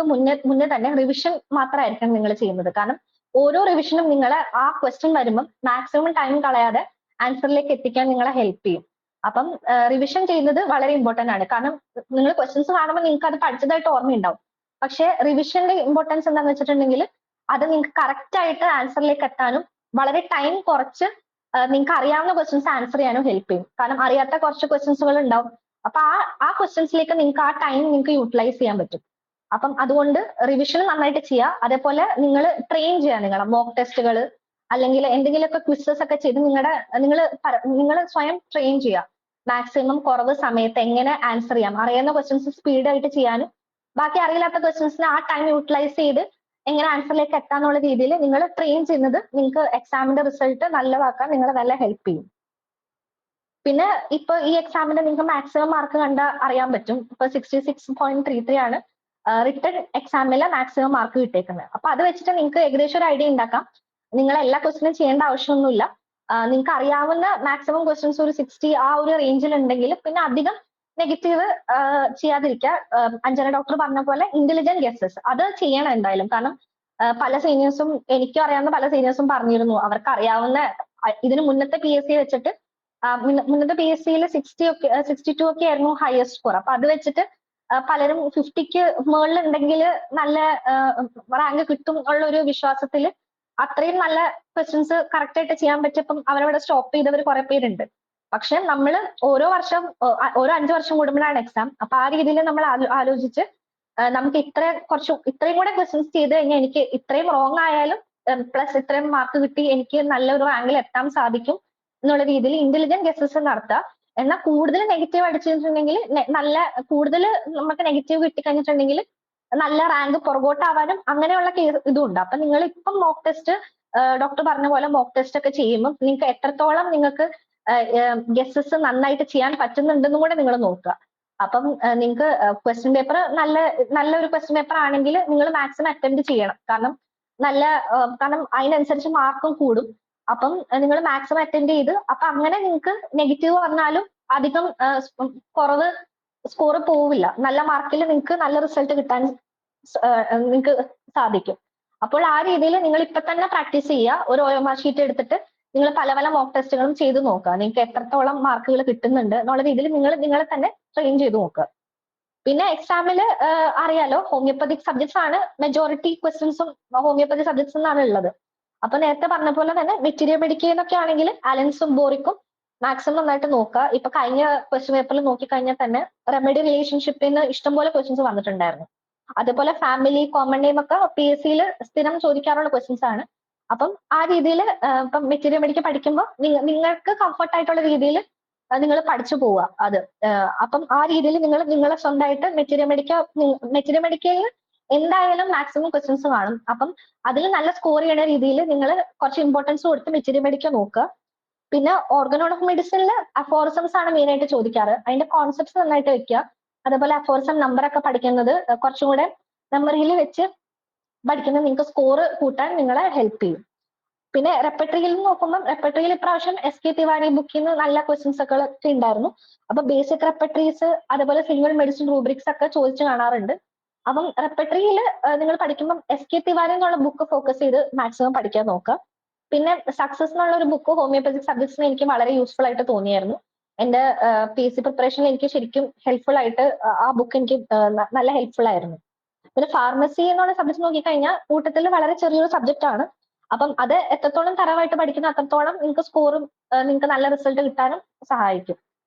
മുന്നേ തന്നെ റിവിഷൻ മാത്രമായിരിക്കും നിങ്ങൾ ചെയ്യുന്നത്. കാരണം ഓരോ റിവിഷനും നിങ്ങളെ ആ ക്വസ്റ്റ്യൻ വരുമ്പം മാക്സിമം ടൈം കളയാതെ ആൻസറിലേക്ക് എത്തിക്കാൻ നിങ്ങളെ ഹെൽപ്പ് ചെയ്യും. അപ്പം റിവിഷൻ ചെയ്യുന്നത് വളരെ ഇമ്പോർട്ടന്റ് ആണ്. കാരണം നിങ്ങൾ ക്വസ്റ്റ്യൻസ് കാണുമ്പോൾ നിങ്ങൾക്ക് അത് പഠിച്ചതായിട്ട് ഓർമ്മയുണ്ടാവും. പക്ഷെ റിവിഷന്റെ ഇമ്പോർട്ടൻസ് എന്താണെന്ന് വെച്ചിട്ടുണ്ടെങ്കിൽ അത് നിങ്ങൾക്ക് കറക്റ്റ് ആയിട്ട് ആൻസറിലേക്ക് എത്താനും വളരെ ടൈം കുറച്ച് നിങ്ങൾക്ക് അറിയാവുന്ന ക്വസ്റ്റ്യൻസ് ആൻസർ ചെയ്യാനും ഹെൽപ്പ് ചെയ്യും. കാരണം അറിയാത്ത കുറച്ച് ക്വസ്റ്റ്യൻസുകൾ ഉണ്ടാവും. അപ്പൊ ആ ക്വസ്റ്റ്യൻസിലേക്ക് നിങ്ങൾക്ക് ആ ടൈം നിങ്ങൾക്ക് യൂട്ടിലൈസ് ചെയ്യാൻ പറ്റും. അപ്പം അതുകൊണ്ട് റിവിഷൻ നന്നായിട്ട് ചെയ്യുക. അതേപോലെ നിങ്ങൾ ട്രെയിൻ ചെയ്യുക, നിങ്ങളെ മോക്ക് ടെസ്റ്റുകൾ അല്ലെങ്കിൽ എന്തെങ്കിലുമൊക്കെ ക്വിസസ് ഒക്കെ ചെയ്ത് നിങ്ങൾ സ്വയം ട്രെയിൻ ചെയ്യുക. മാക്സിമം കുറവ് സമയത്ത് എങ്ങനെ ആൻസർ ചെയ്യാം, അറിയുന്ന ക്വസ്റ്റ്യൻസ് സ്പീഡായിട്ട് ചെയ്യാനും ബാക്കി അറിയില്ലാത്ത ക്വസ്റ്റ്യൻസിന് ആ ടൈം യൂട്ടിലൈസ് ചെയ്ത് എങ്ങനെ ആൻസറിലേക്ക് എത്താന്നുള്ള രീതിയിൽ നിങ്ങൾ ട്രെയിൻ ചെയ്യുന്നത് നിങ്ങൾക്ക് എക്സാമിന്റെ റിസൾട്ട് നല്ലതാക്കാൻ നിങ്ങളെ നല്ല ഹെൽപ്പ് ചെയ്യും. പിന്നെ ഇപ്പൊ ഈ എക്സാമിന് നിങ്ങൾക്ക് മാക്സിമം മാർക്ക് കണ്ടാൽ അറിയാൻ പറ്റും. ഇപ്പൊ 66.33 ആണ് റിട്ടൺ എക്സാമിലെ മാക്സിമം മാർക്ക് കിട്ടിയേക്കുന്നത്. അപ്പൊ അത് വെച്ചിട്ട് നിങ്ങൾക്ക് ഏകദേശം ഒരു ഐഡിയ ഉണ്ടാക്കാം. നിങ്ങൾ എല്ലാ ക്വസ്റ്റ്യനും ചെയ്യേണ്ട ആവശ്യമൊന്നുമില്ല. നിങ്ങൾക്ക് അറിയാവുന്ന മാക്സിമം ക്വസ്റ്റ്യൻസ് ഒരു 60 ആ ഒരു റേഞ്ചിൽ ഉണ്ടെങ്കിൽ പിന്നെ അധികം നെഗറ്റീവ് ചെയ്യാതിരിക്കുക. അഞ്ജന ഡോക്ടർ പറഞ്ഞ പോലെ ഇന്റലിജന്റ് ഗസ്സസ് അത് ചെയ്യണം എന്തായാലും. കാരണം പല സീനിയേഴ്സും, എനിക്കും അറിയാവുന്ന പല സീനിയേഴ്സും പറഞ്ഞിരുന്നു അവർക്ക് അറിയാവുന്ന ഇതിന് മുന്നത്തെ PSC വെച്ചിട്ട് മുന്നത്തെ PSCയിൽ 62 ഒക്കെ ആയിരുന്നു ഹയസ്റ്റ് സ്കോർ. അപ്പൊ അത് വെച്ചിട്ട് പലരും 50ക്ക് മുകളിലുണ്ടെങ്കിൽ നല്ല റാങ്ക് കിട്ടും എന്നുള്ള ഒരു വിശ്വാസത്തിൽ അത്രയും നല്ല ക്വസ്റ്റ്യൻസ് കറക്റ്റ് ആയിട്ട് ചെയ്യാൻ പറ്റിയപ്പം അവരവിടെ സ്റ്റോപ്പ് ചെയ്തവർ കുറെ പേരുണ്ട്. പക്ഷെ നമ്മൾ ഓരോ 5 വർഷം കൂടുമ്പോഴാണ് എക്സാം. അപ്പൊ ആ രീതിയിൽ നമ്മൾ ആലോചിച്ച് നമുക്ക് ഇത്രയും കൂടെ ക്വസ്റ്റ്യൻസ് ചെയ്ത് കഴിഞ്ഞാൽ എനിക്ക് ഇത്രയും റോങ് ആയാലും പ്ലസ് ഇത്രയും മാർക്ക് കിട്ടി എനിക്ക് നല്ലൊരു റാങ്കിൽ എത്താൻ സാധിക്കും എന്നുള്ള രീതിയിൽ ഇന്റലിജന്റ് ഗസ്സസ് നടത്തുക. എന്നാൽ കൂടുതൽ നെഗറ്റീവ് അടിച്ചിട്ടുണ്ടെങ്കിൽ കൂടുതൽ നമുക്ക് നെഗറ്റീവ് കിട്ടിക്കഴിഞ്ഞിട്ടുണ്ടെങ്കിൽ നല്ല റാങ്ക് പുറകോട്ടാവാനും അങ്ങനെയുള്ള ഇതും ഉണ്ട്. അപ്പൊ നിങ്ങൾ ഇപ്പം മോക്ക് ടെസ്റ്റ് ഡോക്ടർ പറഞ്ഞ പോലെ മോക്ക് ടെസ്റ്റ് ഒക്കെ ചെയ്യുമ്പോൾ നിങ്ങൾക്ക് എത്രത്തോളം നിങ്ങൾക്ക് ഗസ്സസ് നന്നായിട്ട് ചെയ്യാൻ പറ്റുന്നുണ്ടെന്നും കൂടെ നിങ്ങൾ നോക്കുക. അപ്പം നിങ്ങൾക്ക് ക്വസ്റ്റ്യൻ പേപ്പർ നല്ലൊരു ക്വസ്റ്റ്യൻ പേപ്പർ ആണെങ്കിൽ നിങ്ങൾ മാക്സിമം അറ്റംപ്റ്റ് ചെയ്യണം. കാരണം അതിനനുസരിച്ച് മാർക്കും കൂടും. അപ്പം നിങ്ങൾ മാക്സിമം അറ്റൻഡ് ചെയ്ത് അപ്പൊ അങ്ങനെ നിങ്ങൾക്ക് നെഗറ്റീവ് പറഞ്ഞാലും അധികം കുറവ് സ്കോർ പോവില്ല. നല്ല മാർക്കിൽ നിങ്ങൾക്ക് നല്ല റിസൾട്ട് കിട്ടാൻ നിങ്ങൾക്ക് സാധിക്കും. അപ്പോൾ ആ രീതിയിൽ നിങ്ങൾ ഇപ്പൊ തന്നെ പ്രാക്ടീസ് ചെയ്യുക. ഒരു OMR ഷീറ്റ് എടുത്തിട്ട് നിങ്ങൾ പല മോക്ക് ടെസ്റ്റുകളും ചെയ്ത് നോക്കുക. നിങ്ങൾക്ക് എത്രത്തോളം മാർക്കുകൾ കിട്ടുന്നുണ്ട് എന്നുള്ള രീതിയിൽ നിങ്ങളെ തന്നെ ട്രെയിൻ ചെയ്ത് നോക്കുക. പിന്നെ എക്സാമിൽ അറിയാലോ ഹോമിയോപ്പതിക് സബ്ജക്ട്സ് ആണ് മെജോറിറ്റി ക്വസ്റ്റ്യൻസും ഹോമിയോപ്പതി സബ്ജക്ട്സ് എന്നാണ് ഉള്ളത്. അപ്പൊ നേരത്തെ പറഞ്ഞ പോലെ തന്നെ മെറ്റീരിയൽ മെഡിക്കൽ എന്നൊക്കെ ആണെങ്കിൽ അലൻസും ബോറിക്കും മാക്സിമം നന്നായിട്ട് നോക്കുക. ഇപ്പൊ കഴിഞ്ഞ ക്വസ്റ്റ്യൻ പേപ്പറിൽ നോക്കിക്കഴിഞ്ഞാൽ തന്നെ റെമഡി റിലേഷൻഷിപ്പിന് ഇഷ്ടംപോലെ ക്വസ്റ്റ്യൻസ് വന്നിട്ടുണ്ടായിരുന്നു. അതുപോലെ ഫാമിലി കോമൺ നെയിം ഒക്കെ PSCയിൽ സ്ഥിരം ചോദിക്കാറുള്ള ക്വസ്റ്റ്യൻസ് ആണ്. അപ്പം ആ രീതിയിൽ ഇപ്പം മെറ്റീരിയൽ മെഡിക്കൽ പഠിക്കുമ്പോൾ നിങ്ങൾക്ക് കംഫർട്ട് ആയിട്ടുള്ള രീതിയിൽ നിങ്ങൾ പഠിച്ചു പോവുക അത്. അപ്പം ആ രീതിയിൽ നിങ്ങളെ സ്വന്തമായിട്ട് മെറ്റീരിയൽ മെഡിക്കൽ എന്തായാലും മാക്സിമം ക്വസ്റ്റ്യൻസ് കാണും. അപ്പം അതിൽ നല്ല സ്കോർ ചെയ്യുന്ന രീതിയിൽ നിങ്ങൾ കുറച്ച് ഇമ്പോർട്ടൻസ് കൊടുത്ത് മെറ്റീരിയൽ മെഡിക്കൽ നോക്കുക. പിന്നെ ഓർഗനോൺ ഓഫ് മെഡിസിനിൽ അഫോറിസംസ് ആണ് മെയിൻ ആയിട്ട് ചോദിക്കാറ്. അതിന്റെ കോൺസെപ്റ്റ്സ് നന്നായിട്ട് വെക്കുക. അതുപോലെ അഫോറിസം നമ്പർ ഒക്കെ പഠിക്കുന്നത് കുറച്ചും കൂടെ മെമ്മറിയിൽ വെച്ച് പഠിക്കുന്നത് നിങ്ങൾക്ക് സ്കോർ കൂട്ടാൻ നിങ്ങളെ ഹെൽപ്പ് ചെയ്യും. പിന്നെ റെപ്പട്രിയിൽ നോക്കുമ്പോൾ റെപ്പട്രിയിൽ ഇപ്രാവശ്യം SK തിവാരി ബുക്കിൽ നിന്ന് നല്ല ക്വസ്റ്റ്യൻസ് ഒക്കെ ഉണ്ടായിരുന്നു. അപ്പൊ ബേസിക് റെപ്പട്രീസ് അതുപോലെ സിംഗിൾ മെഡിസിൻ റൂബ്രിക്സ് ഒക്കെ ചോദിച്ചു കാണാറുണ്ട്. അപ്പം റെപ്പട്രിയിൽ നിങ്ങൾ പഠിക്കുമ്പോൾ SK തിവാരി എന്നുള്ള ബുക്ക് ഫോക്കസ് ചെയ്ത് മാക്സിമം പഠിക്കാൻ നോക്കുക. പിന്നെ സക്സസ് എന്നുള്ള ഒരു ബുക്ക് ഹോമിയോപ്പതിക് സബ്ജക്ട്സിന് എനിക്ക് വളരെ യൂസ്ഫുൾ ആയിട്ട് തോന്നിയായിരുന്നു. എന്റെ PSC പ്രിപ്പറേഷനിൽ എനിക്ക് ശരിക്കും ഹെൽപ്ഫുൾ ആയിട്ട് ആ ബുക്ക് എനിക്ക് നല്ല ഹെൽപ്ഫുൾ ആയിരുന്നു. പിന്നെ ഫാർമസി എന്നുള്ള സബ്ജക്ട് നോക്കിക്കഴിഞ്ഞാൽ കൂട്ടത്തിൽ വളരെ ചെറിയൊരു സബ്ജക്റ്റ് ആണ്. അപ്പം അത് എത്രത്തോളം തറവായിട്ട് പഠിക്കുന്ന അത്രത്തോളം നിങ്ങൾക്ക് സ്കോറും നിങ്ങൾക്ക് നല്ല റിസൾട്ട് കിട്ടാനും സഹായിക്കും.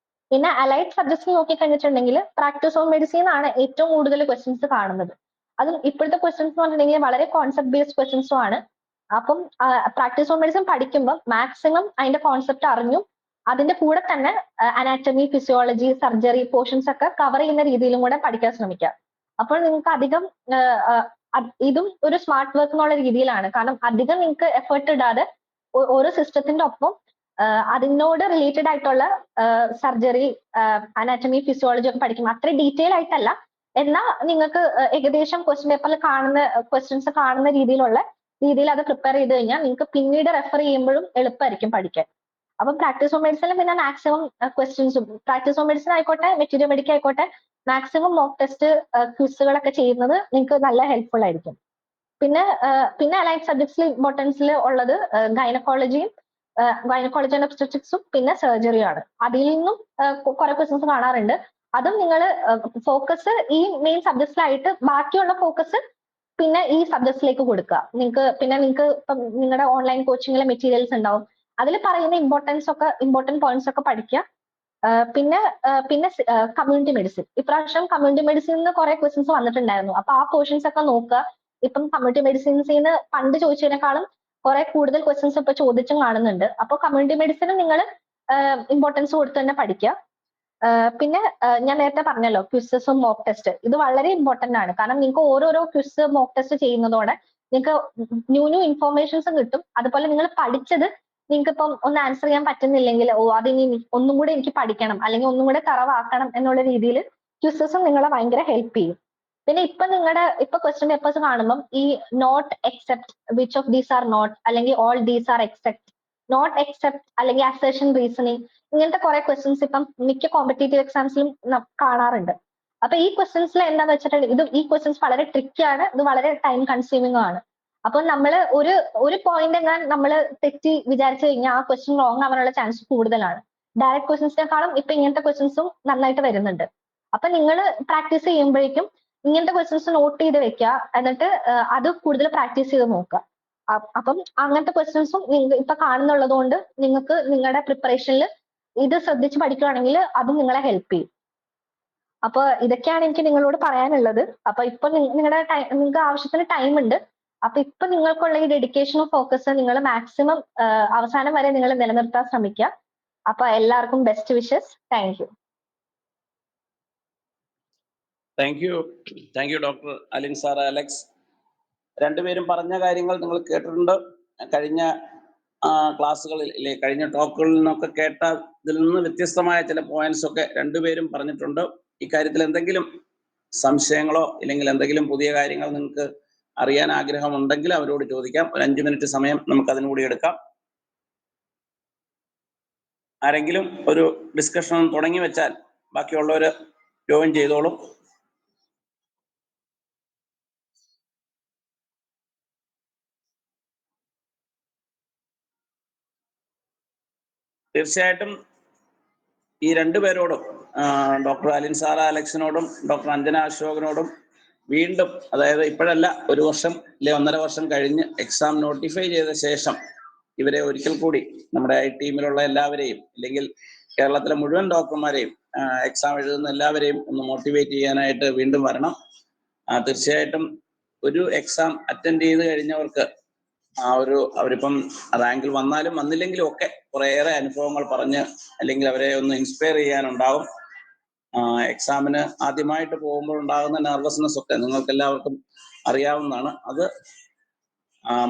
പിന്നെ അലൈഡ് സബ്ജക്ട്സ് നോക്കിക്കഴിഞ്ഞിട്ടുണ്ടെങ്കിൽ പ്രാക്ടീസ് ഓഫ് മെഡിസിൻ ആണ് ഏറ്റവും കൂടുതൽ ക്വസ്റ്റ്യൻസ് കാണുന്നത്. അതും ഇപ്പോഴത്തെ ക്വസ്റ്റ്യൻസ് എന്ന് പറഞ്ഞിട്ടുണ്ടെങ്കിൽ വളരെ കോൺസെപ്റ്റ് ബേസ്ഡ് ക്വസ്റ്റ്യൻസും ആണ്. അപ്പം പ്രാക്ടീസ് ഓൺ മെഡിസിൻ പഠിക്കുമ്പോൾ മാക്സിമം അതിന്റെ കോൺസെപ്റ്റ് അറിഞ്ഞും അതിന്റെ കൂടെ തന്നെ അനാറ്റമി, ഫിസിയോളജി, സർജറി പോർഷൻസ് ഒക്കെ കവർ ചെയ്യുന്ന രീതിയിലും കൂടെ പഠിക്കാൻ ശ്രമിക്കുക. അപ്പോൾ നിങ്ങൾക്ക് അധികം ഇതും ഒരു സ്മാർട്ട് വർക്ക് എന്നുള്ള രീതിയിലാണ്. കാരണം അധികം നിങ്ങൾക്ക് എഫേർട്ട് ഇടാതെ ഓരോ സിസ്റ്റത്തിന്റെ ഒപ്പം അതിനോട് റിലേറ്റഡ് ആയിട്ടുള്ള സർജറി, അനാറ്റമി, ഫിസിയോളജി ഒക്കെ പഠിക്കും. അത്ര ഡീറ്റെയിൽ ആയിട്ടല്ല, എന്നാൽ നിങ്ങൾക്ക് ഏകദേശം ക്വസ്റ്റ്യൻ പേപ്പറിൽ കാണുന്ന ക്വസ്റ്റ്യൻസ് കാണുന്ന രീതിയിൽ അത് പ്രിപ്പയർ ചെയ്ത് കഴിഞ്ഞാൽ നിങ്ങൾക്ക് പിന്നീട് റെഫർ ചെയ്യുമ്പോഴും എളുപ്പമായിരിക്കും പഠിക്കാൻ. അപ്പം പ്രാക്ടീസ് ഓൺ മെഡിസിനിൽ പിന്നെ മാക്സിമം ക്വസ്റ്റ്യൻസും, പ്രാക്ടീസ് ഓൺ മെഡിസിൻ ആയിക്കോട്ടെ മെറ്റീരിയൽ മെഡിക്കൽ ആയിക്കോട്ടെ, മാക്സിമം മോക്ക് ടെസ്റ്റ് ക്വിസുകളൊക്കെ ചെയ്യുന്നത് നിങ്ങൾക്ക് നല്ല ഹെൽപ്ഫുൾ ആയിരിക്കും. പിന്നെ അലൈഡ് സബ്ജക്ട്സിൽ ഇമ്പോർട്ടൻസിൽ ഉള്ളത് ഗൈനക്കോളജി ആൻഡ് ഒബ്സ്റ്ററ്റിക്സും പിന്നെ സർജറിയാണ്. അതിൽ നിന്നും കുറെ ക്വസ്റ്റ്യൻസ് കാണാറുണ്ട്. അതും നിങ്ങൾ ഫോക്കസ് ഈ മെയിൻ സബ്ജക്ട്സിലായിട്ട് ബാക്കിയുള്ള ഫോക്കസ് പിന്നെ ഈ സബ്ജക്ട്സിലേക്ക് കൊടുക്കുക. നിങ്ങൾക്ക് ഇപ്പം നിങ്ങളുടെ ഓൺലൈൻ കോച്ചിങ്ങിലെ മെറ്റീരിയൽസ് ഉണ്ടാവും, അതിൽ പറയുന്ന ഇമ്പോർട്ടന്റ് പോയിന്റ്സ് ഒക്കെ പഠിക്കുക. പിന്നെ കമ്മ്യൂണിറ്റി മെഡിസിൻ, ഇപ്രാവശ്യം കമ്മ്യൂണിറ്റി മെഡിസിനിൽ കുറെ ക്വസ്റ്റ്യൻസ് വന്നിട്ടുണ്ടായിരുന്നു. അപ്പൊ ആ പോർഷൻസ് ഒക്കെ നോക്കുക. ഇപ്പം കമ്മ്യൂണിറ്റി മെഡിസിൻസിന്ന് പണ്ട് ചോദിച്ചതിനേക്കാളും കുറെ കൂടുതൽ ക്വസ്റ്റ്യൻസ് ഇപ്പൊ ചോദിച്ചും കാണുന്നുണ്ട്. അപ്പോൾ കമ്മ്യൂണിറ്റി മെഡിസിനും നിങ്ങൾ ഇമ്പോർട്ടൻസ് കൊടുത്ത് തന്നെ പഠിക്കുക. പിന്നെ ഞാൻ നേരത്തെ പറഞ്ഞല്ലോ ക്വിസസും മോക്ക് ടെസ്റ്റ്, ഇത് വളരെ ഇമ്പോർട്ടന്റ് ആണ്. കാരണം നിങ്ങൾക്ക് ഓരോരോ ക്വിസ് മോക്ക് ടെസ്റ്റ് ചെയ്യുന്നതോടെ നിങ്ങൾക്ക് ന്യൂ ഇൻഫോർമേഷൻസും കിട്ടും. അതുപോലെ നിങ്ങൾ പഠിച്ചത് നിങ്ങൾക്ക് ഇപ്പം ഒന്ന് ആൻസർ ചെയ്യാൻ പറ്റുന്നില്ലെങ്കിൽ അതിനി ഒന്നും കൂടെ എനിക്ക് പഠിക്കണം അല്ലെങ്കിൽ ഒന്നും കൂടെ തറവാക്കണം എന്നുള്ള രീതിയിൽ ക്വിസസും നിങ്ങളെ ഭയങ്കര ഹെൽപ്പ് ചെയ്യും. പിന്നെ ഇപ്പൊ ക്വസ്റ്റ്യൻ പേപ്പേഴ്സ് കാണുമ്പോൾ ഈ not except, which of these are not, അല്ലെങ്കിൽ all these are except, not except അല്ലെങ്കിൽ അസേഷൻ റീസണിങ്, ഇങ്ങനത്തെ കുറെ ക്വസ്റ്റ്യൻസ് ഇപ്പം മിക്ക കോമ്പറ്റേറ്റീവ് എക്സാംസിലും കാണാറുണ്ട്. അപ്പൊ ഈ ക്വസ്റ്റ്യൻസിൽ എന്താന്ന് വെച്ചിട്ടുണ്ടെങ്കിൽ ഈ ക്വസ്റ്റ്യൻസ് വളരെ ട്രിക്കി ആണ്, ഇത് വളരെ ടൈം കൺസ്യൂമിംഗ് ആണ്. അപ്പൊ നമ്മൾ ഒരു പോയിന്റ് നമ്മൾ തെറ്റി വിചാരിച്ചു കഴിഞ്ഞാൽ ആ ക്വസ്റ്റ്യൻ റോങ് ആവാനുള്ള ചാൻസ് കൂടുതലാണ്. ഡയറക്റ്റ് ക്വസ്റ്റ്യൻസിനെക്കാളും ഇപ്പൊ ഇങ്ങനത്തെ ക്വസ്റ്റ്യൻസും നന്നായിട്ട് വരുന്നുണ്ട്. അപ്പൊ നിങ്ങൾ പ്രാക്ടീസ് ചെയ്യുമ്പോഴേക്കും ഇങ്ങനത്തെ ക്വസ്റ്റ്യൻസ് നോട്ട് ചെയ്ത് വെക്കുക, എന്നിട്ട് അത് കൂടുതൽ പ്രാക്ടീസ് ചെയ്ത് നോക്കുക. അപ്പം അങ്ങനത്തെ ക്വസ്റ്റ്യൻസും ഇപ്പൊ കാണുന്നുള്ളത് കൊണ്ട് നിങ്ങൾക്ക് നിങ്ങളുടെ പ്രിപ്പറേഷനിൽ ഇത് ശ്രദ്ധിച്ച് പഠിക്കുകയാണെങ്കിൽ അതും നിങ്ങളെ ഹെൽപ്പ് ചെയ്യും. അപ്പൊ ഇതൊക്കെയാണ് എനിക്ക് നിങ്ങളോട് പറയാനുള്ളത്. അപ്പൊ ഇപ്പൊ നിങ്ങൾക്ക് ആവശ്യത്തിന് ടൈം ഉണ്ട്. അപ്പൊ ഇപ്പൊ നിങ്ങൾക്കുള്ള ഈ ഡെഡിക്കേഷനും ഫോക്കസ് നിങ്ങൾ മാക്സിമം അവസാനം വരെ നിങ്ങൾ നിലനിർത്താൻ ശ്രമിക്കുക. അപ്പൊ എല്ലാവർക്കും best wishes. Thank you. Thank you doctor Alin Sara Alex. രണ്ടുപേരും പറഞ്ഞ കാര്യങ്ങൾ നിങ്ങൾ കേട്ടിട്ടുണ്ട്. കഴിഞ്ഞ ക്ലാസ്സുകളിൽ കഴിഞ്ഞ ടോക്കുകളിൽ നിന്നൊക്കെ കേട്ടതിൽ നിന്ന് വ്യത്യസ്തമായ ചില പോയിന്റ്സ് ഒക്കെ രണ്ടുപേരും പറഞ്ഞിട്ടുണ്ട്. ഇക്കാര്യത്തിൽ എന്തെങ്കിലും സംശയങ്ങളോ ഇല്ലെങ്കിൽ എന്തെങ്കിലും പുതിയ കാര്യങ്ങൾ നിങ്ങൾക്ക് അറിയാൻ ആഗ്രഹമുണ്ടെങ്കിൽ അവരോട് ചോദിക്കാം. ഒരു 5 മിനിറ്റ് സമയം നമുക്ക് അതിനുകൂടി എടുക്കാം. ആരെങ്കിലും ഒരു ഡിസ്കഷൻ തുടങ്ങി വെച്ചാൽ ബാക്കിയുള്ളവർ ജോയിൻ ചെയ്തോളും. തീർച്ചയായിട്ടും ഈ രണ്ടുപേരോടും, ഡോക്ടർ അലിൻ സാറ അലക്സിനോടും ഡോക്ടർ അഞ്ജന അശോകനോടും വീണ്ടും, അതായത് ഇപ്പോഴല്ല, 1 വർഷം അല്ലെ 1.5 വർഷം കഴിഞ്ഞ് എക്സാം നോട്ടിഫൈ ചെയ്ത ശേഷം ഇവരെ ഒരിക്കൽ കൂടി നമ്മുടെ ഈ ടീമിലുള്ള എല്ലാവരെയും, അല്ലെങ്കിൽ കേരളത്തിലെ മുഴുവൻ ഡോക്ടർമാരെയും, എക്സാം എഴുതുന്ന എല്ലാവരെയും ഒന്ന് മോട്ടിവേറ്റ് ചെയ്യാനായിട്ട് വീണ്ടും വരണം. തീർച്ചയായിട്ടും ഒരു എക്സാം അറ്റൻഡ് ചെയ്ത് കഴിഞ്ഞവർക്ക് അവരിപ്പം റാങ്കിൽ വന്നാലും വന്നില്ലെങ്കിലും ഒക്കെ കുറേയേറെ അനുഭവങ്ങൾ പറഞ്ഞ് അല്ലെങ്കിൽ അവരെ ഒന്ന് ഇൻസ്പയർ ചെയ്യാനുണ്ടാവും. എക്സാമിന് ആദ്യമായിട്ട് പോകുമ്പോൾ ഉണ്ടാകുന്ന നെർവസ്നെസ് ഒക്കെ നിങ്ങൾക്ക് എല്ലാവർക്കും അറിയാവുന്നതാണ്. അത്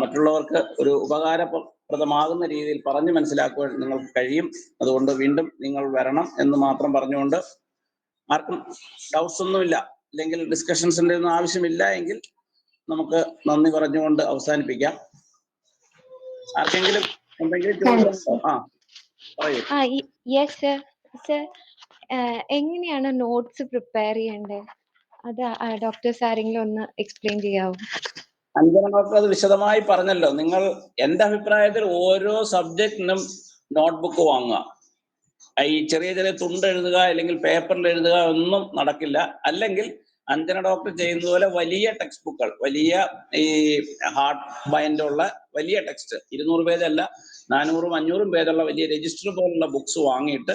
മറ്റുള്ളവർക്ക് ഒരു ഉപകാരപ്രദമാകുന്ന രീതിയിൽ പറഞ്ഞു മനസ്സിലാക്കുവാൻ നിങ്ങൾക്ക് കഴിയും. അതുകൊണ്ട് വീണ്ടും നിങ്ങൾ വരണം എന്ന് മാത്രം പറഞ്ഞുകൊണ്ട്, ആർക്കും ഡൗട്ട്സ് ഒന്നുമില്ല അല്ലെങ്കിൽ ഡിസ്കഷൻസിന്റെ ഒന്നും ആവശ്യമില്ല എങ്കിൽ നമുക്ക് നന്ദി പറഞ്ഞുകൊണ്ട് അവസാനിപ്പിക്കാം. ആർക്കെങ്കിലും എന്തെങ്കിലും ചോദിച്ചോ? പറയൂ. യെസ് സർ, എങ്ങനെയാണ് നോട്ട്സ് പ്രിപ്പയർ ചെയ്യേണ്ടത്? അത് ഡോക്ടേഴ്സ് ആരെങ്കിലും ഒന്ന് എക്സ്പ്ലെയിൻ ചെയ്യാവോ? അഞ്ജന ഡോക്ടർ അത് വിശദമായി പറഞ്ഞല്ലോ. നിങ്ങൾ, എൻ്റെ അഭിപ്രായത്തിൽ ഓരോ സബ്ജക്റ്റിനും നോട്ട്ബുക്ക് വാങ്ങുക. ഈ ചെറിയ ചെറിയ തുണ്ട് എഴുതുക അല്ലെങ്കിൽ പേപ്പറിൽ എഴുതുക ഒന്നും നടക്കില്ല. അല്ലെങ്കിൽ അഞ്ജന ഡോക്ടർ ചെയ്യുന്നത് പോലെ വലിയ ടെക്സ്റ്റ് ബുക്കുകൾ, വലിയ ഈ ഹാർഡ് ബൈൻഡുള്ള വലിയ ടെക്സ്റ്റ്, 200 പേജല്ല, 400-500 പേജുള്ള വലിയ രജിസ്റ്റർ പോലുള്ള ബുക്സ് വാങ്ങിയിട്ട്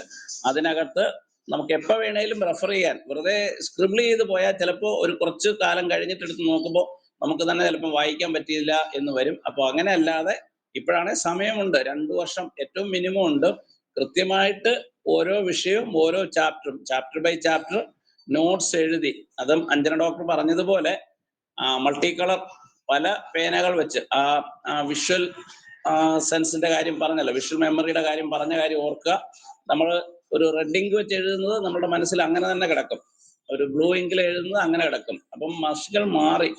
അതിനകത്ത് നമുക്ക് എപ്പോൾ വേണേലും റെഫർ ചെയ്യാൻ, വെറുതെ സ്ക്രിബിൾ ചെയ്ത് പോയാൽ ചിലപ്പോൾ ഒരു കുറച്ച് കാലം കഴിഞ്ഞിട്ട് എടുത്ത് നോക്കുമ്പോൾ നമുക്ക് തന്നെ ചിലപ്പോൾ വായിക്കാൻ പറ്റിയില്ല എന്ന് വരും. അപ്പോൾ അങ്ങനെ അല്ലാതെ ഇപ്പോഴാണെങ്കിൽ സമയമുണ്ട്, 2 വർഷം ഏറ്റവും മിനിമം ഉണ്ട്. കൃത്യമായിട്ട് ഓരോ വിഷയവും ഓരോ ചാപ്റ്റർ ബൈ ചാപ്റ്റർ നോട്ട്സ് എഴുതി, അതും അഞ്ജന ഡോക്ടർ പറഞ്ഞതുപോലെ മൾട്ടി കളർ പല പേനകൾ വെച്ച് വിഷ്വൽ സെൻസിന്റെ കാര്യം പറഞ്ഞല്ലോ, വിഷ്വൽ മെമ്മറിയുടെ കാര്യം പറഞ്ഞ കാര്യം ഓർക്കുക. നമ്മൾ ഒരു റെഡ് ഇങ്ക് വെച്ച് എഴുതുന്നത് നമ്മുടെ മനസ്സിൽ അങ്ങനെ തന്നെ കിടക്കും, ഒരു ബ്ലൂ ഇങ്കിൽ എഴുതുന്നത് അങ്ങനെ കിടക്കും. അപ്പം മഷികൾ മാറി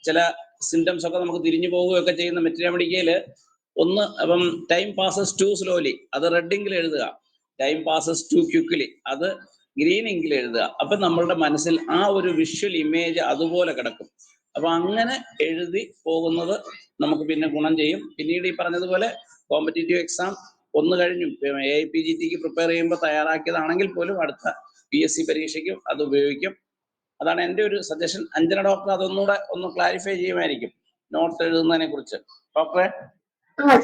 ചില സിംറ്റംസ് ഒക്കെ നമുക്ക് തിരിഞ്ഞു പോവുകയൊക്കെ ചെയ്യുന്ന മെറ്റീരിയൽ ഒന്ന്. അപ്പം ടൈം പാസസ് ടു സ്ലോലി, അത് റെഡ് ഇങ്കിൽ എഴുതുക. ടൈം പാസസ് ടു ക്വിക്ക്ലി, അത് ഗ്രീൻ ഇങ്കിൽ എഴുതുക. അപ്പൊ നമ്മളുടെ മനസ്സിൽ ആ ഒരു വിഷ്വൽ ഇമേജ് അതുപോലെ കിടക്കും. അപ്പൊ അങ്ങനെ എഴുതി പോകുന്നത് നമുക്ക് പിന്നെ ഗുണം ചെയ്യും. പിന്നീട് ഈ പറഞ്ഞതുപോലെ കോമ്പറ്റേറ്റീവ് എക്സാം ഒന്ന് കഴിഞ്ഞു AIPGTക്ക് പ്രിപ്പയർ ചെയ്യുമ്പോൾ തയ്യാറാക്കിയതാണെങ്കിൽ പോലും അടുത്ത PSC പരീക്ഷയ്ക്കും അത് ഉപയോഗിക്കും. അതാണ് എൻ്റെ ഒരു സജഷൻ. അഞ്ജന ഡോക്ടർ അതൊന്നുകൂടെ ഒന്ന് ക്ലാരിഫൈ ചെയ്യുമായിരിക്കും നോട്ട് എഴുതുന്നതിനെ കുറിച്ച്. ഡോക്ടറെ?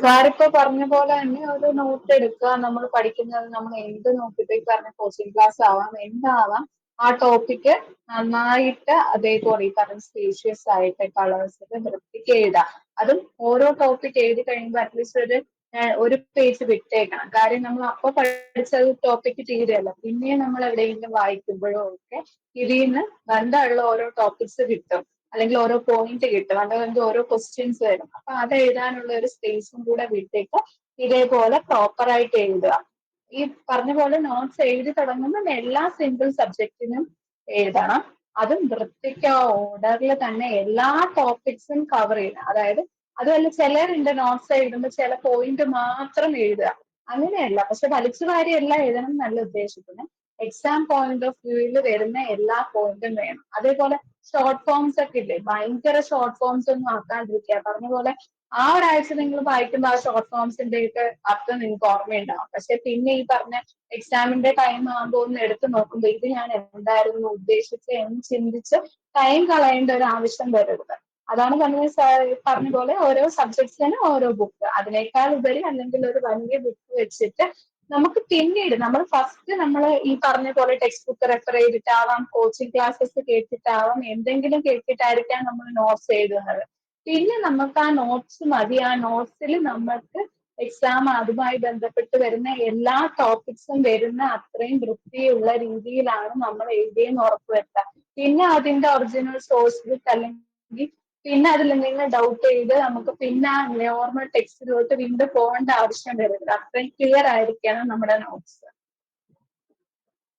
സാറിപ്പോ പറഞ്ഞ പോലെ തന്നെ ഒരു നോട്ട് എടുക്കുക. നമ്മൾ പഠിക്കുന്നത് നമ്മൾ എന്ത് നോക്കിയിട്ട് ഈ പറഞ്ഞ കോച്ചിങ് ക്ലാസ് ആവാം, എന്താവാം, ആ ടോപ്പിക്ക് നന്നായിട്ട് അതേപോലെ ഈ പറഞ്ഞ സ്പേഷ്യസ് ആയിട്ട് കളേഴ്സിൽ വൃത്തിക്ക് എഴുതാം. അതും ഓരോ ടോപ്പിക് എഴുതി കഴിയുമ്പോൾ അറ്റ്ലീസ്റ്റ് ഒരു പേജ് വിട്ടേക്കണം. കാര്യം നമ്മൾ അപ്പൊ പഠിച്ചത് ടോപ്പിക്ക് തീരെയല്ല, പിന്നെ നമ്മൾ എവിടെയെങ്കിലും വായിക്കുമ്പോഴോ ഒക്കെ ഇതിൽ നിന്ന് ബന്ധമുള്ള ഓരോ ടോപ്പിക്സ് കിട്ടും, അല്ലെങ്കിൽ ഓരോ പോയിന്റ് കിട്ടും, അല്ലെങ്കിൽ ഓരോ ക്വസ്റ്റ്യൻസ് വരും. അപ്പൊ അത് എഴുതാനുള്ള ഒരു സ്പേസും കൂടെ വിട്ടേക്ക് ഇതേപോലെ പ്രോപ്പർ ആയിട്ട് എഴുതുക. ഈ പറഞ്ഞ പോലെ നോട്ട്സ് എഴുതി തുടങ്ങുമ്പോൾ എല്ലാ സിംപിൾ സബ്ജക്റ്റിനും എഴുതണം. അതും വൃത്തിക്ക് ഓർഡറിൽ തന്നെ എല്ലാ ടോപ്പിക്സും കവർ ചെയ്യണം. അതായത് അതുമല്ല, ചിലരുണ്ട് നോട്ട്സ് എഴുതുമ്പോൾ ചില പോയിന്റ് മാത്രം എഴുതുക. അങ്ങനെയല്ല, പക്ഷെ വലിച്ചു വാരിയല്ല എഴുതണം എന്നല്ല ഉദ്ദേശിക്കുന്നത്. എക്സാം പോയിന്റ് ഓഫ് വ്യൂവിൽ വരുന്ന എല്ലാ പോയിന്റും വേണം. അതേപോലെ ഷോർട്ട് ഫോംസ് ഒക്കെ ഇല്ലേ, ഭയങ്കര ഷോർട്ട് ഫോംസ് ഒന്നും ആക്കാണ്ടിരിക്കുക. പറഞ്ഞ പോലെ ആ ഒരാഴ്ച നിങ്ങൾ വായിക്കുമ്പോൾ ആ ഷോർട്ട് ഫോംസിന്റെ ഒക്കെ അർത്ഥം നിങ്ങൾക്ക് ഓർമ്മയുണ്ടാവും. പക്ഷെ പിന്നെ ഈ പറഞ്ഞ എക്സാമിന്റെ ടൈം ആകുമ്പോൾ ഒന്ന് എടുത്ത് നോക്കുമ്പോൾ ഇത് ഞാൻ എന്തായിരുന്നു ഉദ്ദേശിച്ച് എന്ന് ചിന്തിച്ച് ടൈം കളയേണ്ട ഒരു ആവശ്യം വരരുത്. അതാണ് പറഞ്ഞ പോലെ ഓരോ സബ്ജക്ട്സിന് ഓരോ ബുക്ക്, അതിനേക്കാൾ ഉപരി അല്ലെങ്കിൽ ഒരു വലിയ ബുക്ക് വെച്ചിട്ട് നമുക്ക് പിന്നീട് നമ്മൾ ഫസ്റ്റ് നമ്മൾ ഈ പറഞ്ഞ പോലെ ടെക്സ്റ്റ് ബുക്ക് റെഫർ ചെയ്തിട്ടാവാം, കോച്ചിങ് ക്ലാസ്സസ് കേട്ടിട്ടാവാം, എന്തെങ്കിലും കേട്ടിട്ടായിരിക്കാം നമ്മൾ നോട്ട്സ് എഴുതുന്നത്. പിന്നെ നമുക്ക് ആ നോട്ട്സ് മതി. ആ നോട്ട്സിൽ നമ്മൾക്ക് എക്സാം അതുമായി ബന്ധപ്പെട്ട് വരുന്ന എല്ലാ ടോപ്പിക്സും വരുന്ന അത്രയും വൃത്തിയുള്ള രീതിയിലാണ് നമ്മൾ എഴുതിയെന്ന് ഉറപ്പുവരുത്തുക. പിന്നെ അതിന്റെ ഒറിജിനൽ സോഴ്സ് ബുക്ക് അല്ലെങ്കിൽ പിന്നെ അതിൽ എന്തെങ്കിലും ഡൗട്ട് ചെയ്ത് നമുക്ക് പിന്നെ ആ നോർമൽ ടെക്സ്റ്റിലോട്ട് വീണ്ടും പോകേണ്ട ആവശ്യം വരില്ല. അത്രയും ക്ലിയർ ആയിരിക്കണം നമ്മുടെ നോട്ട്സ്.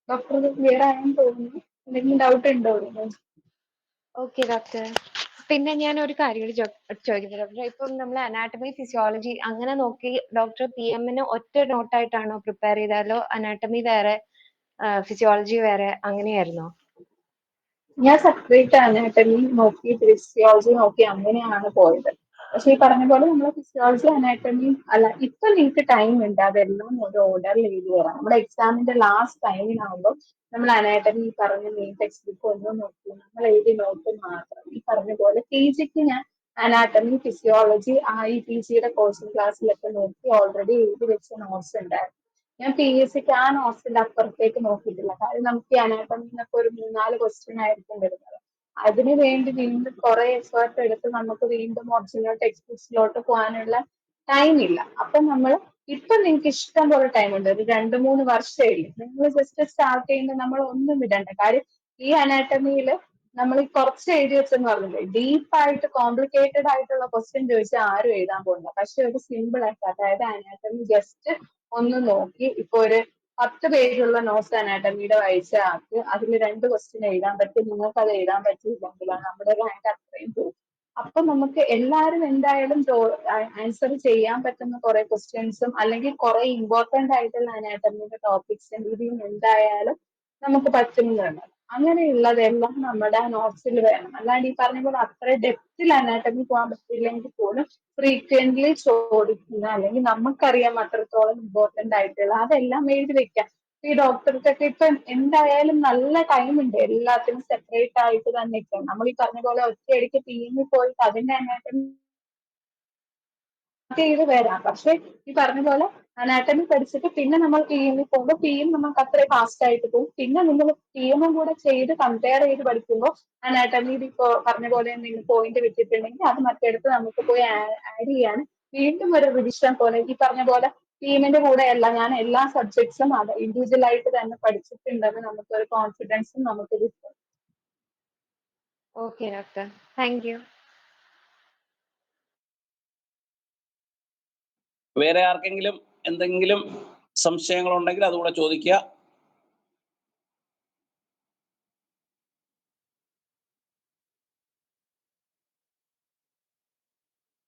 ഡോക്ടർ ക്ലിയർ ആയെന്ന് തോന്നുന്നു. എന്തെങ്കിലും ഡൗട്ട് ഉണ്ടോ? Okay doctor. പിന്നെ ഞാൻ ഒരു കാര്യം കൂടി ചോദിക്കുന്നത് ഡോക്ടർ, ഇപ്പം നമ്മൾ അനാട്ടമി ഫിസിയോളജി അങ്ങനെ നോക്കി ഡോക്ടർ PM-ന് ഒറ്റ നോട്ടായിട്ടാണോ പ്രിപ്പയർ ചെയ്താലോ അനാട്ടമി വേറെ ഫിസിയോളജി വേറെ അങ്ങനെയായിരുന്നോ? ഞാൻ സെപ്പറേറ്റ് അനാട്ടമി നോക്കി ഫിസിയോളജി നോക്കി അങ്ങനെയാണ് പോയത്. പക്ഷെ ഈ പറഞ്ഞ പോലെ നമ്മൾ ഫിസിയോളജി അനാട്ടമി അല്ല, ഇപ്പൊ നിങ്ങൾക്ക് ടൈം ഉണ്ട് അതെല്ലാം ഒരു ഓർഡറിൽ എഴുതി വരാം. നമ്മുടെ എക്സാമിന്റെ ലാസ്റ്റ് ടൈമിനാകുമ്പോൾ നമ്മൾ അനാട്ടമി പറഞ്ഞ മെയിൻ ടെക്സ്റ്റ് ബുക്ക് ഒന്നും നോക്കി നമ്മൾ എഴുതി നോട്ട് മാത്രം. ഈ പറഞ്ഞ പോലെ PGക്ക് ഞാൻ അനാട്ടമി ഫിസിയോളജി IPGയുടെ കോച്ചിങ് ക്ലാസ്സിലൊക്കെ നോക്കി ഓൾറെഡി എഴുതി വെച്ച നോട്ട്സ് ഉണ്ടായിരുന്നു. ഞാൻ PSCക്ക് ആ നോട്ട്സിന്റെ അപ്പുറത്തേക്ക് നോക്കിയിട്ടില്ല. കാര്യം നമുക്ക് ഈ അനാട്ടമിന്നൊക്കെ ഒരു 3-4 ക്വസ്റ്റ്യൻ ആയിരിക്കും വരുന്നത്. അതിനു വേണ്ടി വീണ്ടും കുറെ എഫേർട്ട് എടുത്ത് നമുക്ക് വീണ്ടും ഒറിജിനൽ ടെക്സ്റ്റ് ബുക്സിലോട്ട് പോകാനുള്ള ടൈം ഇല്ല. അപ്പൊ നമ്മൾ ഇപ്പൊ നിങ്ങൾക്ക് ഇഷ്ടം പോലെ ടൈം ഉണ്ട്, ഒരു 2-3 വർഷമില്ല. നിങ്ങൾ ജസ്റ്റ് സ്റ്റാർട്ട് ചെയ്യുമ്പോൾ നമ്മൾ ഒന്നും വിടണ്ട. കാര്യം ഈ അനാട്ടമിയിൽ നമ്മൾ കുറച്ച് എഴുതി വെച്ചെന്ന് പറഞ്ഞില്ലേ, ഡീപ്പായിട്ട് കോംപ്ലിക്കേറ്റഡ് ആയിട്ടുള്ള ക്വസ്റ്റ്യൻ ചോദിച്ചാൽ ആരും എഴുതാൻ പോകുന്നില്ല. പക്ഷെ ഒരു സിമ്പിൾ ആയിട്ട്, അതായത് അനാട്ടമി ജസ്റ്റ് ഒന്ന് നോക്കി ഇപ്പൊ ഒരു 10 പേജുള്ള നോട്ട്സ് അനാട്ടമിയുടെ വായിച്ച ആൾക്ക് അതിൽ 2 ക്വസ്റ്റ്യൻ എഴുതാൻ പറ്റും. നിങ്ങൾക്ക് അത് എഴുതാൻ പറ്റിയില്ലെങ്കിലാണ് നമ്മുടെ റാങ്ക് അത്രയും പോകും. അപ്പൊ നമുക്ക് എല്ലാവരും എന്തായാലും ആൻസർ ചെയ്യാൻ പറ്റുന്ന കുറെ ക്വസ്റ്റ്യൻസും അല്ലെങ്കിൽ കുറെ ഇമ്പോർട്ടന്റ് ആയിട്ടുള്ള അനാട്ടമിയുടെ ടോപ്പിക്സും ഇതിൽ നിന്ന് എന്തായാലും നമുക്ക് പറ്റുന്നതാണ്. അങ്ങനെയുള്ളതെല്ലാം നമ്മുടെ നോട്ട്സിൽ വേണം. അല്ലാണ്ട് ഈ പറഞ്ഞ പോലെ അത്ര ഡെപ്തിൽ അനാട്ടമി പോകാൻ പറ്റില്ലെങ്കിൽ പോലും ഫ്രീക്വന്റ്ലി ചോദിക്കുന്ന അല്ലെങ്കിൽ നമുക്കറിയാം അത്രത്തോളം ഇമ്പോർട്ടന്റ് ആയിട്ടുള്ള അതെല്ലാം എഴുതി വെക്കാം. ഈ ഡോക്ടർക്കൊക്കെ ഇപ്പൊ എന്തായാലും നല്ല ടൈം ഉണ്ട് എല്ലാത്തിനും സെപ്പറേറ്റ് ആയിട്ട് തന്നെ ഇരിക്കാം. നമ്മൾ ഈ പറഞ്ഞ പോലെ ഒറ്റയടിക്ക് പോയിട്ട് അതിന്റെ അനാട്ടമി ചെയ്ത് വരാം. പക്ഷെ ഈ പറഞ്ഞ പോലെ അനാട്ടമി പഠിച്ചിട്ട് പിന്നെ നമ്മൾ PMൽ പോകുമ്പോൾ PM നമുക്ക് അത്രയും ഫാസ്റ്റ് ആയിട്ട് പോകും. പിന്നെ നിങ്ങൾ PM കൂടെ ചെയ്ത് കമ്പയർ ചെയ്ത് പഠിക്കുമ്പോൾ അനാട്ടമിയിൽ ഇപ്പോ പറഞ്ഞ പോലെ എന്തെങ്കിലും പോയിന്റ് വിട്ടിട്ടുണ്ടെങ്കിൽ അത് മറ്റെടുത്ത് നമുക്ക് പോയി ആഡ് ചെയ്യാൻ വീണ്ടും ഒരു റിവിഷൻ പോലെ ഈ പറഞ്ഞ പോലെ ടീമിന്റെ കൂടെ അല്ല ഞാൻ എല്ലാ സബ്ജക്ട്സും അത് ഇൻഡിവിജ്വൽ ആയിട്ട് തന്നെ പഠിച്ചിട്ടുണ്ടെന്ന് നമുക്കൊരു കോൺഫിഡൻസും നമുക്ക് കിട്ടും. Okay doctor, thank you. വേറെ ആർക്കെങ്കിലും എന്തെങ്കിലും സംശയങ്ങളുണ്ടെങ്കിൽ അതുകൂടെ ചോദിക്കുക.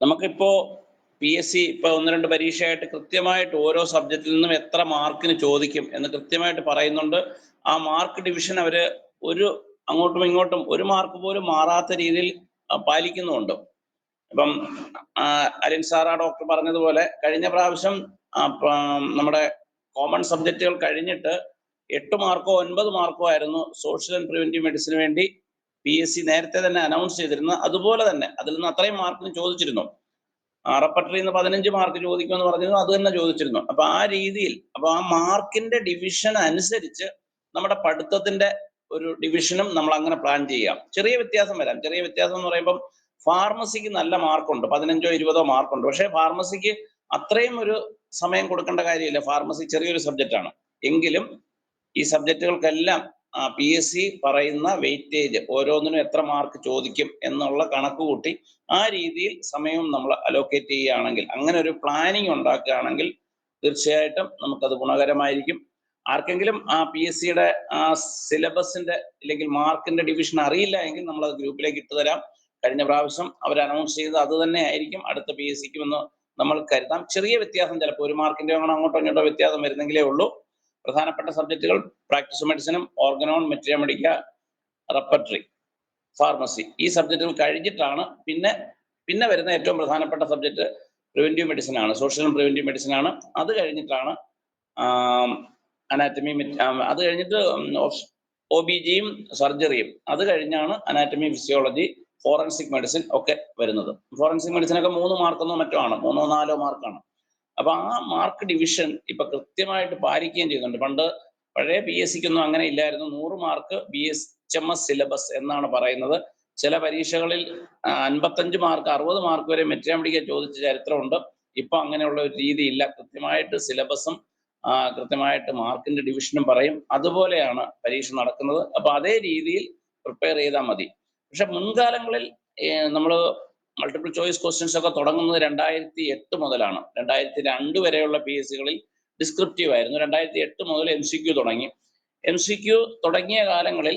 നമുക്കിപ്പോ PSC ഇപ്പൊ 1-2 പരീക്ഷയായിട്ട് കൃത്യമായിട്ട് ഓരോ സബ്ജക്റ്റിൽ നിന്നും എത്ര മാർക്കിന് ചോദിക്കും എന്ന് കൃത്യമായിട്ട് പറയുന്നുണ്ട്. ആ മാർക്ക് ഡിവിഷൻ അവര് ഒരു അങ്ങോട്ടും ഇങ്ങോട്ടും ഒരു മാർക്ക് പോലും മാറാത്ത രീതിയിൽ പാലിക്കുന്നുമുണ്ട്. ഇപ്പം അലിൻ സാറ ഡോക്ടർ പറഞ്ഞതുപോലെ കഴിഞ്ഞ പ്രാവശ്യം നമ്മുടെ കോമൺ സബ്ജക്റ്റുകൾ കഴിഞ്ഞിട്ട് 8 മാർക്കോ 9 മാർക്കോ ആയിരുന്നു സോഷ്യൽ ആൻഡ് പ്രിവെന്റീവ് മെഡിസിന് വേണ്ടി PSC നേരത്തെ തന്നെ അനൗൺസ് ചെയ്തിരുന്നു. അതുപോലെ തന്നെ അതിൽ നിന്ന് അത്രയും മാർക്കിന് ചോദിച്ചിരുന്നു. റെപ്പർട്ടറിയിൽ നിന്ന് 15 മാർക്ക് ചോദിക്കുമെന്ന് പറഞ്ഞിരുന്നു, അത് തന്നെ ചോദിച്ചിരുന്നു. അപ്പൊ ആ രീതിയിൽ അപ്പൊ ആ മാർക്കിന്റെ ഡിവിഷൻ അനുസരിച്ച് നമ്മുടെ പഠിത്തത്തിന്റെ ഒരു ഡിവിഷനും നമ്മൾ അങ്ങനെ പ്ലാൻ ചെയ്യാം. ചെറിയ വ്യത്യാസം വരാം. ചെറിയ വ്യത്യാസം എന്ന് പറയുമ്പോൾ ഫാർമസിക്ക് നല്ല മാർക്കുണ്ട്, 15ഓ 20ഓ മാർക്കുണ്ട്. പക്ഷേ ഫാർമസിക്ക് അത്രയും ഒരു സമയം കൊടുക്കേണ്ട കാര്യമില്ല. ഫാർമസി ചെറിയൊരു സബ്ജക്റ്റ് ആണ്. എങ്കിലും ഈ സബ്ജക്റ്റുകൾക്കെല്ലാം PSC പറയുന്ന വെയിറ്റേജ് ഓരോന്നിനും എത്ര മാർക്ക് ചോദിക്കും എന്നുള്ള കണക്ക് കൂട്ടി ആ രീതിയിൽ സമയവും നമ്മൾ അലോക്കേറ്റ് ചെയ്യുകയാണെങ്കിൽ, അങ്ങനെ ഒരു പ്ലാനിങ് ഉണ്ടാക്കുകയാണെങ്കിൽ തീർച്ചയായിട്ടും നമുക്കത് ഗുണകരമായിരിക്കും. ആർക്കെങ്കിലും ആ PSCയുടെ ആ സിലബസിന്റെ അല്ലെങ്കിൽ മാർക്കിന്റെ ഡിവിഷൻ അറിയില്ല എങ്കിൽ നമ്മൾ അത് ഗ്രൂപ്പിലേക്ക് ഇട്ടുതരാം. കഴിഞ്ഞ പ്രാവശ്യം അവർ അനൗൺസ് ചെയ്ത് അത് തന്നെ ആയിരിക്കും അടുത്ത PSCക്കും എന്ന് നമ്മൾ കരുതാം. ചെറിയ വ്യത്യാസം ചിലപ്പോൾ 1 മാർക്കിന്റെ അങ്ങോട്ടോ ഇങ്ങോട്ടോ വ്യത്യാസം വരുന്നെങ്കിലേ ഉള്ളൂ. പ്രധാനപ്പെട്ട സബ്ജക്റ്റുകൾ പ്രാക്ടീസ് മെഡിസിനും ഓർഗനോൺ, മെറ്റീരിയ മെഡിക്ക, റെപ്പർട്ടറി, ഫാർമസി ഈ സബ്ജക്റ്റുകൾ കഴിഞ്ഞിട്ടാണ് പിന്നെ വരുന്ന ഏറ്റവും പ്രധാനപ്പെട്ട സബ്ജക്റ്റ് പ്രിവെന്റീവ് മെഡിസിൻ ആണ്, സോഷ്യൽ പ്രിവെന്റീവ് മെഡിസിൻ ആണ്. അത് കഴിഞ്ഞിട്ടാണ് അനാറ്റമി, അത് കഴിഞ്ഞിട്ട് OBGയും സർജറിയും, അത് കഴിഞ്ഞാണ് അനാറ്റമി, ഫിസിയോളജി, ഫോറൻസിക് മെഡിസിൻ ഒക്കെ വരുന്നത്. ഫോറൻസിക് മെഡിസിൻ ഒക്കെ 3 മാർക്കെന്നോ മറ്റോ ആണ്, 3 4 മാർക്കാണ്. അപ്പൊ ആ മാർക്ക് ഡിവിഷൻ ഇപ്പൊ കൃത്യമായിട്ട് പാലിക്കുകയും ചെയ്യുന്നുണ്ട്. പണ്ട് പഴയ PSCക്കൊന്നും അങ്ങനെ ഇല്ലായിരുന്നു. 100 മാർക്ക് BHMS സിലബസ് എന്നാണ് പറയുന്നത്. ചില പരീക്ഷകളിൽ 55 മാർക്ക് 60 മാർക്ക് വരെ മെറ്റീരിയ ചോദിച്ച ചരിത്രമുണ്ട്. ഇപ്പൊ അങ്ങനെയുള്ള ഒരു രീതി ഇല്ല. കൃത്യമായിട്ട് സിലബസും കൃത്യമായിട്ട് മാർക്കിന്റെ ഡിവിഷനും പറയും. അതുപോലെയാണ് പരീക്ഷ നടക്കുന്നത്. അപ്പൊ അതേ രീതിയിൽ പ്രിപ്പയർ ചെയ്താൽ മതി. പക്ഷെ മുൻകാലങ്ങളിൽ നമ്മൾ മൾട്ടിപ്പിൾ ചോയ്സ് ക്വസ്റ്റ്യൻസ് ഒക്കെ തുടങ്ങുന്നത് 2008 മുതലാണ്. 2002 വരെയുള്ള PSCകളിൽ ഡിസ്ക്രിപ്റ്റീവ് ആയിരുന്നു. 2008 മുതൽ MCQ തുടങ്ങി. MCQ തുടങ്ങിയ കാലങ്ങളിൽ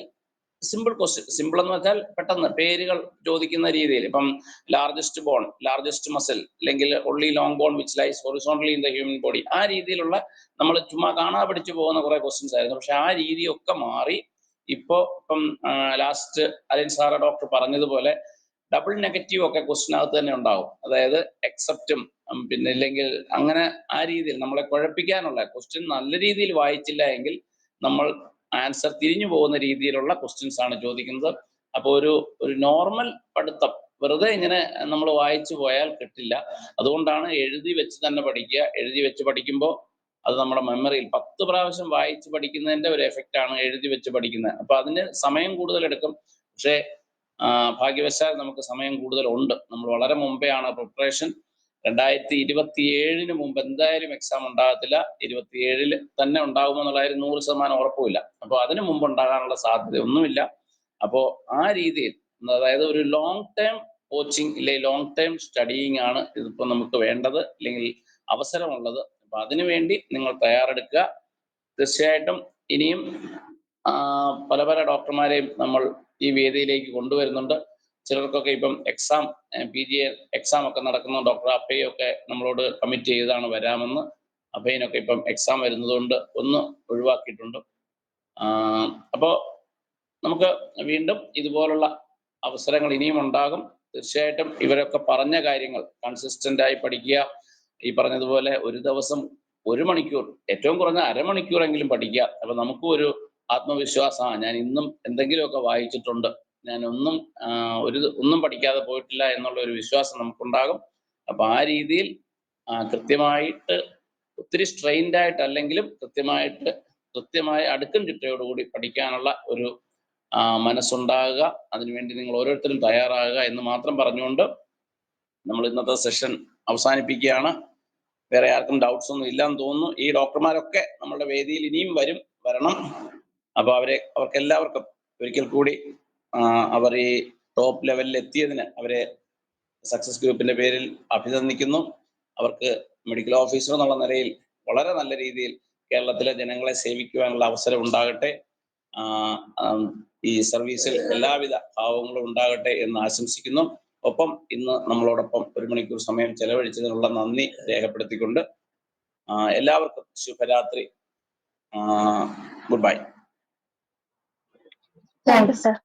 സിമ്പിൾ ക്വസ്റ്റ്യൻ, സിമ്പിൾ എന്ന് വെച്ചാൽ പെട്ടെന്ന് പേരുകൾ ചോദിക്കുന്ന രീതിയിൽ, ഇപ്പം ലാർജസ്റ്റ് ബോൺ, ലാർജസ്റ്റ് മസിൽ, അല്ലെങ്കിൽ only long bone which lies horizontally in the human body, ആ രീതിയിലുള്ള നമ്മൾ ചുമ്മാ കാണാ പഠിച്ചു പോകുന്ന കുറെ ക്വസ്റ്റ്യൻസ് ആയിരുന്നു. പക്ഷെ ആ രീതിയൊക്കെ മാറി ഇപ്പം ലാസ്റ്റ് അലിൻ സാറ ഡോക്ടർ പറഞ്ഞതുപോലെ ഡബിൾ നെഗറ്റീവ് ഒക്കെ ക്വസ്റ്റിനകത്ത് തന്നെ ഉണ്ടാവും. അതായത് എക്സെപ്റ്റും പിന്നെ ഇല്ലെങ്കിൽ അങ്ങനെ ആ രീതിയിൽ നമ്മളെ കുഴപ്പിക്കാനുള്ള ക്വസ്റ്റ്യൻ നല്ല രീതിയിൽ വായിച്ചില്ല എങ്കിൽ നമ്മൾ ആൻസർ തിരിഞ്ഞു പോകുന്ന രീതിയിലുള്ള ക്വസ്റ്റ്യൻസ് ആണ് ചോദിക്കുന്നത്. അപ്പോൾ ഒരു നോർമൽ പഠിത്തം വെറുതെ ഇങ്ങനെ നമ്മൾ വായിച്ചു പോയാൽ കിട്ടില്ല. അതുകൊണ്ടാണ് എഴുതി വെച്ച് തന്നെ പഠിക്കുക. എഴുതി വെച്ച് പഠിക്കുമ്പോൾ അത് നമ്മുടെ മെമ്മറിയിൽ 10 പ്രാവശ്യം വായിച്ച് പഠിക്കുന്നതിന്റെ ഒരു എഫക്റ്റ് ആണ് എഴുതി വെച്ച് പഠിക്കുന്നത്. അപ്പൊ അതിന് സമയം കൂടുതൽ എടുക്കും. പക്ഷേ ഭാഗ്യവശാൽ നമുക്ക് സമയം കൂടുതലുണ്ട്. നമ്മൾ വളരെ മുമ്പേ ആണ് പ്രിപ്പറേഷൻ. 2027 മുമ്പ് എന്തായാലും എക്സാം ഉണ്ടാകത്തില്ല. 27 തന്നെ ഉണ്ടാകുമെന്നുള്ള 100% ഉറപ്പുമില്ല. അപ്പോൾ അതിനു മുമ്പ് ഉണ്ടാകാനുള്ള സാധ്യത ഒന്നുമില്ല. അപ്പോൾ ആ രീതിയിൽ, അതായത് ഒരു ലോങ് ടേം കോച്ചിങ് ഇല്ലെ ലോങ് ടേം സ്റ്റഡിയിങ് ആണ് ഇതിപ്പോൾ നമുക്ക് വേണ്ടത്, അല്ലെങ്കിൽ അവസരമുള്ളത്. അപ്പൊ അതിനുവേണ്ടി നിങ്ങൾ തയ്യാറെടുക്കുക. തീർച്ചയായിട്ടും ഇനിയും പല ഡോക്ടർമാരെയും നമ്മൾ ഈ വേദിയിലേക്ക് കൊണ്ടുവരുന്നുണ്ട്. ചിലർക്കൊക്കെ ഇപ്പം എക്സാം, PG എക്സാം ഒക്കെ നടക്കുന്ന ഡോക്ടർ അപ്പയൊക്കെ നമ്മളോട് കമ്മിറ്റ് ചെയ്താണ് വരാമെന്ന്. അപ്പയിനൊക്കെ ഇപ്പം എക്സാം വരുന്നതുകൊണ്ട് ഒന്ന് ഒഴിവാക്കിയിട്ടുണ്ട്. അപ്പോൾ നമുക്ക് വീണ്ടും ഇതുപോലുള്ള അവസരങ്ങൾ ഇനിയും ഉണ്ടാകും. തീർച്ചയായിട്ടും ഇവരൊക്കെ പറഞ്ഞ കാര്യങ്ങൾ കൺസിസ്റ്റന്റ് ആയി പഠിക്കുക. ഈ പറഞ്ഞതുപോലെ ഒരു ദിവസം 1 മണിക്കൂർ, ഏറ്റവും കുറഞ്ഞ അരമണിക്കൂറെങ്കിലും പഠിക്കുക. അപ്പൊ നമുക്കും ഒരു ആത്മവിശ്വാസമാണ്, ഞാൻ ഇന്നും എന്തെങ്കിലുമൊക്കെ വായിച്ചിട്ടുണ്ട്, ഞാൻ ഒന്നും പഠിക്കാതെ പോയിട്ടില്ല എന്നുള്ള ഒരു വിശ്വാസം നമുക്കുണ്ടാകും. അപ്പൊ ആ രീതിയിൽ കൃത്യമായിട്ട് ഒത്തിരി സ്ട്രെയിൻഡ് ആയിട്ടല്ലെങ്കിലും കൃത്യമായ അടുക്കും ചിട്ടയോടുകൂടി പഠിക്കാനുള്ള ഒരു മനസ്സുണ്ടാകുക. അതിനുവേണ്ടി നിങ്ങൾ ഓരോരുത്തരും തയ്യാറാകുക എന്ന് മാത്രം പറഞ്ഞുകൊണ്ട് നമ്മൾ ഇന്നത്തെ സെഷൻ അവസാനിപ്പിക്കുകയാണ്. വേറെ ആർക്കും ഡൗട്ട്സ് ഒന്നും ഇല്ലാന്ന് തോന്നുന്നു. ഈ ഡോക്ടർമാരൊക്കെ നമ്മുടെ വേദിയിൽ ഇനിയും വരണം. അപ്പോൾ അവർക്കെല്ലാവർക്കും ഒരിക്കൽ കൂടി അവർ ഈ ടോപ്പ് ലെവലിൽ എത്തിയതിന് അവരെ സക്സസ് ഗ്രൂപ്പിന്റെ പേരിൽ അഭിനന്ദിക്കുന്നു. അവർക്ക് മെഡിക്കൽ ഓഫീസർ എന്നുള്ള നിലയിൽ വളരെ നല്ല രീതിയിൽ കേരളത്തിലെ ജനങ്ങളെ സേവിക്കുവാനുള്ള അവസരം ഉണ്ടാകട്ടെ. ഈ സർവീസിൽ എല്ലാവിധ ഭാവങ്ങളും ഉണ്ടാകട്ടെ എന്ന് ആശംസിക്കുന്നു. ഒപ്പം ഇന്ന് നമ്മളോടൊപ്പം 1 മണിക്കൂർ സമയം ചെലവഴിച്ചതിനുള്ള നന്ദി രേഖപ്പെടുത്തിക്കൊണ്ട് എല്ലാവർക്കും ശുഭരാത്രി. Good bye. Thank you sir.